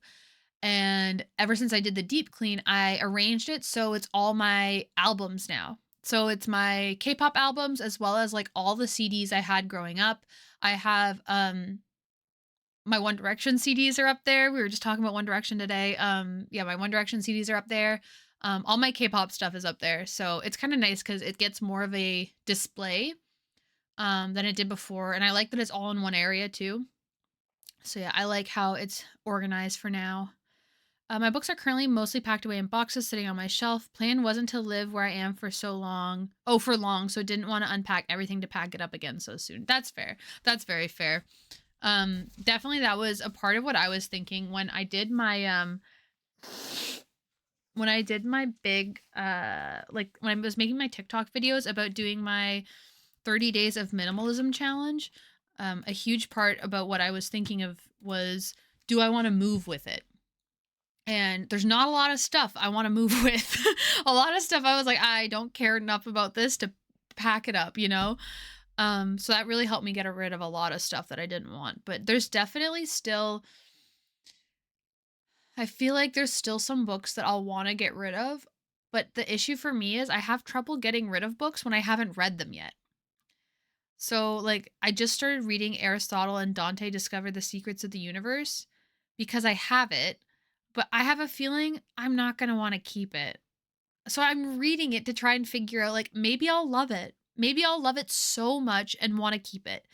And ever since I did the deep clean, I arranged it so it's all my albums now. So it's my K-pop albums as well as like all the CDs I had growing up. I have my One Direction CDs are up there. We were just talking about One Direction today. Yeah, my One Direction CDs are up there. All my K-pop stuff is up there. So it's kind of nice cuz it gets more of a display than it did before and I like that it's all in one area too. So yeah, I like how it's organized for now. My books are currently mostly packed away in boxes sitting on my shelf. Plan wasn't to live where I am for so long. Oh, for long, so didn't want to unpack everything to pack it up again so soon. That's fair. That's very fair. Definitely that was a part of what I was thinking when I did my big like when I was making my TikTok videos about doing my 30 days of minimalism challenge. A huge part about what I was thinking of was do I want to move with it? And there's not a lot of stuff I want to move with. A lot of stuff I was like, I don't care enough about this to pack it up, you know? So that really helped me get rid of a lot of stuff that I didn't want. But there's definitely still, I feel like there's still some books that I'll want to get rid of. But the issue for me is I have trouble getting rid of books when I haven't read them yet. So, like, I just started reading Aristotle and Dante Discovered the Secrets of the Universe because I have it, but I have a feeling I'm not going to want to keep it. So I'm reading it to try and figure out, like, maybe I'll love it. Maybe I'll love it so much and want to keep it.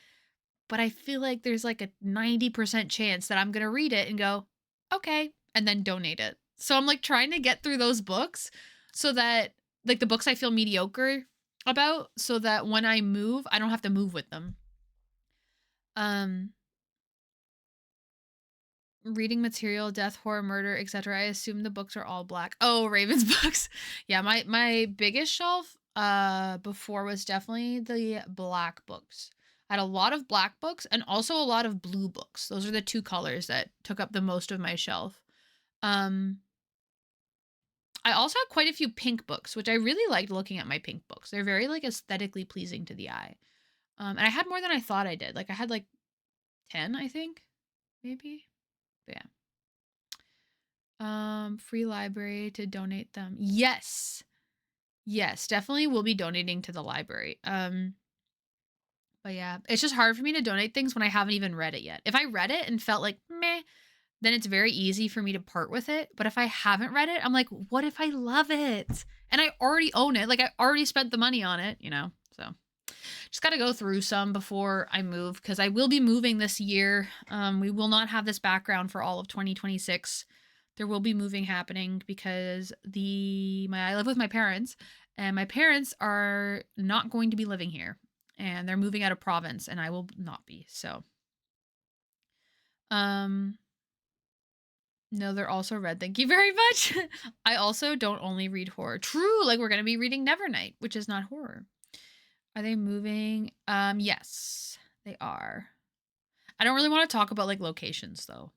But I feel like there's like a 90% chance that I'm going to read it and go, okay, and then donate it. So I'm like trying to get through those books so that, like, the books I feel mediocre about, so that when I move, I don't have to move with them. Um, Reading material, death, horror, murder, etc. I assume the books are all black. Oh, Raven's books. Yeah, my biggest shelf before was definitely the black books. I had a lot of black books and also a lot of blue books. Those are the two colors that took up the most of my shelf. Um I also had quite a few pink books, which I really liked looking at my pink books. They're very like aesthetically pleasing to the eye. And I had more than I thought I did. Like I had like 10, I think, maybe. But yeah. Free library to donate them. Yes. Yes, definitely will be donating to the library. But yeah, it's just hard for me to donate things when I haven't even read it yet. If I read it and felt like meh, then it's very easy for me to part with it. But if I haven't read it, I'm like, what if I love it? And I already own it. Like I already spent the money on it, you know? So just got to go through some before I move because I will be moving this year. We will not have this background for all of 2026. There will be moving happening because I live with my parents and my parents are not going to be living here and they're moving out of province and I will not be. So, um No, they're also red. Thank you very much. I also don't only read horror. True, like we're gonna be reading Nevernight, which is not horror. Are they moving? Yes, they are. I don't really want to talk about like locations though.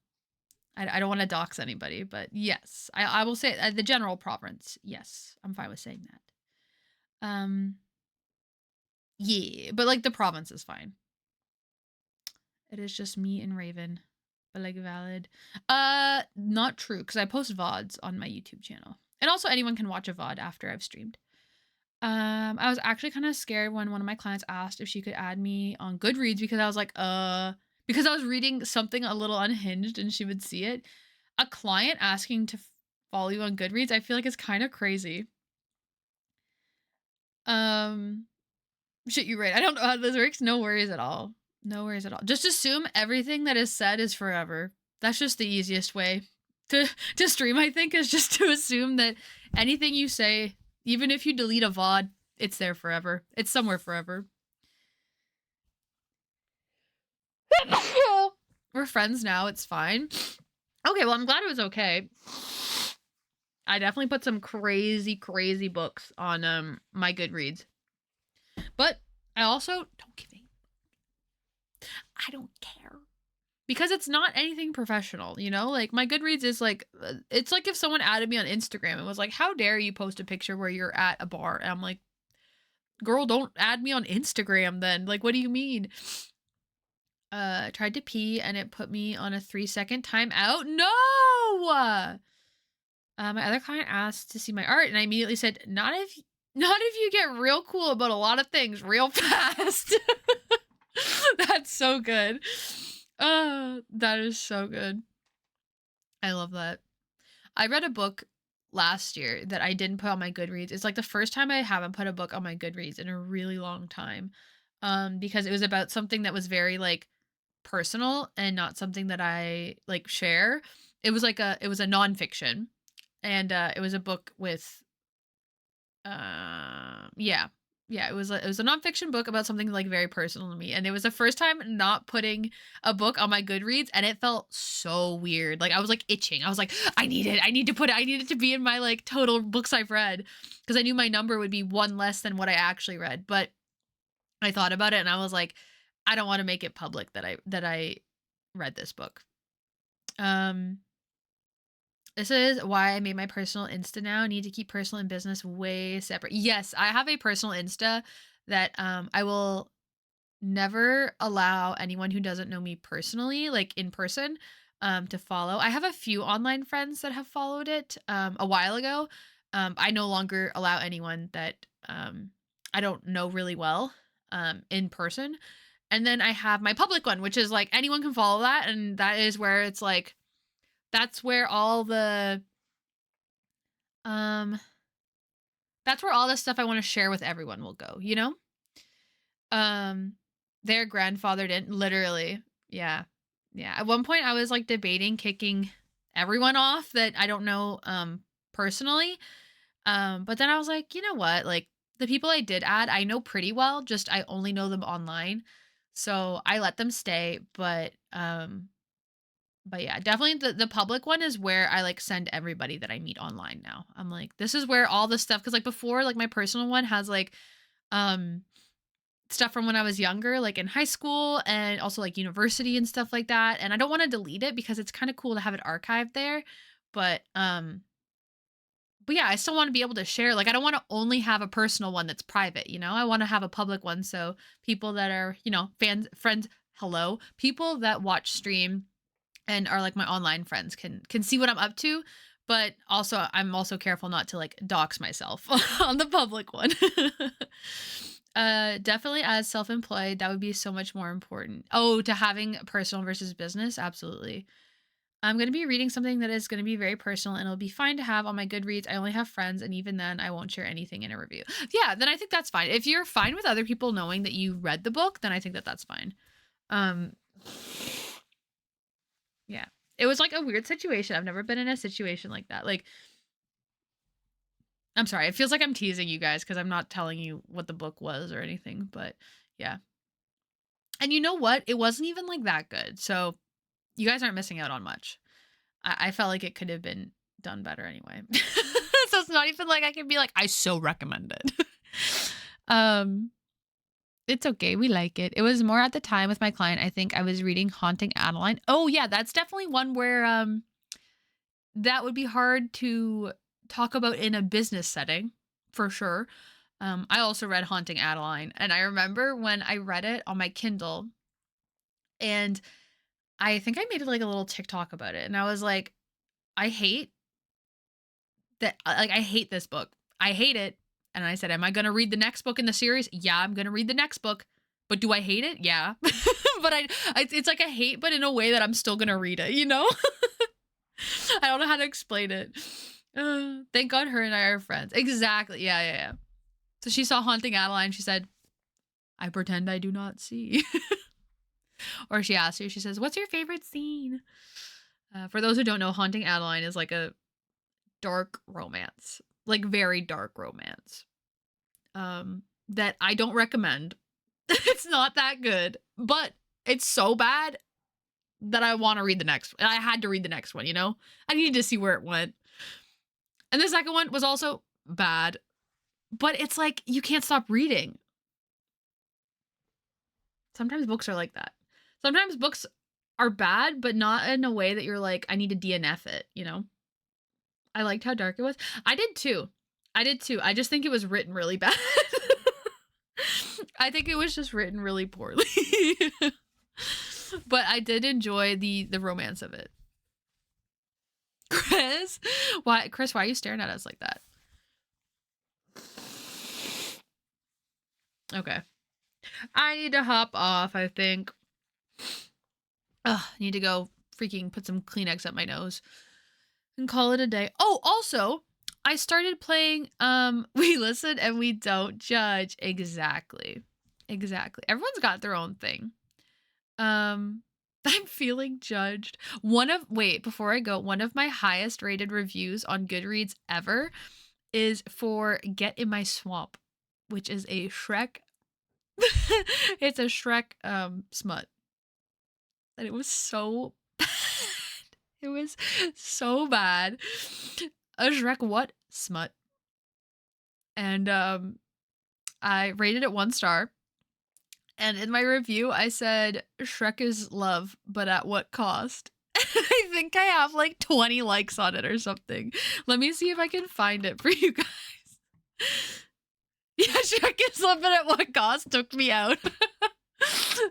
I don't want to dox anybody, but yes, I will say the general province. Yes, I'm fine with saying that. Yeah, but like the province is fine. It is just me and Raven, but like valid. Not true because I post VODs on my YouTube channel, and also anyone can watch a VOD after I've streamed. I was actually kind of scared when one of my clients asked if she could add me on Goodreads because I was like, because I was reading something a little unhinged and she would see it. A client asking to follow you on Goodreads, I feel like it's kind of crazy. Um, Shit, you're right. I don't know how this works. No worries at all. No worries at all. Just assume everything that is said is forever. That's just the easiest way to stream, I think, is just to assume that anything you say, even if you delete a VOD, it's there forever. It's somewhere forever. We're friends now. It's fine. Okay, well, I'm glad it was okay. I definitely put some crazy books on my Goodreads. But I also don't give a I don't care. Because it's not anything professional, you know? Like my Goodreads is like it's like if someone added me on Instagram and was like, "How dare you post a picture where you're at a bar?" And I'm like, "Girl, don't add me on Instagram then. Like what do you mean?" Tried to pee and it put me on a 3-second timeout. No! My other client asked to see my art, and I immediately said, not if you get real cool about a lot of things real fast." That's so good. That is so good. I love that. I read a book last year that I didn't put on my Goodreads. It's like the first time I haven't put a book on my Goodreads in a really long time. Because it was about something that was very like personal and not something that I like share. It was a nonfiction, and it was a book with yeah. Yeah, it was a nonfiction book about something like very personal to me. And it was the first time not putting a book on my Goodreads, and it felt so weird. Like I was like itching. I was like, I need it. I need to put it. I need it to be in my like total books I've read. Because I knew my number would be one less than what I actually read. But I thought about it and I was like, I don't want to make it public that I read this book. Um this is why I made my personal Insta now. I need to keep personal and business way separate. Yes, I have a personal Insta that I will never allow anyone who doesn't know me personally, like in person, to follow. I have a few online friends that have followed it a while ago. I no longer allow anyone that I don't know really well in person. And then I have my public one, which is like anyone can follow that. And that is where it's like, that's where all the Um, that's where all the stuff I want to share with everyone will go, you know? Um, their grandfather didn't literally. Yeah. Yeah. At one point I was like debating kicking everyone off that I don't know personally. But then I was like, you know what? Like the people I did add, I know pretty well, just I only know them online. So I let them stay, but yeah, definitely the public one is where I like send everybody that I meet online now. I'm like, this is where all the stuff, cuz like before like my personal one has like um stuff from when I was younger, like in high school and also like university and stuff like that. And I don't want to delete it because it's kind of cool to have it archived there. But but yeah, I still want to be able to share. Like I don't want to only have a personal one that's private, you know? I want to have a public one so people that are, you know, fans, friends, hello, people that watch stream and are like my online friends can see what I'm up to, but also I'm also careful not to like dox myself on the public one. Definitely as self-employed, that would be so much more important. Oh, to having personal versus business, absolutely. I'm going to be reading something that is going to be very personal and it'll be fine to have on my Goodreads. I only have friends and even then I won't share anything in a review. Yeah, then I think that's fine. If you're fine with other people knowing that you read the book, then I think that that's fine. Um Yeah. It was like a weird situation. I've never been in a situation like that. Like, I'm sorry. It feels like I'm teasing you guys because I'm not telling you what the book was or anything, but yeah. And you know what? It wasn't even like that good. So you guys aren't missing out on much. I felt like it could have been done better anyway. So it's not even like I can be like, I so recommend it. It's okay. We like it. It was more at the time with my client. I think I was reading Haunting Adeline. Oh yeah, that's definitely one where that would be hard to talk about in a business setting, for sure. I also read Haunting Adeline, and I remember when I read it on my Kindle, and I think I made like a little TikTok about it, and I was like, I hate that. Like, I hate this book. I hate it. And I said, am I going to read the next book in the series? Yeah, I'm going to read the next book. But do I hate it? Yeah. But it's like a hate, but in a way that I'm still going to read it, you know? I don't know how to explain it. Thank God her and I are friends. Exactly. Yeah. So she saw Haunting Adeline. She said, I pretend I do not see. Or she asked you, she says, what's your favorite scene? For those who don't know, Haunting Adeline is like a dark romance, like very dark romance, that I don't recommend. It's not that good, but it's so bad that I want to read the next one. I had to read the next one, you know? I needed to see where it went. And the second one was also bad, but it's like you can't stop reading. Sometimes books are like that. Sometimes books are bad, but not in a way that you're like, I need to DNF it, you know? I liked how dark it was. I did too. I just think it was written really bad. I think it was just written really poorly. But I did enjoy the romance of it. Chris, why are you staring at us like that? Okay. I need to hop off, I think. Ugh, I need to go freaking put some Kleenex up my nose and call it a day. Oh, also, I started playing We Listen and We Don't Judge. Exactly. Everyone's got their own thing. I'm feeling judged. Before I go, one of my highest rated reviews on Goodreads ever is for Get in My Swamp, which is a Shrek. It's a Shrek smut. And it was so bad. It was so bad. A Shrek what? Smut. And I rated it 1 star. And in my review, I said, Shrek is love, but at what cost? I think I have like 20 likes on it or something. Let me see if I can find it for you guys. Yeah, Shrek is love, but at what cost? Took me out.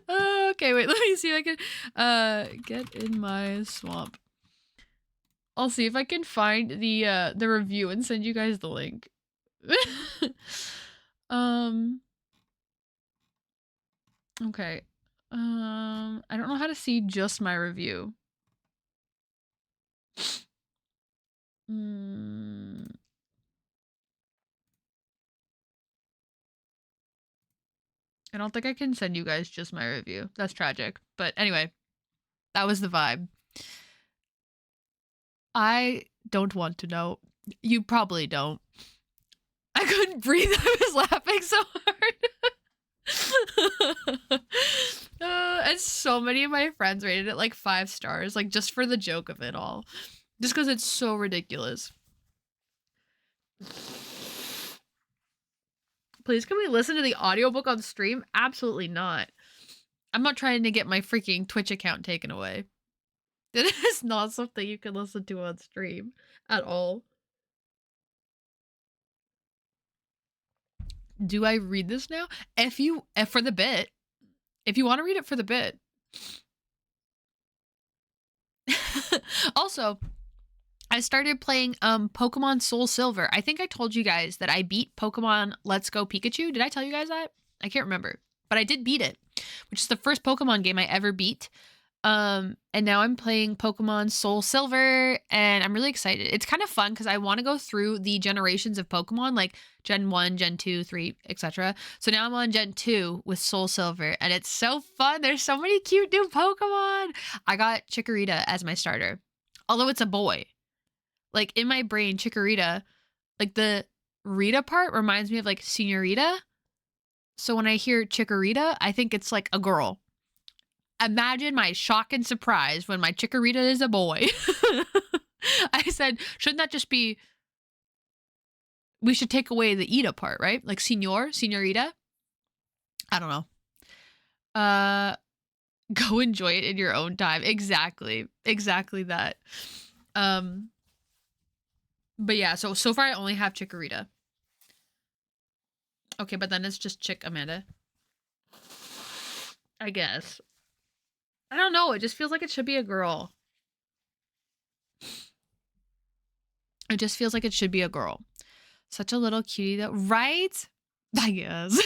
Okay, wait, let me see if I can Get in My Swamp. I'll see if I can find the review and send you guys the link. Okay. I don't know how to see just my review. I don't think I can send you guys just my review. That's tragic. But anyway, that was the vibe. I don't want to know. You probably don't. I couldn't breathe. I was laughing so hard. And so many of my friends rated it like 5 stars, like just for the joke of it all. Just because it's so ridiculous. Please, can we listen to the audiobook on stream? Absolutely not. I'm not trying to get my freaking Twitch account taken away. It is not something you can listen to on stream at all. Do I read this now? If for the bit. If you want to read it for the bit. Also, I started playing Pokemon Soul Silver. I think I told you guys that I beat Pokemon Let's Go Pikachu. Did I tell you guys that? I can't remember. But I did beat it, which is the first Pokemon game I ever beat. And now I'm playing Pokemon Soul Silver, and I'm really excited. It's kind of fun because I want to go through the generations of Pokemon, like Gen 1, Gen 2, 3, etc. So now I'm on Gen 2 with Soul Silver, and it's so fun. There's so many cute new Pokemon. I got Chikorita as my starter, although it's a boy. Like, in my brain, Chikorita, like the Rita part reminds me of like Senorita. So when I hear Chikorita, I think it's like a girl. Imagine my shock and surprise when my Chikorita is a boy. I said, shouldn't that just be, we should take away the Ida part, right? Like senorita. I don't know. Go enjoy it in your own time. Exactly that. But yeah, so far I only have Chikorita. Okay, but then it's just Chick Amanda. I guess. I don't know. It just feels like it should be a girl. It just feels like it should be a girl. Such a little cutie though, right? I guess.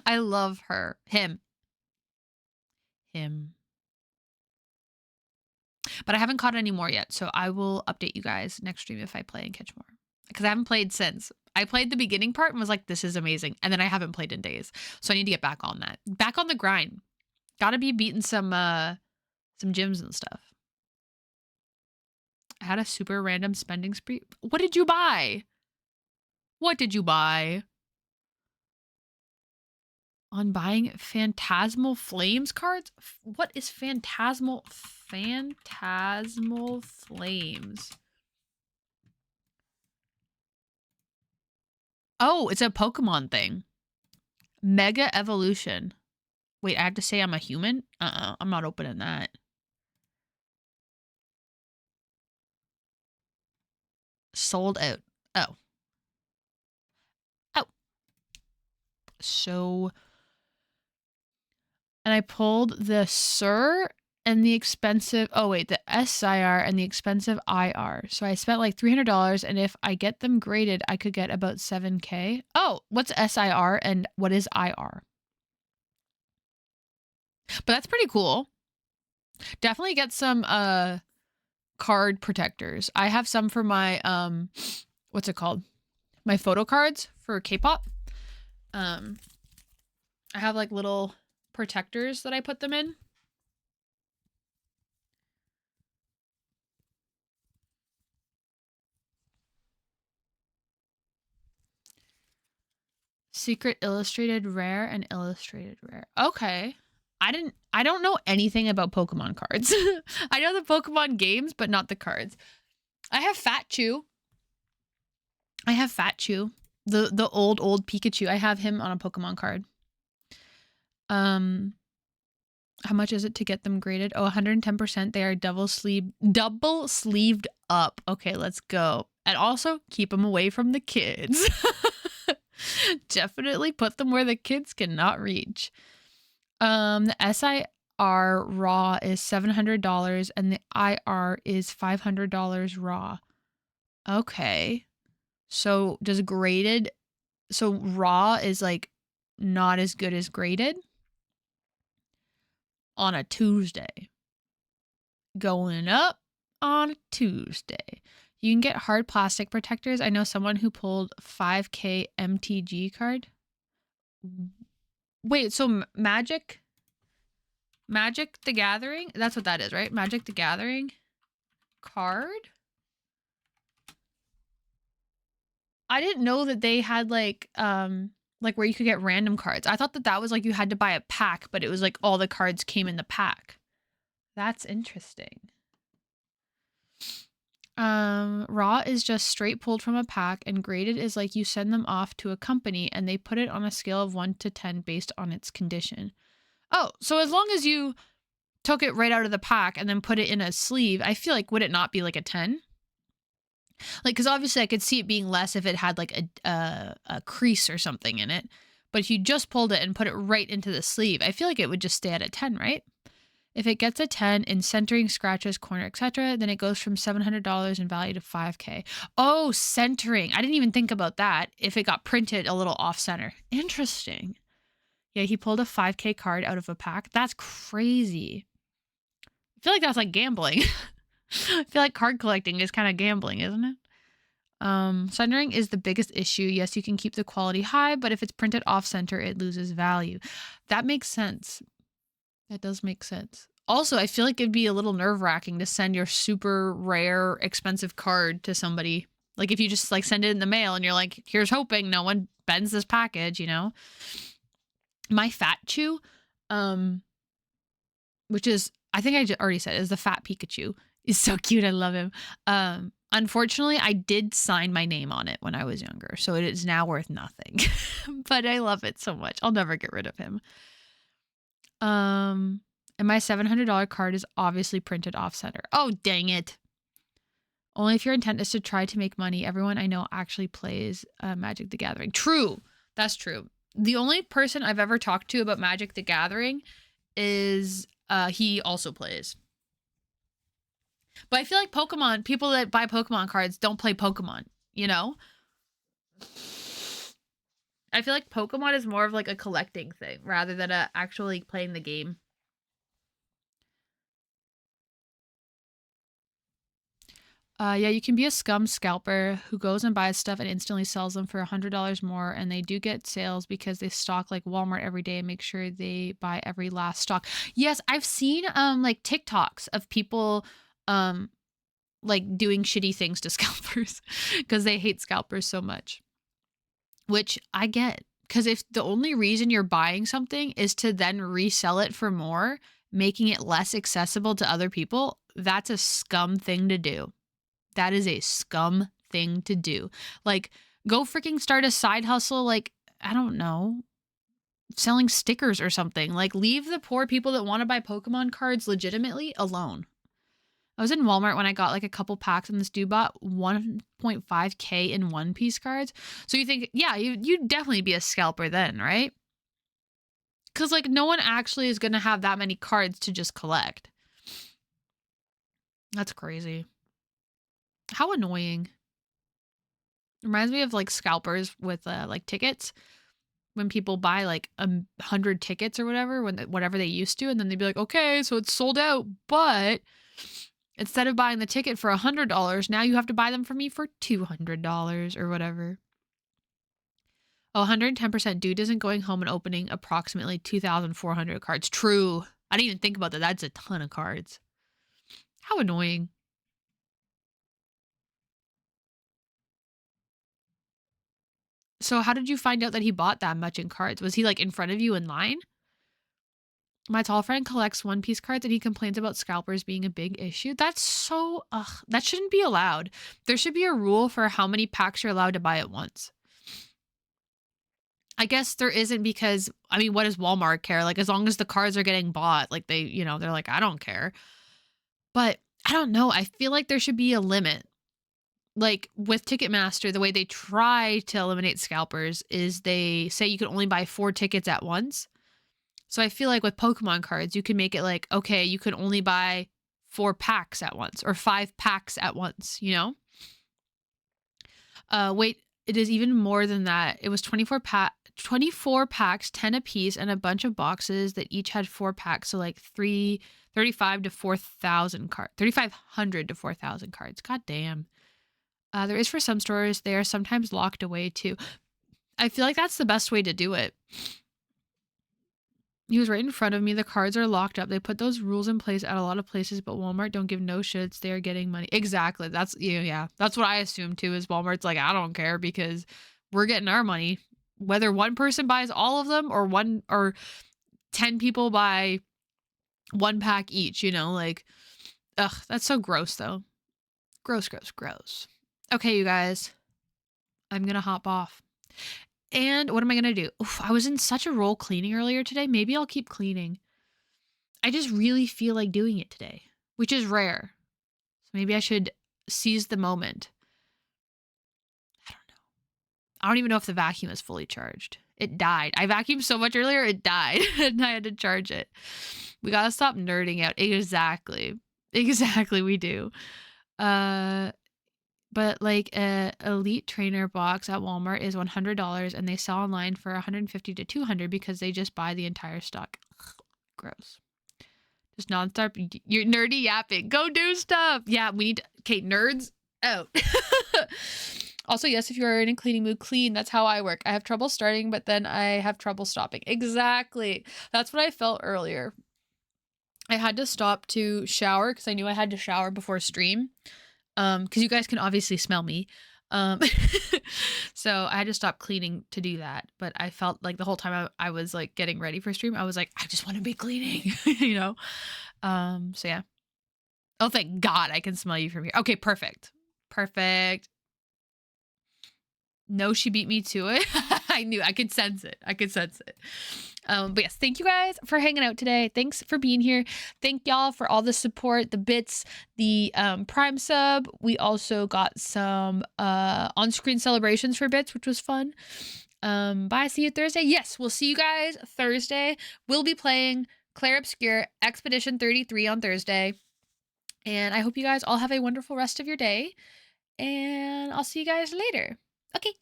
I love her. Him. But I haven't caught any more yet, so I will update you guys next stream if I play and catch more. Because I haven't played since. I played the beginning part and was like, this is amazing. And then I haven't played in days. So I need to get back on that. Back on the grind. Gotta be beating some gyms and stuff. I had a super random spending spree. What did you buy? What did you buy? On buying Phantasmal Flames cards? What is Phantasmal Flames? Oh, it's a Pokemon thing. Mega Evolution. Wait, I have to say I'm a human? I'm not opening that. Sold out. Oh. So, and I pulled the SIR and the expensive, the SIR and the expensive IR. So I spent like $300, and if I get them graded, I could get about 7K. Oh, what's SIR and what is IR? But that's pretty cool. Definitely get some card protectors. I have some for my what's it called? My photo cards for K-pop. I have like little protectors that I put them in. Secret illustrated rare and illustrated rare. Okay. I don't know anything about Pokemon cards. I know the Pokemon games, but not the cards. I have Fat Chew. The old Pikachu. I have him on a Pokemon card. How much is it to get them graded? Oh, 110%. They are double sleeved up. Okay, let's go. And also keep them away from the kids. Definitely put them where the kids cannot reach. The SIR raw is $700 and the IR is $500 raw. Okay. So does graded, so raw is like not as good as graded on a Tuesday. Going up on a Tuesday. You can get hard plastic protectors. I know someone who pulled 5K MTG card. Wait, so Magic the Gathering? That's what that is, right? Magic the Gathering card? I didn't know that they had like where you could get random cards. I thought that was like you had to buy a pack, but it was like all the cards came in the pack. That's interesting. Raw is just straight pulled from a pack, and graded is like you send them off to a company and they put it on a scale of 1 to 10 based on its condition. Oh, so as long as you took it right out of the pack and then put it in a sleeve, I feel like would it not be like a 10? Like, because obviously I could see it being less if it had like a crease or something in it. But if you just pulled it and put it right into the sleeve, I feel like it would just stay at a 10, right? If it gets a 10 in centering, scratches, corner, etc., then it goes from $700 in value to 5K. Oh, centering. I didn't even think about that. If it got printed a little off center. Interesting. Yeah, he pulled a 5K card out of a pack. That's crazy. I feel like that's like gambling. I feel like card collecting is kind of gambling, isn't it? Centering is the biggest issue. Yes, you can keep the quality high, but if it's printed off center, it loses value. That makes sense. That does make sense. Also, I feel like it'd be a little nerve-wracking to send your super rare, expensive card to somebody. Like if you just like send it in the mail and you're like, here's hoping no one bends this package, you know? My Fat Chew, which is, I think I already said, is the fat Pikachu. He's so cute. I love him. Unfortunately, I did sign my name on it when I was younger, so it is now worth nothing. But I love it so much. I'll never get rid of him. And my $700 card is obviously printed off center. Oh, dang it. Only if your intent is to try to make money. Everyone I know actually plays Magic the Gathering. True. That's true. The only person I've ever talked to about Magic the Gathering is he also plays. But I feel like Pokemon, people that buy Pokemon cards don't play Pokemon, you know? I feel like Pokemon is more of like a collecting thing rather than actually playing the game. Yeah, you can be a scum scalper who goes and buys stuff and instantly sells them for $100 more, and they do get sales because they stock like Walmart every day and make sure they buy every last stock. Yes, I've seen like TikToks of people like doing shitty things to scalpers because they hate scalpers so much, which I get. Because if the only reason you're buying something is to then resell it for more, making it less accessible to other people, that's a scum thing to do. That is a scum thing to do. Like, go freaking start a side hustle, like, I don't know, selling stickers or something. Like, leave the poor people that want to buy Pokemon cards legitimately alone. I was in Walmart when I got like a couple packs and this dude bought 1.5K in One Piece cards. So you think, yeah, you'd definitely be a scalper then, right? Because like no one actually is going to have that many cards to just collect. That's crazy. How annoying. Reminds me of like scalpers with like tickets. When people buy like 100 tickets or whatever, whatever they used to, and then they'd be like, okay, so it's sold out, but instead of buying the ticket for $100, now you have to buy them for me for $200 or whatever. Oh, 110% dude isn't going home and opening approximately 2,400 cards. True. I didn't even think about that. That's a ton of cards. How annoying. So how did you find out that he bought that much in cards? Was he like in front of you in line? My tall friend collects One Piece cards and he complains about scalpers being a big issue. That's so, that shouldn't be allowed. There should be a rule for how many packs you're allowed to buy at once. I guess there isn't because, I mean, what does Walmart care? Like, as long as the cards are getting bought, like they, you know, they're like, I don't care. But I don't know. I feel like there should be a limit. Like with Ticketmaster, the way they try to eliminate scalpers is they say you can only buy 4 tickets at once. So I feel like with Pokemon cards, you can make it like, okay, you can only buy 4 packs at once or 5 packs at once, you know? Wait, it is even more than that. It was 24 packs, 10 apiece, and a bunch of boxes that each had 4 packs. So like 35 to 4,000 cards, 3,500 to 4,000 cards. God damn. There is for some stores. They are sometimes locked away too. I feel like that's the best way to do it. He was right in front of me. The cards are locked up. They put those rules in place at a lot of places, but Walmart don't give no shits. They are getting money. Exactly. That's, yeah. That's what I assume too, is Walmart's like, I don't care because we're getting our money. Whether one person buys all of them or 10 people buy 1 pack each, you know, like, ugh, that's so gross though. Gross, gross, gross. Okay, you guys, I'm going to hop off. And what am I going to do? Oof, I was in such a roll cleaning earlier today. Maybe I'll keep cleaning. I just really feel like doing it today, which is rare. So maybe I should seize the moment. I don't know. I don't even know if the vacuum is fully charged. It died. I vacuumed so much earlier, it died. And I had to charge it. We got to stop nerding out. Exactly. Exactly, we do. But like a elite trainer box at Walmart is $100 and they sell online for $150 to $200 because they just buy the entire stock. Gross. Just nonstop. You're nerdy yapping. Go do stuff. Yeah, we need. Okay, nerds out. Also, yes, if you are in a cleaning mood, clean. That's how I work. I have trouble starting, but then I have trouble stopping. Exactly. That's what I felt earlier. I had to stop to shower because I knew I had to shower before stream. Because you guys can obviously smell me. Um, so I had to stop cleaning to do that. But I felt like the whole time I was like getting ready for stream, I was like, I just want to be cleaning, you know? So yeah. Oh, thank God I can smell you from here. Okay, perfect. Perfect. No, she beat me to it. I knew I could sense it. I could sense it. But yes, thank you guys for hanging out today. Thanks for being here. Thank y'all for all the support, the bits, the Prime sub. We also got some on-screen celebrations for bits, which was fun. Bye. See you Thursday. Yes, we'll see you guys Thursday. We'll be playing Claire Obscure Expedition 33 on Thursday. And I hope you guys all have a wonderful rest of your day. And I'll see you guys later. Okay.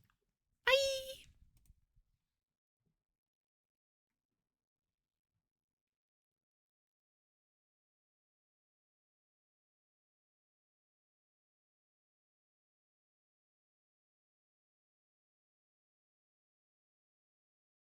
Bye.